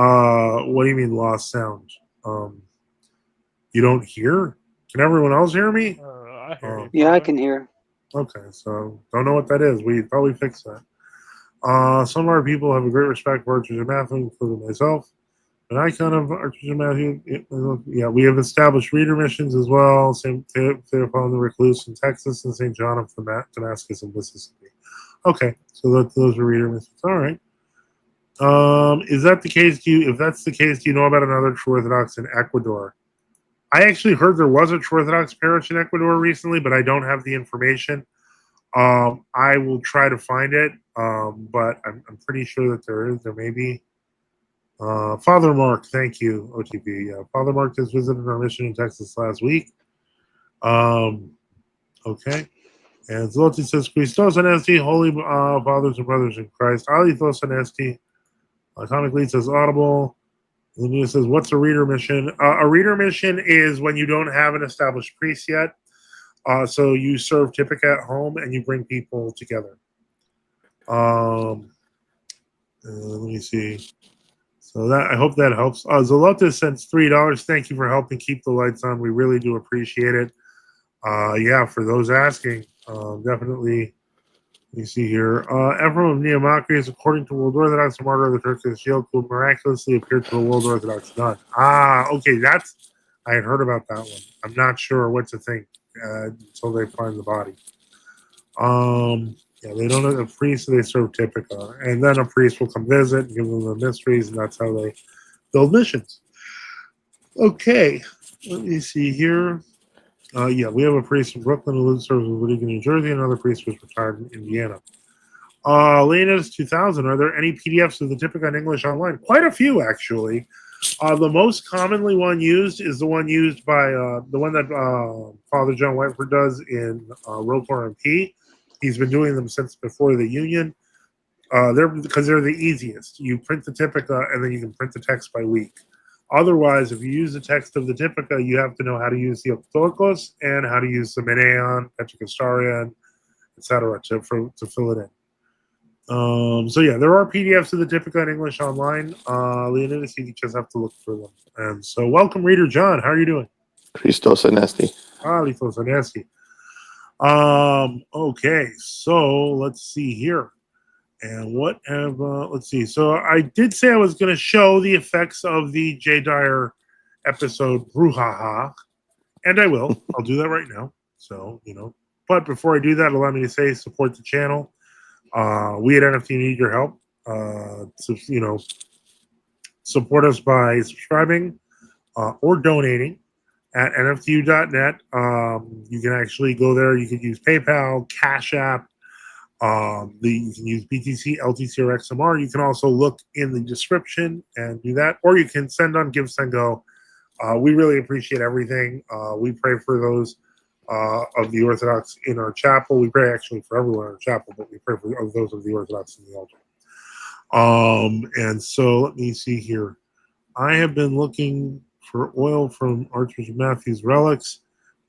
what do you mean lost sound? You don't hear? Can everyone else hear me? I hear you. Yeah, I fine. can hear. Okay, so don't know what that is. We probably fix that. Some of our people have a great respect for Archers of Matthew, including myself. An icon of Archers of Matthew. Yeah, we have established reader missions as well. St. Theophilus the Recluse in Texas and St. John of Damascus in Mississippi. Okay, so those are reader missions. All right. Is that the case? If that's the case, do you know about another true Orthodox in Ecuador? I actually heard there was a true Orthodox parish in Ecuador recently, but I don't have the information. I will try to find it, but I'm pretty sure that there is. There may be. Father Mark, thank you, OTP. Father Mark just visited our mission in Texas last week. Okay. And Zloty says, Christos Anesti, holy fathers and brothers in Christ. Alithos Anesti. Atomic Lead says, audible. Linnea says, what's a reader mission? A reader mission is when you don't have an established priest yet. So you serve Typica at home and you bring people together. Let me see. So that I hope that helps. Zolotis sends $3. Thank you for helping keep the lights on. We really do appreciate it. Yeah, for those asking, definitely. You see here, Ephraim of Neomachrius, according to World Orthodox, a martyr of the Turkish shield, who miraculously appeared to a World Orthodox nun. Okay, I had heard about that one. I'm not sure what to think until they find the body. Yeah, they don't have a priest, so they serve Typica. And then a priest will come visit and give them the mysteries, and that's how they build missions. Okay, let me see here. Yeah, we have a priest in Brooklyn who serves in Whittier, New Jersey, and another priest was retired in Indiana. Leonidas 2000, are there any PDFs of the Typica in English online? Quite a few, actually. The most commonly one used is the one used by the one that Father John Whiteford does in Rotor MP. He's been doing them since before the Union. Because they're the easiest. You print the Typica and then you can print the text by week. Otherwise, if you use the text of the Typica, you have to know how to use the Octorcos and how to use the Meneon, Petricastarian, etc. to fill it in. So yeah, there are PDFs of the Typica in English online. Leonidas, you just have to look for them. And so welcome, Reader John. How are you doing? Christos Anesti. Listos Anesti. Okay, so let's see here. And let's see. So I did say I was going to show the effects of the Jay Dyer episode Brouhaha, and I will. I'll do that right now. So, but before I do that, allow me to say support the channel. We at NFTU need your help. So, support us by subscribing or donating at nftu.net. You can actually go there. You can use PayPal, Cash App. You can use BTC, LTC, or XMR. You can also look in the description and do that, or you can send on Give, Send, Go. We really appreciate everything. We pray for those of the Orthodox in our chapel. We pray actually for everyone in our chapel, but we pray for those of the Orthodox in the altar. And so let me see here. I have been looking for oil from Archbishop Matthew's relics.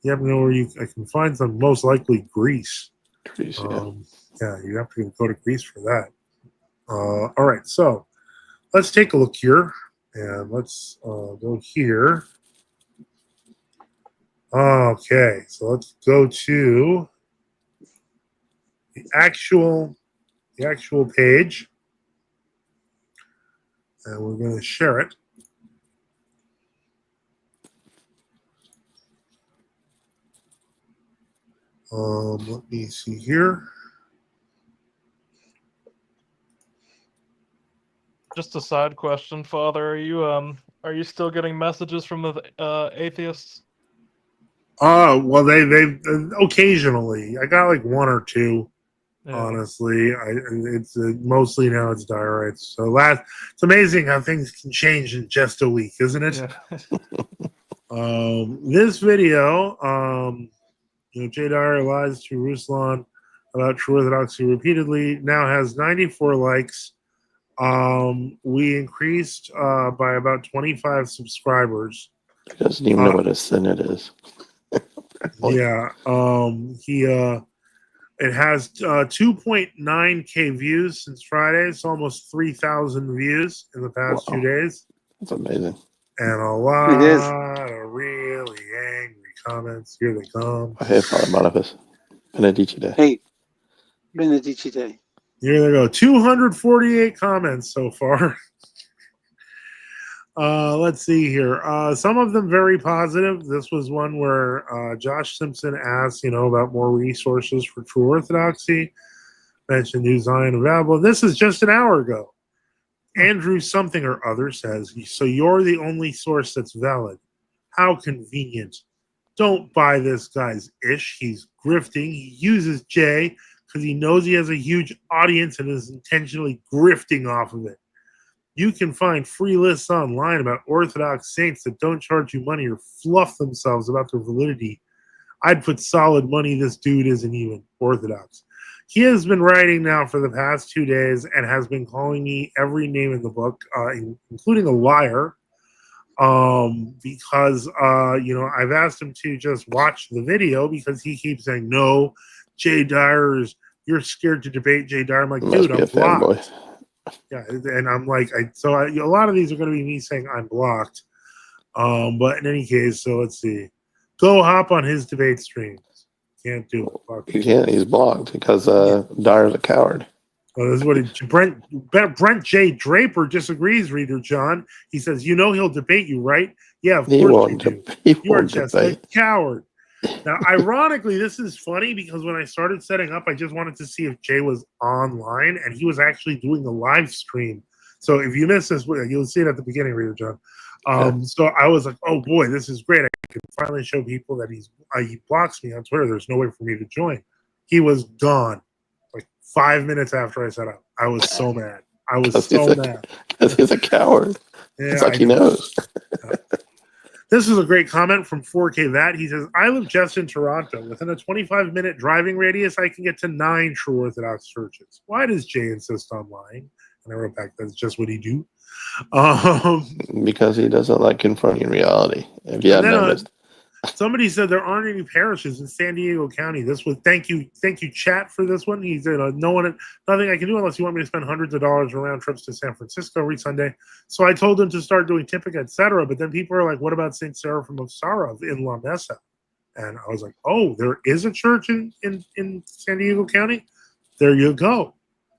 You happen to know where I can find some? Most likely Greece. Greece, yeah. Yeah, you have to go to Greece for that. All right, so let's take a look here, and let's go here. Okay, so let's go to the actual page, and we're going to share it. Let me see here. Just a side question, Father. Are you still getting messages from the atheists? Well, they occasionally. I got like one or two. Yeah. Honestly, it's mostly now it's diorites. So it's amazing how things can change in just a week, isn't it? Yeah. This video, Jay Dyer lies to Ruslan about true orthodoxy repeatedly. Now has 94 likes. We increased by about 25 subscribers. He doesn't even know what a Senate is. Yeah. It has 2.9K views since Friday. It's almost 3,000 views in the past 2 days. That's amazing. And a It is. lot of really angry comments. Here they come. Hey, Father Boniface. Benedici Day. Hey, Benedici Day. Here they go. 248 comments so far. Let's see here. Some of them very positive. This was one where Josh Simpson asked, about more resources for True Orthodoxy. Mentioned New Zion available. This is just an hour ago. Andrew something or other says, so you're the only source that's valid. How convenient. Don't buy this guy's ish. He's grifting. He uses J because he knows he has a huge audience and is intentionally grifting off of it. You can find free lists online about Orthodox saints that don't charge you money or fluff themselves about their validity. I'd put solid money this dude isn't even Orthodox. He has been writing now for the past 2 days and has been calling me every name in the book, including a liar, because, I've asked him to just watch the video because he keeps saying, no, Jay Dyer you're scared to debate Jay Dyer. I'm like, dude, I'm blocked. Yeah, and I'm like, a lot of these are going to be me saying I'm blocked. But in any case, so let's see. Go hop on his debate streams. Can't do it. Fuck. He can't. He's blocked because Dyer's a coward. Well, this is what Brent J. Draper disagrees, Reader John. He says, he'll debate you, right? Yeah, of course you do. You are just a coward. Now, ironically, this is funny because when I started setting up, I just wanted to see if Jay was online, and he was actually doing a live stream. So if you missed this, you'll see it at the beginning, Reader John. So I was like, oh boy, this is great. I can finally show people that he blocks me on Twitter. There's no way for me to join. He was gone like 5 minutes after I set up. I was so mad. I was so mad. Because he's a coward. Yeah, it's like he knows. This is a great comment from 4K That. He says, I live just in Toronto. Within a 25-minute driving radius, I can get to 9 True Orthodox churches. Why does Jay insist on lying? And I wrote back, that's just what he do. Because he doesn't like confronting reality. If you hadn't noticed. Somebody said there aren't any parishes in San Diego County. This was thank you, chat, for this one. He said, nothing I can do unless you want me to spend hundreds of dollars on round trips to San Francisco every Sunday. So I told him to start doing Typica, etc. But then people are like, what about St. Seraphim of Sarov in La Mesa? And I was like, oh, there is a church in San Diego County? There you go.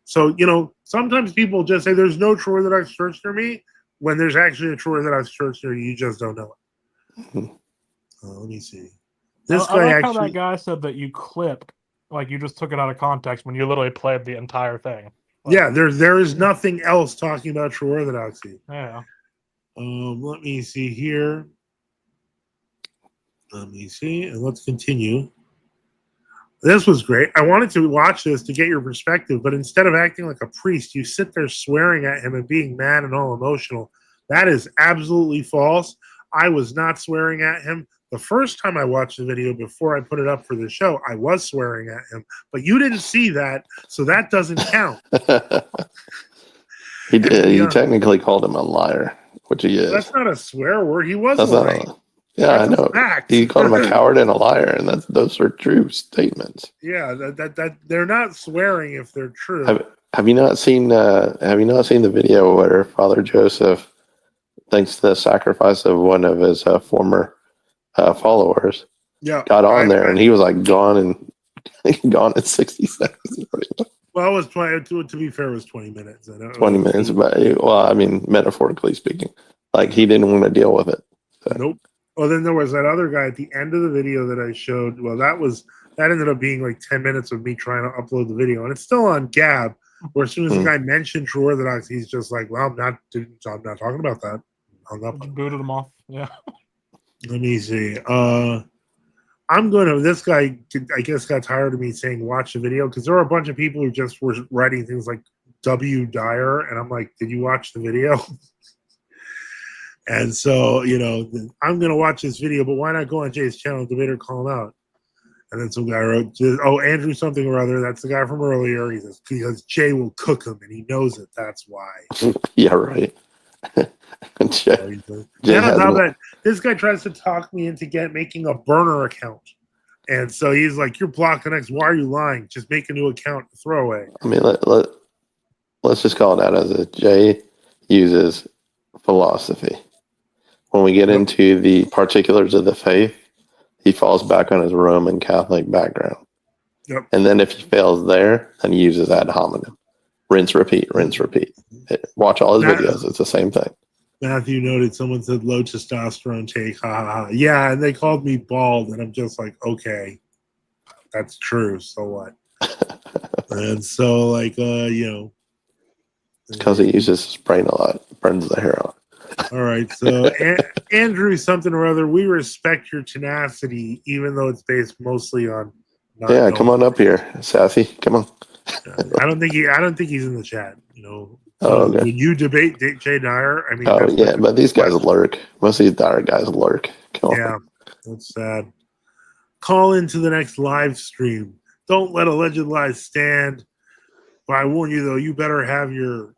So, sometimes people just say there's no True Orthodox church near me when there's actually a True Orthodox church near you. You just don't know it. Mm-hmm. Let me see. This guy like how that guy said that you clipped, like you just took it out of context when you literally played the entire thing. Like, yeah, there is nothing else talking about True Orthodoxy. Yeah. Let me see here. Let me see, and let's continue. This was great. I wanted to watch this to get your perspective, but instead of acting like a priest, you sit there swearing at him and being mad and all emotional. That is absolutely false. I was not swearing at him. The first time I watched the video before I put it up for the show, I was swearing at him, but you didn't see that, so that doesn't count. He did. He technically called him a liar, which he is. That's not a swear word. He was lying. Yeah, that's I know. He called him a coward and a liar, and those are true statements. Yeah, that they're not swearing if they're true. Have you not seen? Have you not seen the video where Father Joseph thanks the sacrifice of one of his former followers? Yeah, got on there, and he was like gone in 60 seconds. Well, it was 20. To be fair, it was 20 minutes. 20 minutes, but I mean, metaphorically speaking, like he didn't want to deal with it. So. Nope. Well, then there was that other guy at the end of the video that I showed. Well, that ended up being like 10 minutes of me trying to upload the video, and it's still on Gab. Where as soon as the guy mentioned True Orthodox, he's just like, "Well, I'm not talking about that." Hung up. Booted him off. Yeah. Let me see. This guy, I guess, got tired of me saying watch the video because there were a bunch of people who just were writing things like W. Dyer, and I'm like, did you watch the video? And so, I'm going to watch this video, but why not go on Jay's channel, Debater, call him out? And then some guy wrote, "Oh, Andrew something or other. That's the guy from earlier." He says, "Because Jay will cook him, and he knows it. That's why." Yeah, right. Jay, And on top of that, this guy tries to talk me into making a burner account. And so he's like, "You're block connects. Why are you lying? Just make a new account, throw away." I mean, let's just call it out as a Jay uses philosophy. When we get into the particulars of the faith, he falls back on his Roman Catholic background. Yep. And then if he fails there, then he uses ad hominem. Rinse, repeat, rinse, repeat. Watch all his videos. It's the same thing. Matthew noted someone said low testosterone take. Ha ha ha. Yeah, and they called me bald, and I'm just like, okay, that's true. So what? And so, like, because he uses his brain a lot, burns the hair out. All right, so Andrew something or other, we respect your tenacity, even though it's based mostly on. Yeah, come on up here, Sassy. Come on. I don't think he's in the chat. So okay. When you debate Jay Dyer, I mean, yeah, but these guys lurk. Most of these Dyer guys lurk. Yeah, that's sad. Call into the next live stream. Don't let alleged lies stand. But I warn you, though, you better have your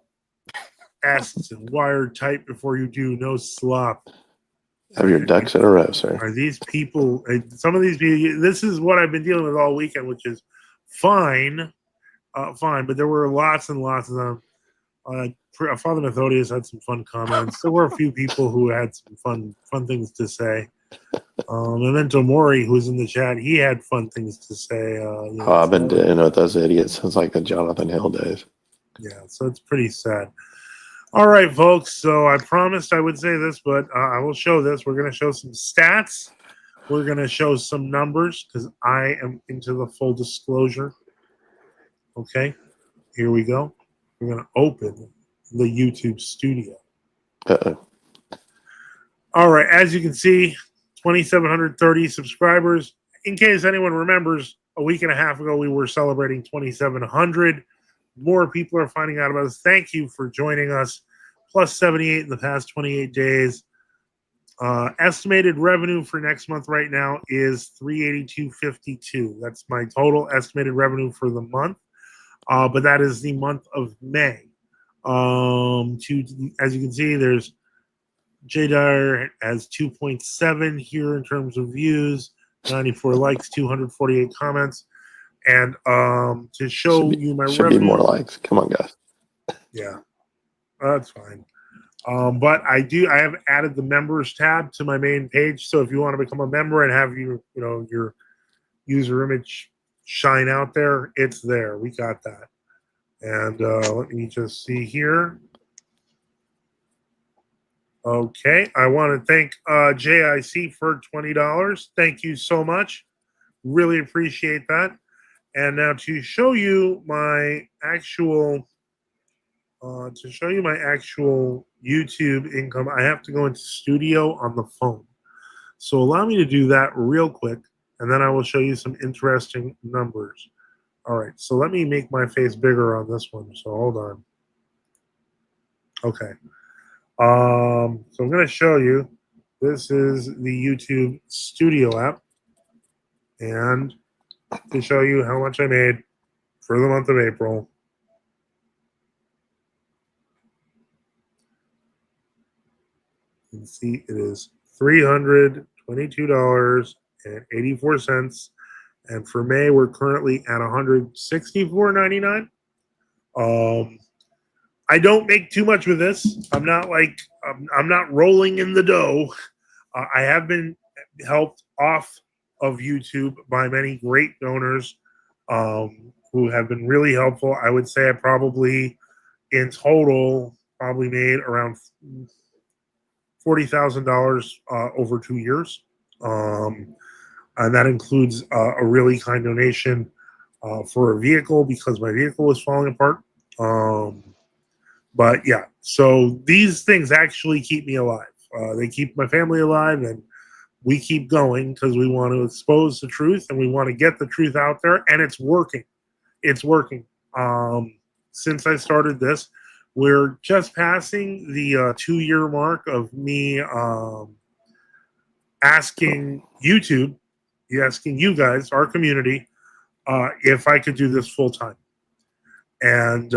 asses and wired tight before you do. No slop. Have your ducks in a row, sir. Are these people, some of these people, this is what I've been dealing with all weekend, which is fine, but there were lots and lots of them. Father Methodius had some fun comments. There were a few people who had some fun things to say. Memento Mori, who's in the chat, he had fun things to say. I've been dealing with those idiots since like the Jonathan Hill days. Yeah, so it's pretty sad. All right, folks. So I promised I would say this, but I will show this. We're going to show some stats. We're going to show some numbers because I am into the full disclosure. Okay, here we go. We're going to open the YouTube studio. Uh-oh. All right, as you can see, 2,730 subscribers. In case anyone remembers, a week and a half ago, we were celebrating 2,700. More people are finding out about us. Thank you for joining us. Plus 78 in the past 28 days. Estimated revenue for next month right now is $382.52. That's my total estimated revenue for the month. But that is the month of May. As you can see, there's Jay Dyer has 2.7 here in terms of views, 94 likes, 248 comments. And to show you my should revenue, be more likes. Come on, guys. Yeah, that's fine. But I have added the members tab to my main page. So if you want to become a member and have your user image shine out there, it's there. We got that. And let me just see here. Okay, I want to thank JIC for $20. Thank you so much. Really appreciate that. And now to show you my actual YouTube income, I have to go into Studio on the phone. So allow me to do that real quick, and then I will show you some interesting numbers. All right, so let me make my face bigger on this one. So hold on. Okay. So I'm going to show you. This is the YouTube Studio app, and to show you how much I made for the month of April. You can see it is $322.84, and for May we're currently at $164.99. I don't make too much with this. I'm not rolling in the dough. I have been helped off of YouTube by many great donors who have been really helpful. I would say I probably, in total, made around $40,000 over 2 years. And that includes a really kind donation for a vehicle because my vehicle was falling apart. But yeah, so these things actually keep me alive. They keep my family alive, and we keep going because we want to expose the truth and we want to get the truth out there, and it's working. It's working. Since I started this, we're just passing the 2-year mark of me asking YouTube asking you guys, our community, if I could do this full time. And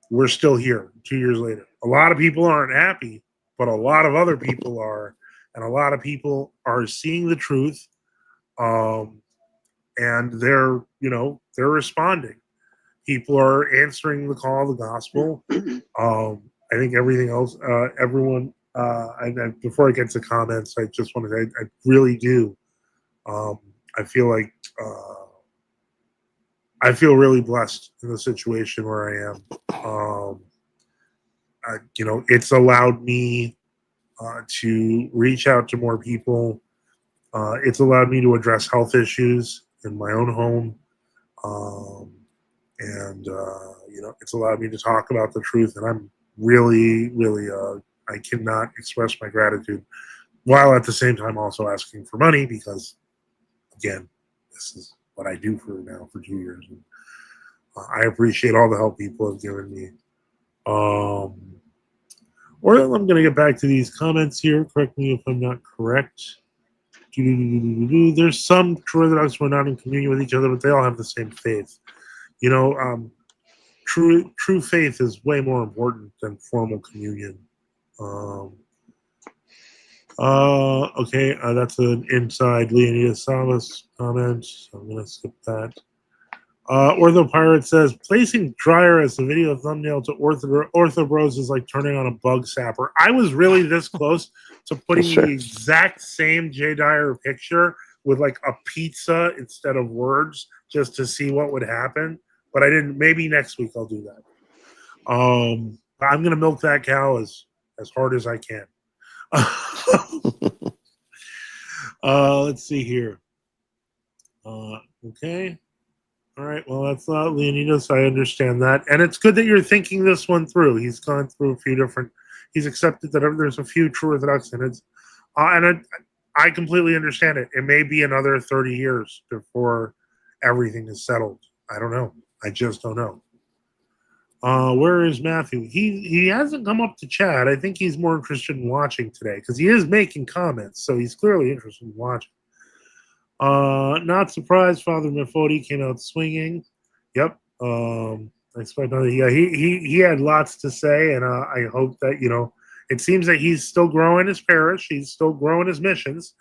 we're still here 2 years later. A lot of people aren't happy, but a lot of other people are, and a lot of people are seeing the truth, and they're responding. People are answering the call of the gospel. I think everything else, everyone. And before I get to comments, I just want to. I really do. I feel like. I feel really blessed in the situation where I am. It's allowed me to reach out to more people. It's allowed me to address health issues in my own home. And it's allowed me to talk about the truth. And I'm really, really, I cannot express my gratitude while at the same time also asking for money because, again, this is what I do for 2 years. And, I appreciate all the help people have given me. Or I'm going to get back to these comments here. Correct me if I'm not correct. There's some true Orthodox who are not in communion with each other, but they all have the same faith. True faith is way more important than formal communion. Okay, that's an inside Leonidas Salas comment. So I'm going to skip that. Ortho Pirate says, placing dryer as the video thumbnail to Ortho Bros is like turning on a bug sapper. I was really this close to putting the exact same Jay Dyer picture with like a pizza instead of words just to see what would happen. But I didn't. Maybe next week I'll do that. I'm going to milk that cow as hard as I can. Let's see here. Okay. All right. Well, that's not Leonidas. I understand that. And it's good that you're thinking this one through. He's gone through a few different, he's accepted that there's a few true Orthodox in it. And I completely understand it. It may be another 30 years before everything is settled. I don't know. I just don't know. Where is Matthew? He hasn't come up to chat. I think he's more interested in watching today because he is making comments. So he's clearly interested in watching. Not surprised. Father Mefodi came out swinging. Yep. I expect another. Yeah, he had lots to say, and I hope that it seems that he's still growing his parish. He's still growing his missions,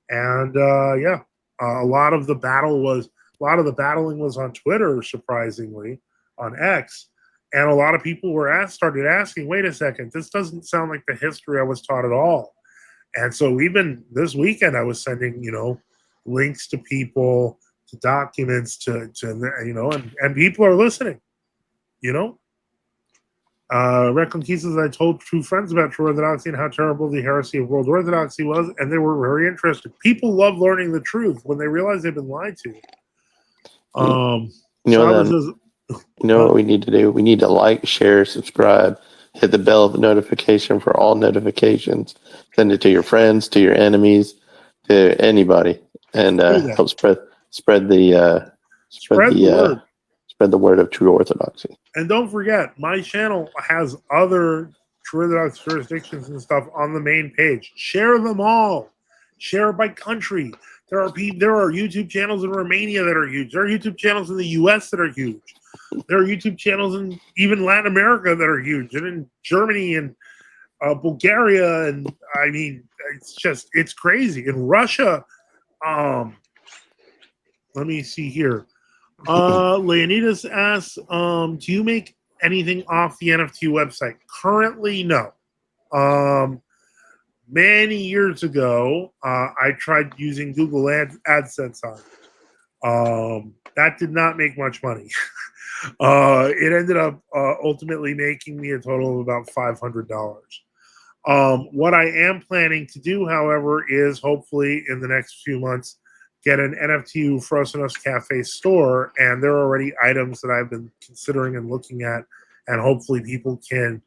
and a lot of the battling was on Twitter, surprisingly, on X, and a lot of people started asking, wait a second, this doesn't sound like the history I was taught at all, and so this weekend I was sending links to people, to documents, to and people are listening. Recklin Key says, I told true friends about true Orthodoxy and how terrible the heresy of world Orthodoxy was, and they were very interested. People love learning the truth when they realize they've been lied to. What we need to do? We need to like, share, subscribe, hit the bell of notification for all notifications. Send it to your friends, to your enemies, to anybody. And help spread the word of true Orthodoxy. And don't forget, my channel has other true Orthodox jurisdictions and stuff on the main page. Share them all. Share by country. There are YouTube channels in Romania that are huge. There are YouTube channels in the U.S. that are huge. There are YouTube channels in even Latin America that are huge, and in Germany and Bulgaria, and I mean, it's crazy. In Russia. Let me see here. Leonidas asks, do you make anything off the NFTU website? Currently, no. Many years ago, I tried using Google AdSense on it. That did not make much money. It ended up ultimately making me a total of about $500. What I am planning to do, however, is hopefully in the next few months get an NFTU Frosenos Cafe store, and there are already items that I've been considering and looking at, and hopefully people can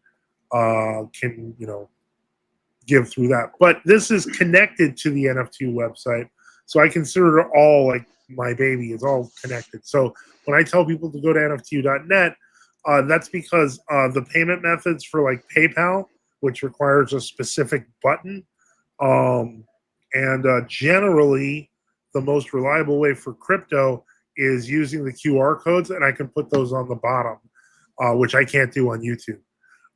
give through that. But this is connected to the NFTU website, so I consider it all like my baby. It's all connected. So when I tell people to go to NFTU.net, that's because the payment methods for like PayPal, which requires a specific button, and generally the most reliable way for crypto is using the QR codes, and I can put those on the bottom, which I can't do on YouTube.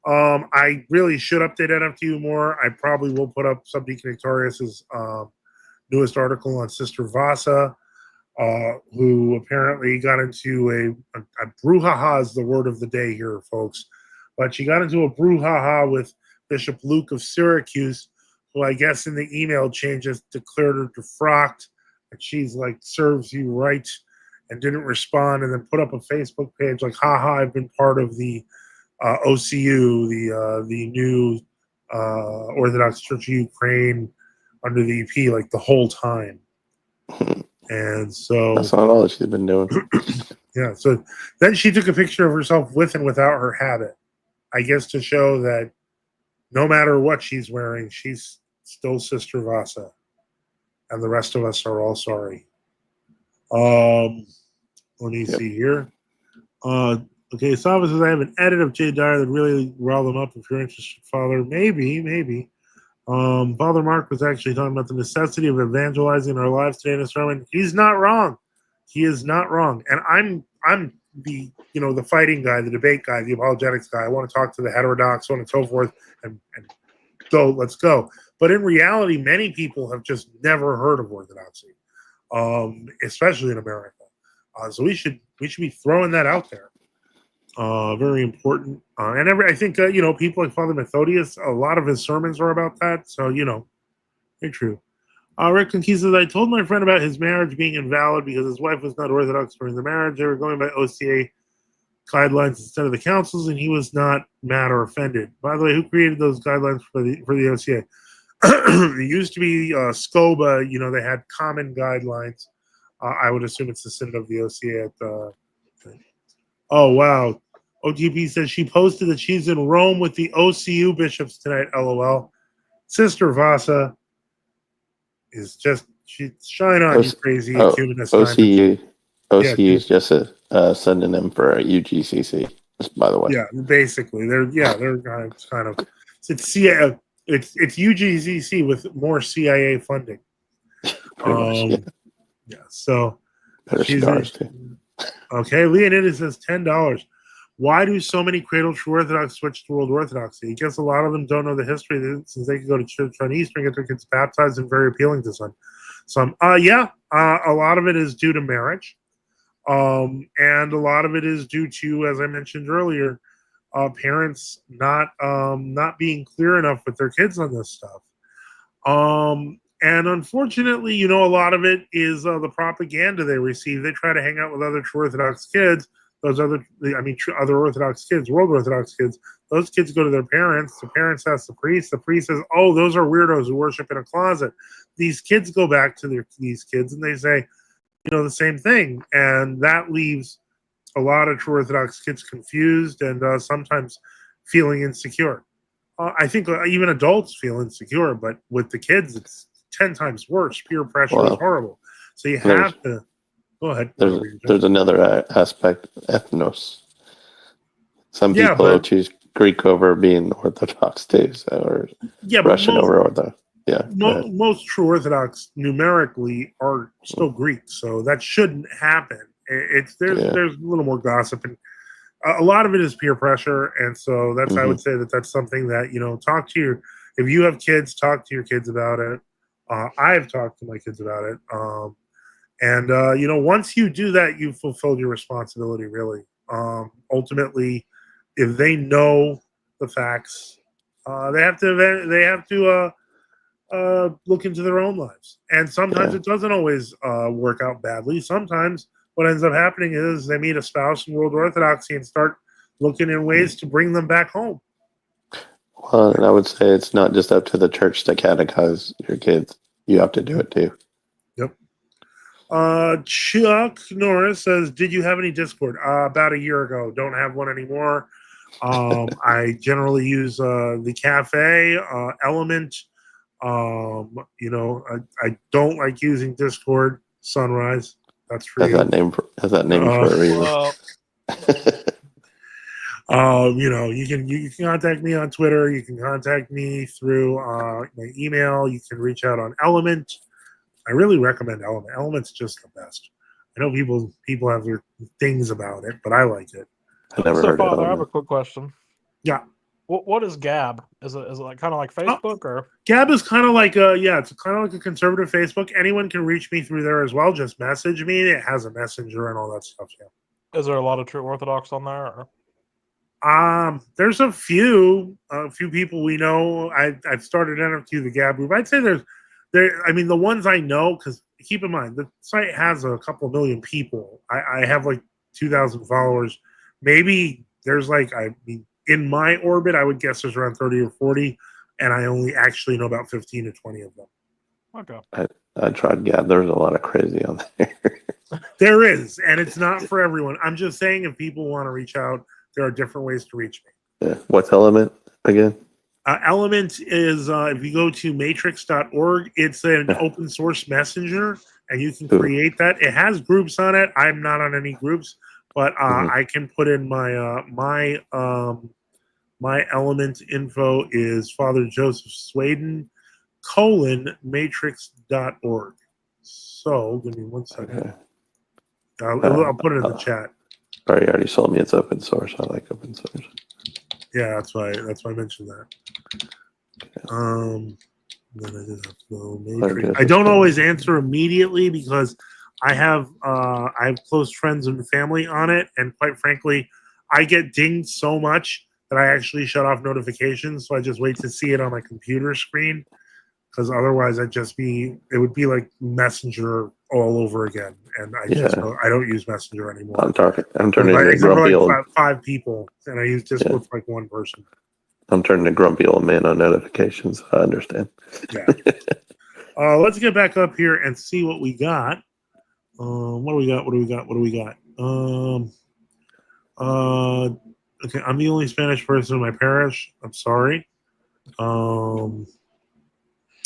I really should update NFTU more. I probably will put up Subdeacon Victorious' newest article on Sister Vasa, who apparently got into a brouhaha is the word of the day here, folks. But she got into a brouhaha with Bishop Luke of Syracuse, who I guess in the email chain just declared her defrocked, and she's like, serves you right, and didn't respond, and then put up a Facebook page like, haha, I've been part of the OCU, the new Orthodox Church of Ukraine under the EP, like the whole time. And so that's not all she's been doing. yeah, so then she took a picture of herself with and without her habit, I guess to show that no matter what she's wearing, she's still Sister Vasa, and the rest of us are all sorry. Let me see here. Okay, Sava says, I have an edit of Jay Dyer that really rile them up if you're interested, Father. Maybe. Father Mark was actually talking about the necessity of evangelizing our lives today in a sermon. He's not wrong. He is not wrong. And I'm the the fighting guy, the debate guy, the apologetics guy. I want to talk to the heterodox, so on and so forth, and go. Let's go. But in reality, many people have just never heard of Orthodoxy, especially in America. So we should be throwing that out there. Very important. And I think people like Father Methodius, a lot of his sermons are about that. So very true. Rick Conquista says, I told my friend about his marriage being invalid because his wife was not Orthodox during the marriage. They were going by OCA guidelines instead of the councils, and he was not mad or offended. By the way, who created those guidelines for the OCA? It used to be SCOBA. They had common guidelines. I would assume it's the Synod of the OCA at the. Oh wow. OTP says she posted that she's in Rome with the OCU bishops tonight. LOL. Sister Vasa is just she shine on you crazy ecumenist. OCU is just a synonym for UGCC, by the way. Yeah, basically they're kind of it's CIA, it's UGCC with more CIA funding. Yeah. So she's okay. Leonida says $10. Why do so many Cradle True Orthodox switch to World Orthodoxy? I guess a lot of them don't know the history since they can go to church on Easter and get their kids baptized, and very appealing to some. A lot of it is due to marriage, and a lot of it is due to, as I mentioned earlier, parents not being clear enough with their kids on this stuff. And unfortunately, a lot of it is the propaganda they receive. They try to hang out with other true Orthodox kids. Other Orthodox kids, World Orthodox kids, those kids go to their parents. The parents ask the priest. The priest says, oh, those are weirdos who worship in a closet. These kids go back to these kids and they say, the same thing. And that leaves a lot of true Orthodox kids confused and sometimes feeling insecure. I think even adults feel insecure, but with the kids, it's 10 times worse. Peer pressure is horrible. So you have to... Go ahead. There's another aspect, ethnos. Some people choose Greek over being Orthodox too, or Russian over Orthodox. Yeah. Most true Orthodox numerically are still Greek, so that shouldn't happen. There's a little more gossip, and a lot of it is peer pressure, and so that's I would say that's something that if you have kids, talk to your kids about it. I've talked to my kids about it. And, once you do that, you've fulfilled your responsibility, really. Ultimately, if they know the facts, they have to look into their own lives. And sometimes it doesn't always work out badly. Sometimes what ends up happening is they meet a spouse in World Orthodoxy and start looking in ways to bring them back home. Well, and I would say it's not just up to the church to catechize your kids. You have to do it too. Yep. Chuck Norris says, did you have any Discord? About a year ago. Don't have one anymore. I generally use the cafe, Element. I don't like using Discord. Sunrise. That's for you. Has that name for a reason. You can contact me on Twitter. You can contact me through my email. You can reach out on Element. I really recommend Element. Element's just the best. I know people have their things about it, but I like it. I never So, heard of Father, I have a Element. quick question. Yeah. What is Gab? Is it like kind of like Facebook or? Gab is kind of like it's kind of like a conservative Facebook. Anyone can reach me through there as well. Just message me. It has a messenger and all that stuff. Yeah. Is there a lot of true Orthodox on there? Or? There's a few people we know. I've started NFTU the Gab group. I'd say there. I mean, the ones I know, because keep in mind the site has a couple million people. I have like 2,000 followers. Maybe there's like in my orbit, I would guess there's around 30 or 40, and I only actually know about 15 to 20 of them. Okay. I tried Gab. There's a lot of crazy on there. There is, and it's not for everyone. I'm just saying, if people want to reach out, there are different ways to reach me. Yeah. What's Element again? Element is, if you go to matrix.org, it's an open source messenger, and you can create that. It has groups on it. I'm not on any groups, but I can put in my my Element info is Father Joseph Swaden matrix.org. So give me 1 second. Okay. I'll put it in the chat. You already told me it's open source. I like open source. Yeah, that's why I mentioned that. Then I did have to go Matrix. I don't always answer immediately because I have close friends and family on it, and quite frankly, I get dinged so much that I actually shut off notifications. So I just wait to see it on my computer screen, because otherwise it would be like Messenger all over again, and I don't use Messenger anymore. I'm turning into grumpy old. Like 5 people, and I use just with like 1 person. I'm turning to grumpy old man on notifications. I understand. Yeah. Let's get back up here and see what we got. What do we got? Okay, I'm the only Spanish person in my parish. I'm sorry. Isn't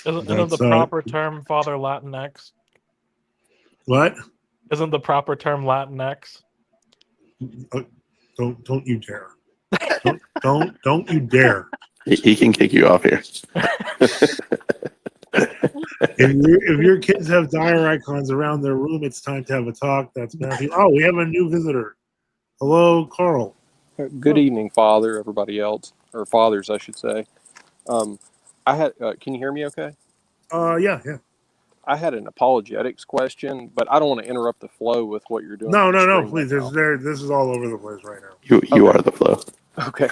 the proper term Father Latinx? What? Isn't the proper term Latinx? Don't you dare! Don't you dare! He can kick you off here. If your kids have dire icons around their room, it's time to have a talk. That's Matthew. Oh, we have a new visitor. Hello, Carl. Good evening, Father, everybody else, or fathers, I should say. I had. Can you hear me? Okay. Yeah. I had an apologetics question, but I don't want to interrupt the flow with what you're doing. No, please. This is all over the place right now. You are the flow. Okay.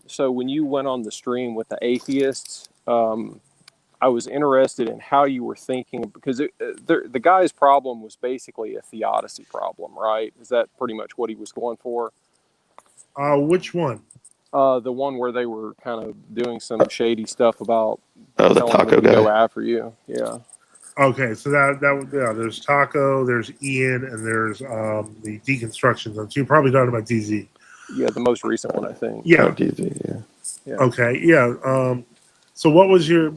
So when you went on the stream with the atheists, I was interested in how you were thinking, because the guy's problem was basically a theodicy problem, right? Is that pretty much what he was going for? Which one? The one where they were kind of doing some shady stuff about the taco guy. Go after you. Yeah. Okay, so there's Taco, there's Ian, and there's the deconstruction zone. So you're probably talking about DZ. Yeah, the most recent one, I think. Yeah. DZ, yeah. Okay. Yeah. So what was the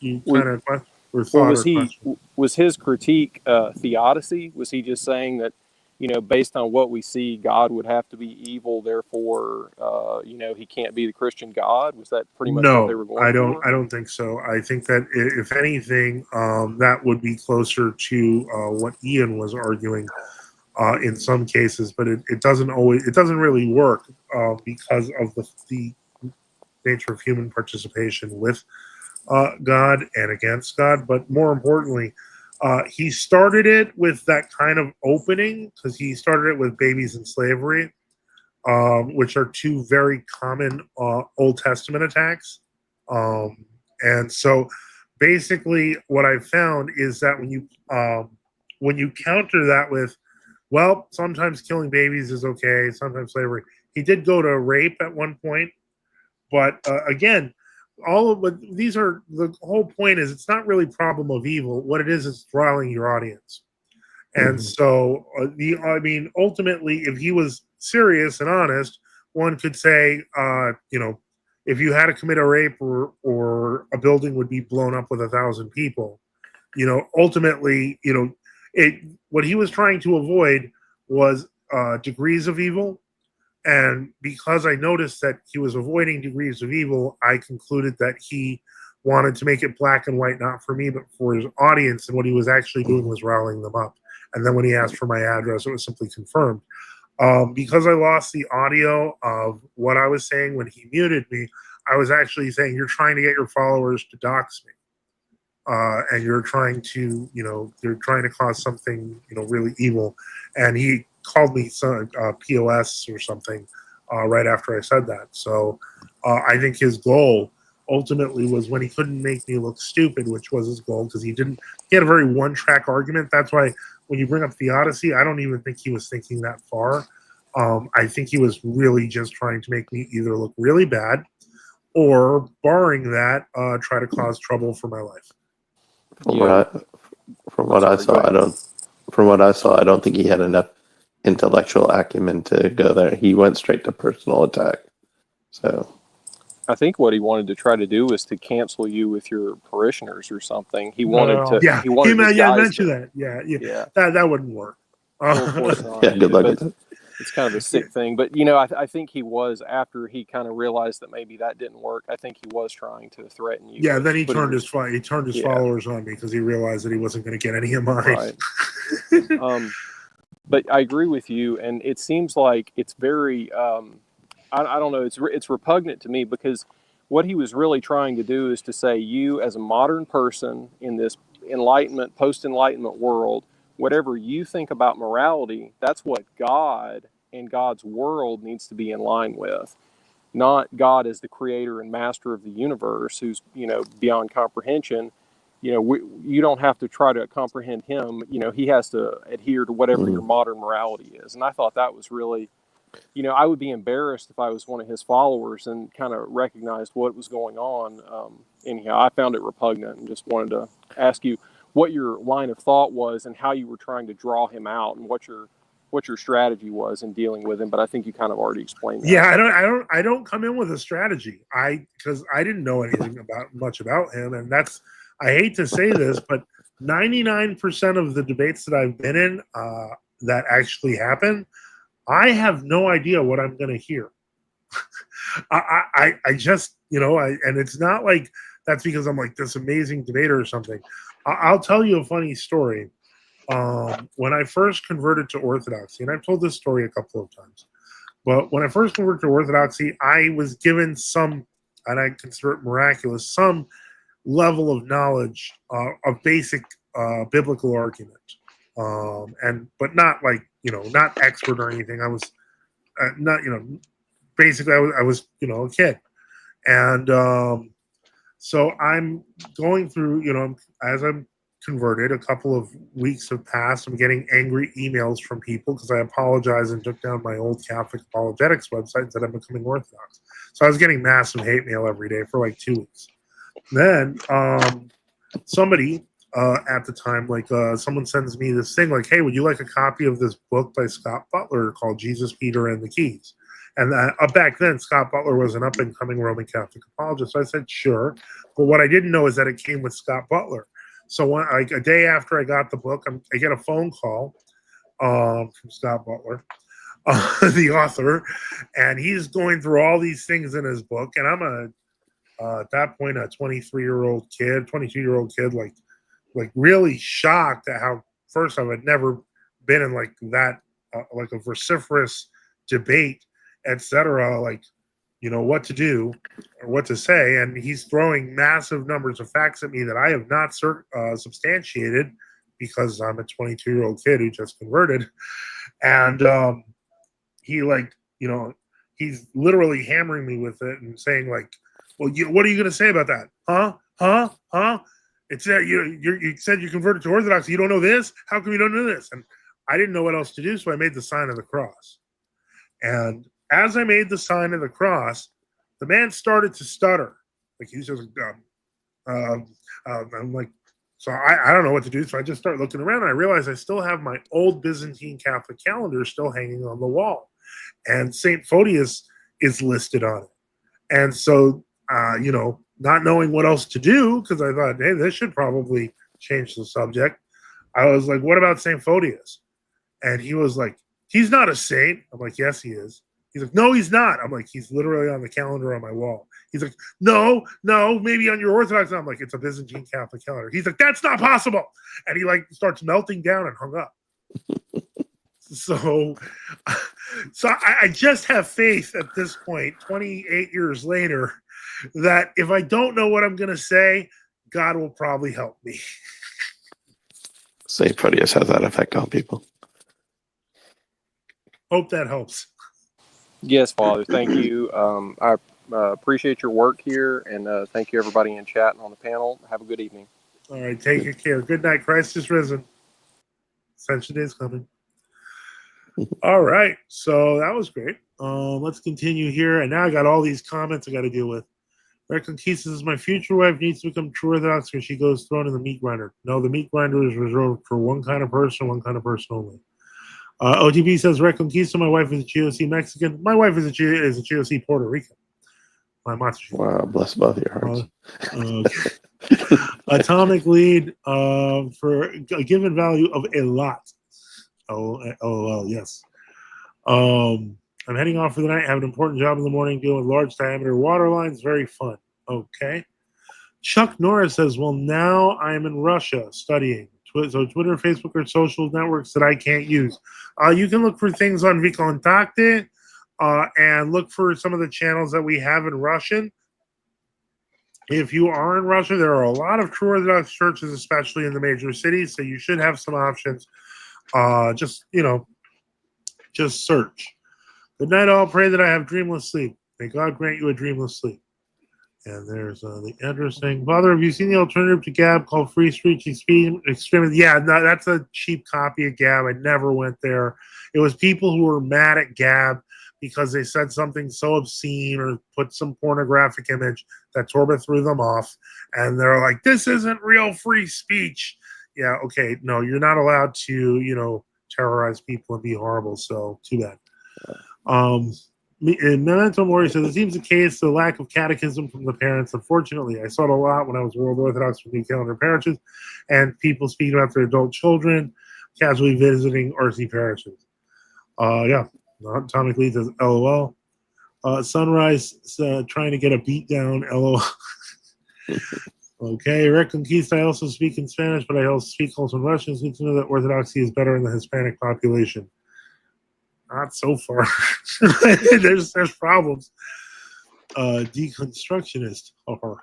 kind of question or thought? Was his critique theodicy? Was he just saying that, based on what we see, God would have to be evil, therefore, he can't be the Christian God? Was that pretty much what they were going for? I don't think so. I think that if anything, that would be closer to what Ian was arguing in some cases, but it doesn't really work because of the nature of human participation with God and against God. But more importantly, he started it with that kind of opening because he started it with babies in slavery, which are 2 very common Old Testament attacks. And so basically what I found is that when you counter that with, well, sometimes killing babies is okay, sometimes slavery. He did go to rape at one point, but again, the whole point is it's not really problem of evil. What it is riling your audience. And so ultimately, if he was serious and honest, one could say, if you had to commit a rape or a building would be blown up with 1,000 people, ultimately, what he was trying to avoid was degrees of evil. And because I noticed that he was avoiding degrees of evil, I concluded that he wanted to make it black and white, not for me, but for his audience. And what he was actually doing was riling them up. And then when he asked for my address, it was simply confirmed. Because I lost the audio of what I was saying when he muted me, I was actually saying, you're trying to get your followers to dox me. And you're trying to, you're trying to cause something, really evil. And he called me some POS or something right after I said that. So I think his goal ultimately was when he couldn't make me look stupid, which was his goal, because he had a very one-track argument. That's why when you bring up the Odyssey, I don't even think he was thinking that far. I think he was really just trying to make me either look really bad or, barring that, try to cause trouble for my life. From what I saw, I don't think he had enough intellectual acumen to go there. He went straight to personal attack. So I think what he wanted to try to do was to cancel you with your parishioners or something. He wanted to. Yeah, he wanted his I guys mentioned to, that. Yeah. Yeah. That wouldn't work. Well, of course not. yeah, good luck with But it. it's kind of a sick thing. But I think he was, after he kind of realized that maybe that didn't work. I think he was trying to threaten you. Yeah, then he putting turned his followers on me because he realized that he wasn't going to get any of mine. Right. But I agree with you, and it seems like it's very. I don't know. It's repugnant to me, because what he was really trying to do is to say, you as a modern person in this post-enlightenment world, whatever you think about morality, that's what God and God's world needs to be in line with. Not God as the creator and master of the universe, who's beyond comprehension. You don't have to try to comprehend him. He has to adhere to whatever your modern morality is. And I thought that was really, I would be embarrassed if I was one of his followers and kind of recognized what was going on. Anyhow, I found it repugnant and just wanted to ask you what your line of thought was and how you were trying to draw him out and what your strategy was in dealing with him. But I think you kind of already explained that. Yeah, I don't come in with a strategy. Because I didn't know anything much about him, and I hate to say this, but 99% of the debates that I've been in that actually happen, I have no idea what I'm going to hear. I just, and it's not like that's because I'm like this amazing debater or something. I'll tell you a funny story. When I first converted to Orthodoxy, and I've told this story a couple of times, but when I first converted to Orthodoxy, I was given some, and I consider it miraculous, some level of knowledge of basic biblical argument, but not like not expert or anything. I was not basically I was a kid, and so I'm going through as I'm converted, a couple of weeks have passed. I'm getting angry emails from people because I apologized and took down my old Catholic apologetics website and said I'm becoming Orthodox. So I was getting massive hate mail every day for like 2 weeks. Then somebody at the time, someone sends me this thing like, hey, would you like a copy of this book by Scott Butler called Jesus, Peter, and the Keys? And back then, Scott Butler was an up-and-coming Roman Catholic apologist. So I said, sure. But what I didn't know is that it came with Scott Butler. So a day after I got the book, I get a phone call from Scott Butler, the author, and he's going through all these things in his book. And I'm at that point, a 22-year-old kid, like really shocked at how, first off, I'd never been in like that, like a vociferous debate, etc. What to do or what to say. And he's throwing massive numbers of facts at me that I have not substantiated because I'm a 22-year-old kid who just converted. And he's literally hammering me with it and saying like, well, what are you going to say about that? Huh? It's that you said you converted to Orthodox. You don't know this? How come you don't know this? And I didn't know what else to do, so I made the sign of the cross. And as I made the sign of the cross, the man started to stutter. Like he's just I'm like, so I don't know what to do. So I just start looking around and I realize I still have my old Byzantine Catholic calendar still hanging on the wall. And St. Photius is listed on it. And so, not knowing what else to do, because I thought, hey, this should probably change the subject. I was like, what about St. Photius? And he was like, he's not a saint. I'm like, yes, he is. He's like, no, he's not. I'm like, he's literally on the calendar on my wall. He's like, no, maybe on your Orthodox. I'm like, it's a Byzantine Catholic calendar. He's like, that's not possible. And he like starts melting down and hung up. So I just have faith at this point, 28 years later, that if I don't know what I'm going to say, God will probably help me. St. Proteus has that effect on people. Hope that helps. Yes, Father. Thank you. I appreciate your work here, and thank you everybody in chat and on the panel. Have a good evening. All right, take care. Good night. Christ is risen. Ascension is coming. All right, so that was great. Let's continue here. And now I got all these comments I got to deal with. Reconquista says, my future wife needs to become true Orthodox or she goes thrown in the meat grinder. No, the meat grinder is reserved for one kind of person only. OTB says, Reconquista, my wife is a GOC Mexican. My wife is a GOC Puerto Rican. My mother. Wow, bless both your hearts. Atomic lead for a given value of a lot. Oh, yes. I'm heading off for the night. I have an important job in the morning dealing with large diameter water lines. Very fun. Okay. Chuck Norris says, well, now I'm in Russia studying. So Twitter, Facebook, or social networks that I can't use. You can look for things on Vkontakte and look for some of the channels that we have in Russian. If you are in Russia, there are a lot of true Orthodox churches, especially in the major cities, so you should have some options. Just search. Good night, all. Pray that I have dreamless sleep. May God grant you a dreamless sleep. And there's the address saying, Father, have you seen the alternative to Gab called Free Speech Extremity? Yeah, no, that's a cheap copy of Gab. I never went there. It was people who were mad at Gab because they said something so obscene or put some pornographic image that Torba threw them off. And they're like, this isn't real free speech. Yeah, okay, no, you're not allowed to, terrorize people and be horrible. So too bad. Memento Mori says, it seems the case, the lack of catechism from the parents. Unfortunately, I saw it a lot when I was World Orthodox for New Calendar parishes and people speaking about their adult children casually visiting RC parishes. Yeah, Atomic Lead says, LOL. Sunrise trying to get a beat down, LOL. Okay, Reconquista, I also speak in Spanish, but I also speak in Russian. It's good to know that Orthodoxy is better in the Hispanic population. Not so far. there's problems. Deconstructionist, or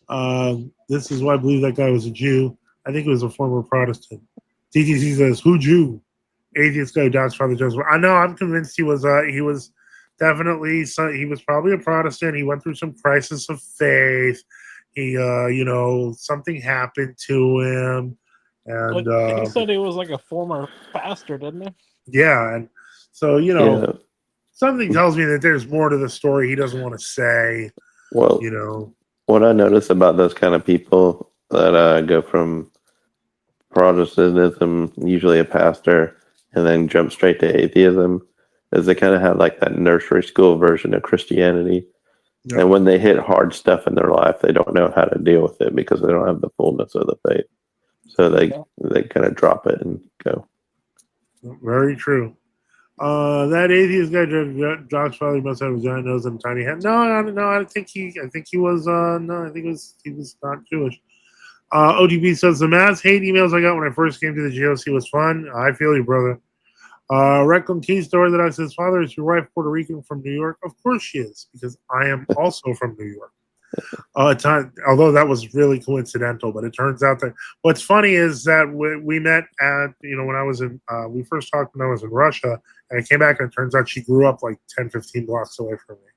her. This is why I believe that guy was a Jew. I think he was a former Protestant. TTC says, who Jew? Atheist guy who doubts Father Joseph. I know, I'm convinced he was definitely, he was probably a Protestant. He went through some crisis of faith. He, something happened to him. And he said he was like a former pastor, didn't he? Yeah, and so, something tells me that there's more to the story he doesn't want to say. Well, what I notice about those kind of people that go from Protestantism, usually a pastor, and then jump straight to atheism, is they kind of have like that nursery school version of Christianity. Yep. And when they hit hard stuff in their life, they don't know how to deal with it because they don't have the fullness of the faith. So they kind of drop it and go. Very true. That atheist guy, Josh, probably must have a giant nose and a tiny head. No, I think he was. No, I think he was not Jewish. OTB says the mass hate emails I got when I first came to the GOC was fun. I feel you, brother. Reconquista Orthodox says, Father, is your wife Puerto Rican from New York? Of course she is, because I am also from New York. Although that was really coincidental, but it turns out that what's funny is that we met at, when I was in, we first talked when I was in Russia, and I came back and it turns out she grew up like 10, 15 blocks away from me.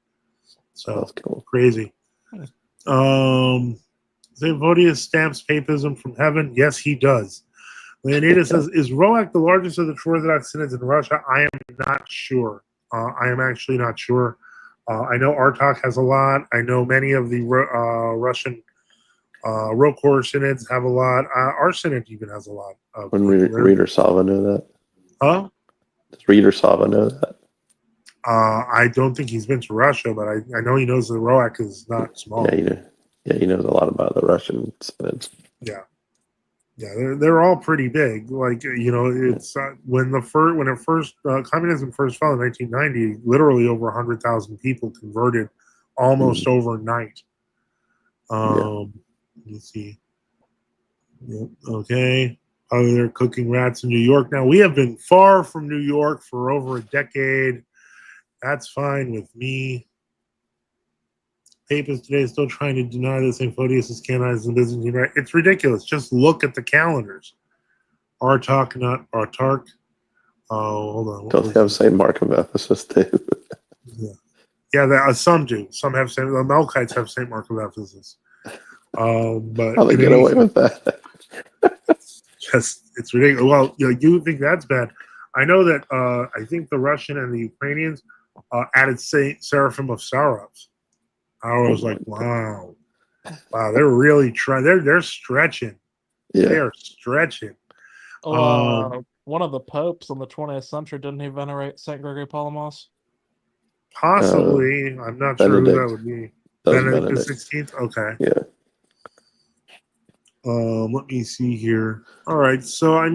So that's cool. Crazy. Zavodius stamps papism from heaven. Yes, he does. Leonida says, is ROAC the largest of the true Orthodox synods in Russia? I am not sure. I am actually not sure. I know Artak has a lot. I know many of the Russian Rokor synods have a lot. Our synod even has a lot. When Reader Sava know that? Huh? Does Reader Sava know that? I don't think he's been to Russia, but I know he knows the ROAC is not small. Yeah, he knows a lot about the Russian synods. Yeah. Yeah, they're all pretty big. Like it's when communism first fell in 1990, literally over 100,000 people converted almost overnight. Let me see. Yep, okay. Oh, they're cooking rats in New York. Now we have been far from New York for over a decade. That's fine with me. Papists today still trying to deny the same Photius is canonized in Byzantine, right? It's ridiculous. Just look at the calendars. Artark, not Artark. Oh, hold on. Don't they have St. Mark of Ephesus too? Yeah, some do. Some have the Melkites have St. Mark of Ephesus. But How they get away with that? It's ridiculous. Well, you think that's bad. I know that I think the Russian and the Ukrainians added Saint Seraphim of Sarov. I was like, wow, they're really trying. They're stretching. Yeah. They are stretching. One of the popes in the 20th century, didn't he venerate Saint Gregory Palamas? Possibly. I'm not sure who that would be. Benedict the 16th? Okay. Yeah. Let me see here. All right. So, I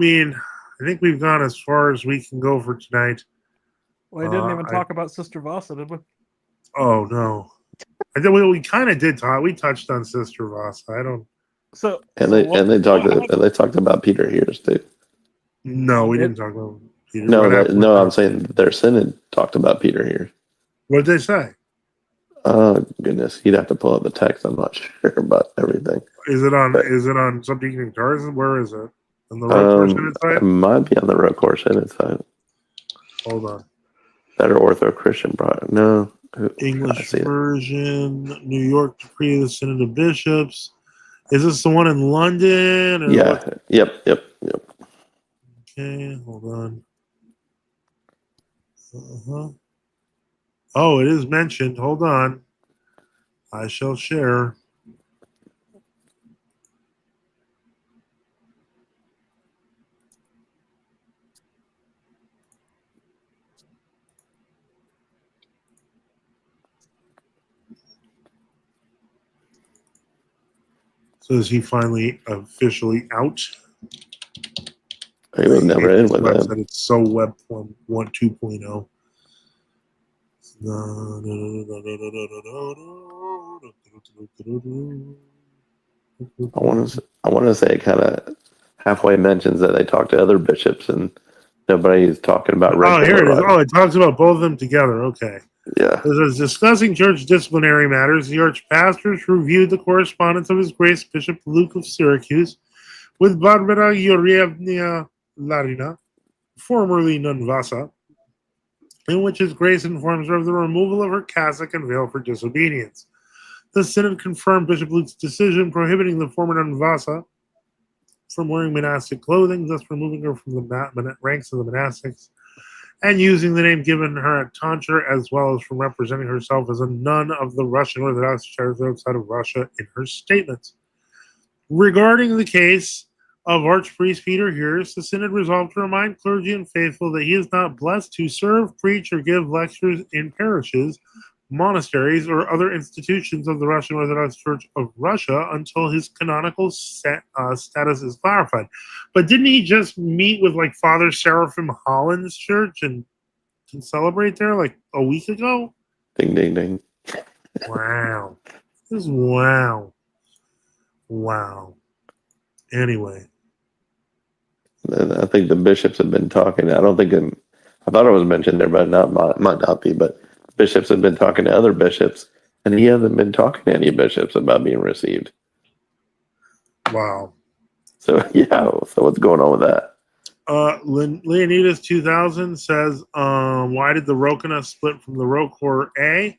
think we've gone as far as we can go for tonight. We didn't even talk about Sister Vasa, did we? Oh, no. I think we kind of did talk. We touched on Sister Vasa. I don't. They talked about Peter Hears too. No, we didn't talk about Peter. No, I'm saying their synod talked about Peter Hears. What did they say? Oh goodness, you'd have to pull up the text. I'm not sure about everything. Is it on Subdeacon Tarzan? Where is it? On the Road Course Synod side? It might be on the Road Course Synod side. Hold on. Better Ortho Christian product. No. English version, New York Decree of the Synod of Bishops. Is this the one in London? Yeah. Yep. Okay, hold on. Oh, it is mentioned. Hold on. I shall share. So is he finally officially out? He was never in with them. It's so Web 2.0. I want to say it kind of halfway mentions that they talked to other bishops and nobody's talking about. Oh, here it is. Oh, it talks about both of them together. Okay. Yeah. It says, discussing church disciplinary matters, the archpastors reviewed the correspondence of His Grace Bishop Luke of Syracuse with Barbara Yurievna Larina, formerly Nun Vasa, in which His Grace informs her of the removal of her cassock and veil for disobedience. The Synod confirmed Bishop Luke's decision prohibiting the former Nun Vasa from wearing monastic clothing, thus removing her from the ranks of the monastics, and using the name given her at tonsure, as well as from representing herself as a nun of the Russian Orthodox Church outside of Russia in her statements. Regarding the case of Archpriest Peter Hears, the Synod resolved to remind clergy and faithful that he is not blessed to serve, preach, or give lectures in parishes, monasteries, or other institutions of the Russian Orthodox Church of Russia until his canonical status is clarified. But didn't he just meet with Father Seraphim Holland's church and celebrate there a week ago? Ding, ding, ding. Wow. This is wow. Wow. Anyway. I think the bishops have been talking. I don't think I thought it was mentioned there, but might not be. But bishops have been talking to other bishops, and he hasn't been talking to any bishops about being received. Wow. So what's going on with that? Leonidas 2000 says, why did the Rokana split from the Rokor A?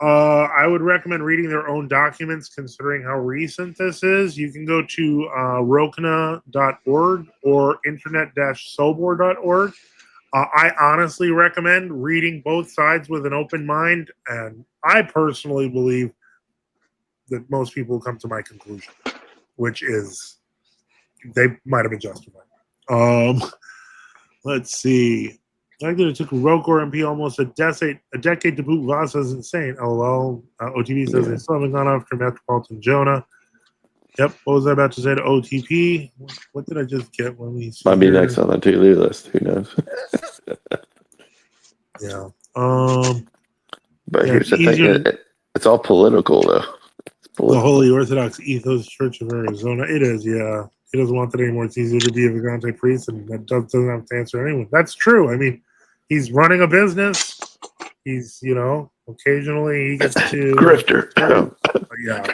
I would recommend reading their own documents, considering how recent this is. You can go to rokana.org or internet-sobor.org. I honestly recommend reading both sides with an open mind, and I personally believe that most people will come to my conclusion, which is they might have been justified. Let's see. The fact that it took Rokor MP almost a decade to boot Vasa is insane. LOL. OTV says they still haven't gone after Metropolitan Jonah. Yep. What was I about to say to OTP? What did I just get when we see Might be here? next on the to-do list. Who knows? Yeah. But Yeah, here's it's the thing: easier. it's all political, though. It's The political. Holy Orthodox Ethos Church of Arizona. It is, yeah. He doesn't want that anymore. It's easier to be a Vigante priest, and that doesn't have to answer anyone. That's true. I mean, he's running a business. He's, occasionally he gets to Grifter. yeah.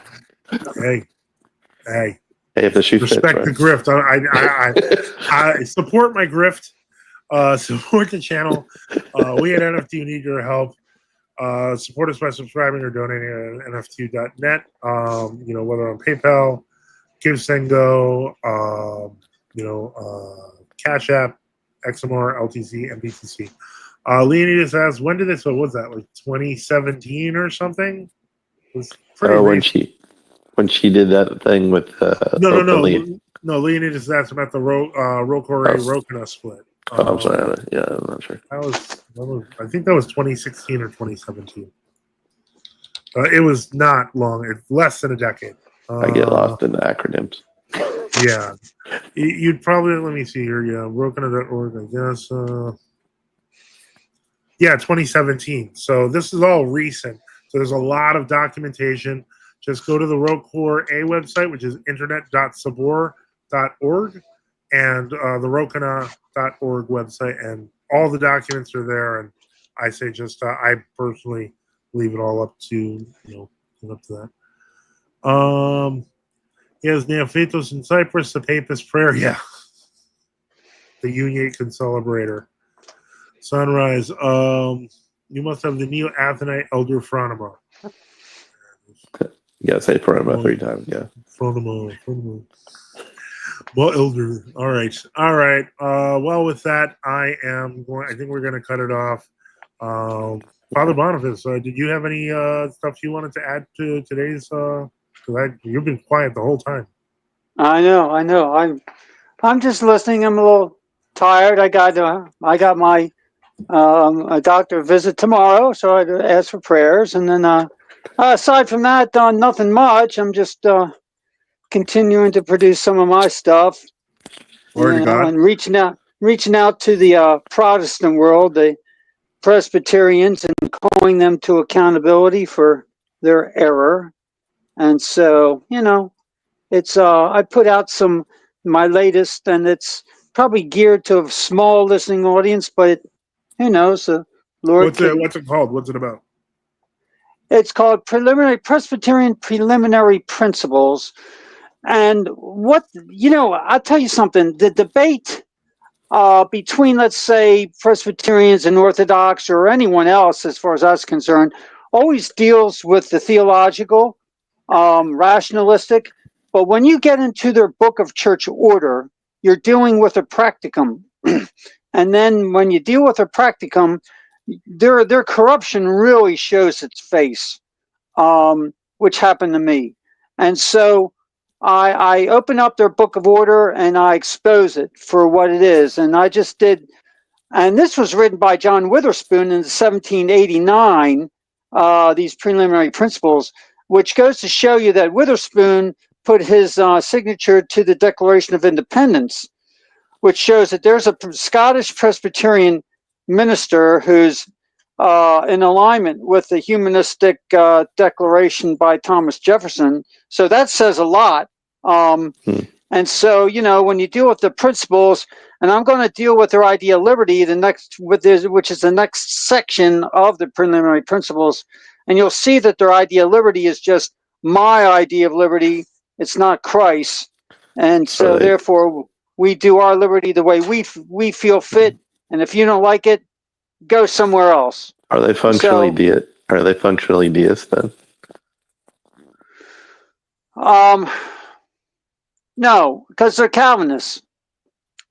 Hey, Hey, if the shoe fits, respect right? the grift. I support my grift. Support the channel. We at NFTU need your help. Support us by subscribing or donating at nftu.net. Whether on PayPal, GiveSendGo, Cash App, XMR, LTC, and BTC. Leonidas asks, when did this? What was that? Like 2017 or something? It was pretty recent. when she did that thing with No. Leonidas asked about the Rocore Rokana split. I'm sorry. Yeah, I'm not sure. That was I think that was 2016 or 2017. It was not long. It's less than a decade. I get lost in the acronyms. Yeah. You'd probably, let me see here. Yeah, Rokana.org, I guess. 2017. So this is all recent. So there's a lot of documentation. Just go to the Rocore A website, which is internet.sabor.org, and the Rokana.org website, and all the documents are there. And I say I personally leave it all up to, up to that. He has Neophytos in Cyprus, the Papist prayer. Yeah. The Uniate Concelebrator. Sunrise. You must have the Neo-Athonite Elder Phronima. You gotta say Phronima 3 times, yeah. Phronima. Well, Elder. All right. Well, with that, I think we're gonna cut it off. Father Boniface, did you have any stuff you wanted to add to today's? Because you've been quiet the whole time. I know. I'm just listening. I'm a little tired. I got my a doctor visit tomorrow, so I'd ask for prayers. And then aside from that, nothing much. I'm just continuing to produce some of my stuff, and reaching out to the Protestant world, the Presbyterians, and calling them to accountability for their error. And so, it's I put out my latest, and it's probably geared to a small listening audience, but who knows? Lord, what's it called? What's it about? It's called Presbyterian Preliminary Principles. And I'll tell you something. The debate between, let's say, Presbyterians and Orthodox, or anyone else, as far as I was concerned, always deals with the theological, rationalistic. But when you get into their book of church order, you're dealing with a practicum. And then when you deal with a practicum, their corruption really shows its face, which happened to me. And so I open up their book of order and I expose it for what it is. And I just did, and this was written by John Witherspoon in 1789, these preliminary principles, which goes to show you that Witherspoon put his signature to the Declaration of Independence, which shows that there's a Scottish Presbyterian minister who's in alignment with the humanistic declaration by Thomas Jefferson. So that says a lot. And so, when you deal with the principles, and I'm going to deal with their idea of liberty, which is the next section of the preliminary principles, and you'll see that their idea of liberty is just my idea of liberty. It's not Christ. And so therefore we do our liberty the way we feel fit. And if you don't like it, go somewhere else. Are they functionally Are they functionally deists then? No, because they're Calvinists.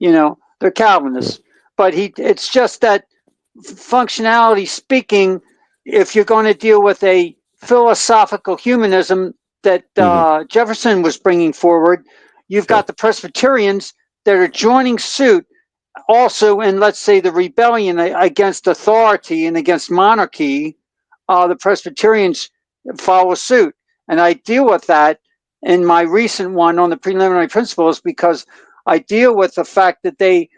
They're Calvinists. But it's just that, functionality speaking, if you're going to deal with a philosophical humanism that Jefferson was bringing forward, you've got the Presbyterians that are joining suit also in, let's say, the rebellion against authority and against monarchy. The Presbyterians follow suit. And I deal with that in my recent one on the preliminary principles because I deal with the fact that they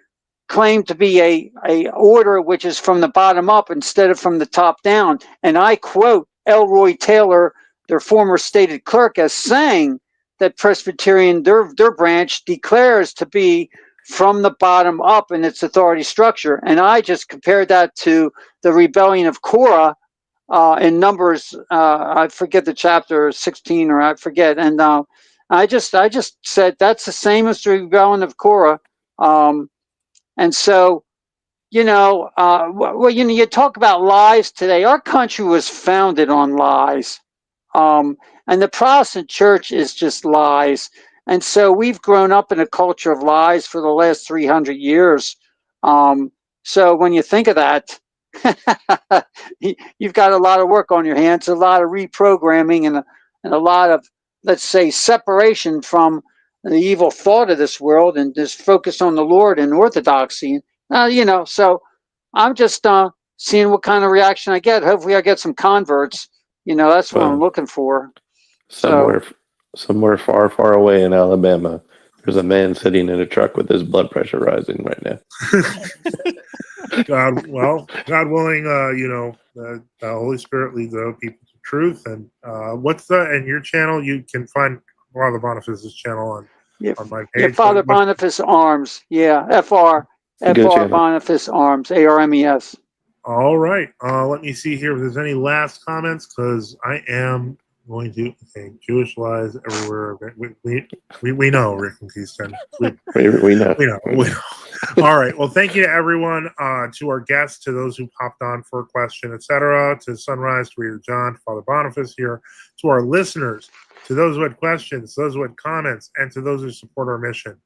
claim to be a order which is from the bottom up instead of from the top down. And I quote Elroy Taylor, their former stated clerk, as saying that Presbyterian, their branch, declares to be from the bottom up in its authority structure. And I just compared that to the rebellion of Korah in Numbers. I forget the chapter 16, or I forget. And I just said that's the same as the rebellion of Korah. And so, well, you talk about lies today. Our country was founded on lies. And the Protestant church is just lies. And so we've grown up in a culture of lies for the last 300 years. So when you think of that, you've got a lot of work on your hands, a lot of reprogramming, and a lot of, let's say, separation from the evil thought of this world, and just focus on the Lord and orthodoxy. So I'm just seeing what kind of reaction I get. Hopefully I get some converts. That's what I'm looking for. Somewhere far, far away in Alabama, there's a man sitting in a truck with his blood pressure rising right now. God willing, the Holy Spirit leads the people to truth. And and your channel? You can find Father Boniface's channel on my page. Yeah, Father Boniface Arms. Yeah, FR Boniface Arms, ARMES. All right. Let me see here if there's any last comments, because I am going to Jewish lies everywhere. We know, Rick and Keystone. We know. All right. Well, thank you to everyone, to our guests, to those who popped on for a question, etc., to Sunrise, to Reader John, to Father Boniface here, to our listeners, to those who had questions, those who had comments, and to those who support our mission.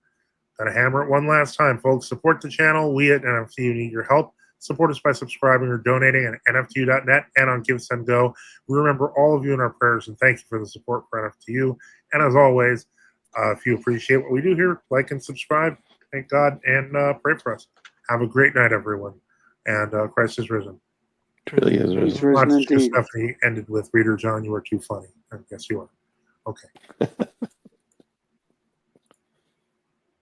Gotta hammer it one last time, folks. Support the channel. We at NFTU need your help. Support us by subscribing or donating at nftu.net and on GiveSendGo. We remember all of you in our prayers, and thank you for the support for NFTU. And as always, if you appreciate what we do here, like and subscribe. Thank God, and pray for us. Have a great night, everyone. And Christ is risen. Truly is risen. He's risen indeed. Stephanie ended with, Reader John, you are too funny. I guess you are. Okay.